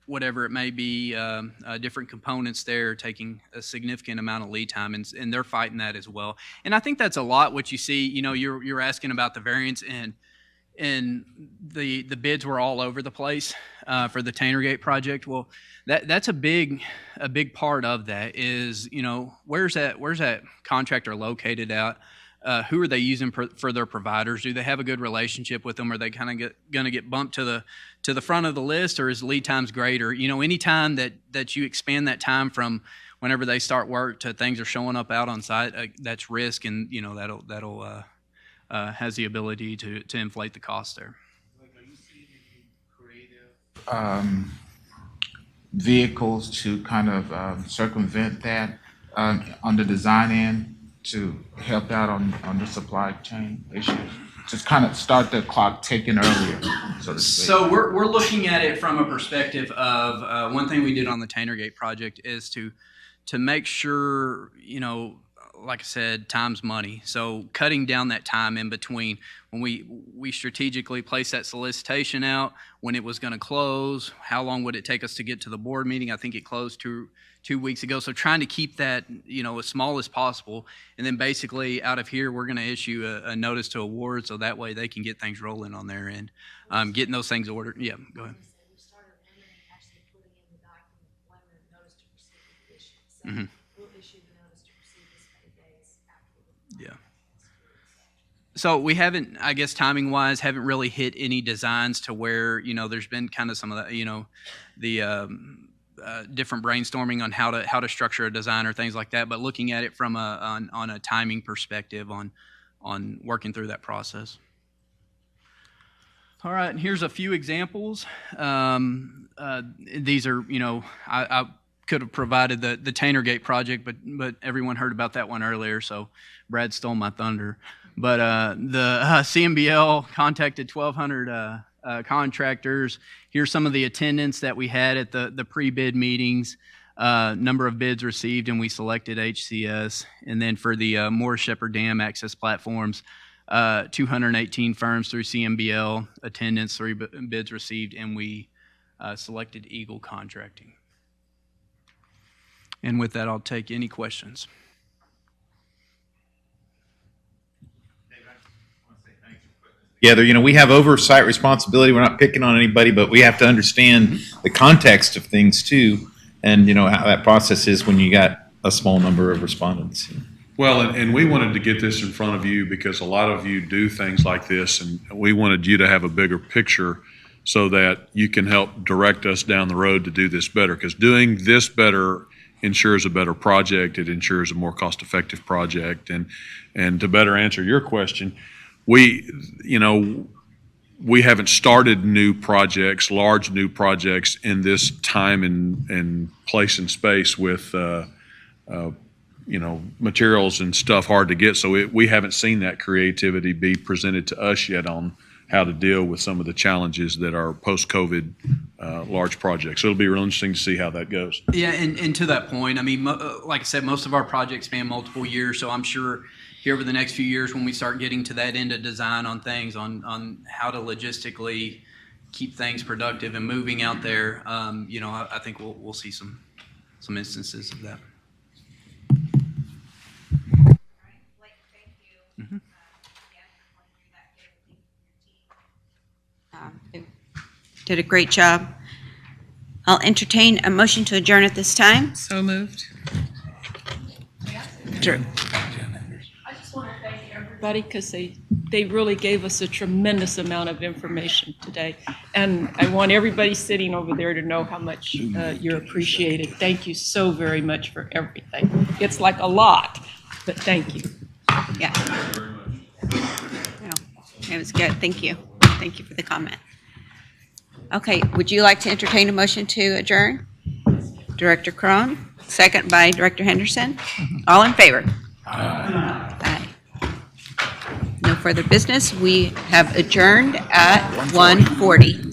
Speaker 19: whatever it may be, different components there taking a significant amount of lead time, and they're fighting that as well. And I think that's a lot what you see. You're asking about the variance, and the bids were all over the place for the Tanner Gate project. Well, that's a big part of that is, where's that contractor located at? who are they using for their providers? Do they have a good relationship with them? Are they kind of going to get bumped to the front of the list, or is lead times greater? You know, any time that you expand that time from whenever they start work to things are showing up out on site, that's risk, and you know that'll has the ability to inflate the cost there.
Speaker 21: Vehicles to kind of circumvent that on the design end to help out on the supply chain issues? Just kind of start the clock ticking earlier, so to speak.
Speaker 19: So we're looking at it from a perspective of one thing we did on the Tannergate project is to make sure, you know, like I said, time's money. So cutting down that time in between when we strategically placed that solicitation out, when it was going to close, how long would it take us to get to the board meeting? I think it closed two weeks ago. So trying to keep that, you know, as small as possible. And then basically out of here, we're going to issue a notice to award so that way they can get things rolling on their end. Getting those things ordered. Yeah, go ahead. Mm-hmm. Yeah. So we haven't, I guess, timing wise, haven't really hit any designs to where, you know, there's been kind of some of the, you know, the different brainstorming on how to structure a design or things like that. But looking at it from on a timing perspective on working through that process. All right, and here's a few examples. These are, you know, I could have provided the Tannergate project, but everyone heard about that one earlier, so Brad stole my thunder. But the CMBL contacted 1,200 contractors. Here's some of the attendance that we had at the pre-bid meetings, number of bids received, and we selected HCS. And then for the Moore Shepherd Dam access platforms, 218 firms through CMBL, attendance, 3 bids received, and we selected Eagle Contracting. And with that, I'll take any questions.
Speaker 18: Yeah, you know, we have oversight responsibility. We're not picking on anybody, but we have to understand the context of things too, and you know how that process is when you got a small number of respondents.
Speaker 11: Well, and we wanted to get this in front of you because a lot of you do things like this, and we wanted you to have a bigger picture so that you can help direct us down the road to do this better. Because doing this better ensures a better project. It ensures a more cost-effective project. And to better answer your question, we haven't started new projects, large new projects in this time and place and space with, materials and stuff hard to get. So we haven't seen that creativity be presented to us yet on how to deal with some of the challenges that are post-COVID large projects. So it'll be real interesting to see how that goes.
Speaker 19: Yeah, and to that point, I mean, like I said, most of our projects span multiple years, so I'm sure here over the next few years when we start getting to that end of design on things, on how to logistically keep things productive and moving out there, I think we'll see some instances of that. Mm-hmm.
Speaker 1: Did a great job. I'll entertain a motion to adjourn at this time.
Speaker 9: So moved.
Speaker 1: Sure.
Speaker 8: I just want to thank everybody because they really gave us a tremendous amount of information today. And I want everybody sitting over there to know how much you're appreciated. Thank you so very much for everything. It's like a lot, but thank you.
Speaker 1: Yeah. It was good. Thank you. Thank you for the comment. Okay, would you like to entertain a motion to adjourn? Director Cron, second by Director Henderson. All in favor? Aye. No further business. We have adjourned at 1:40.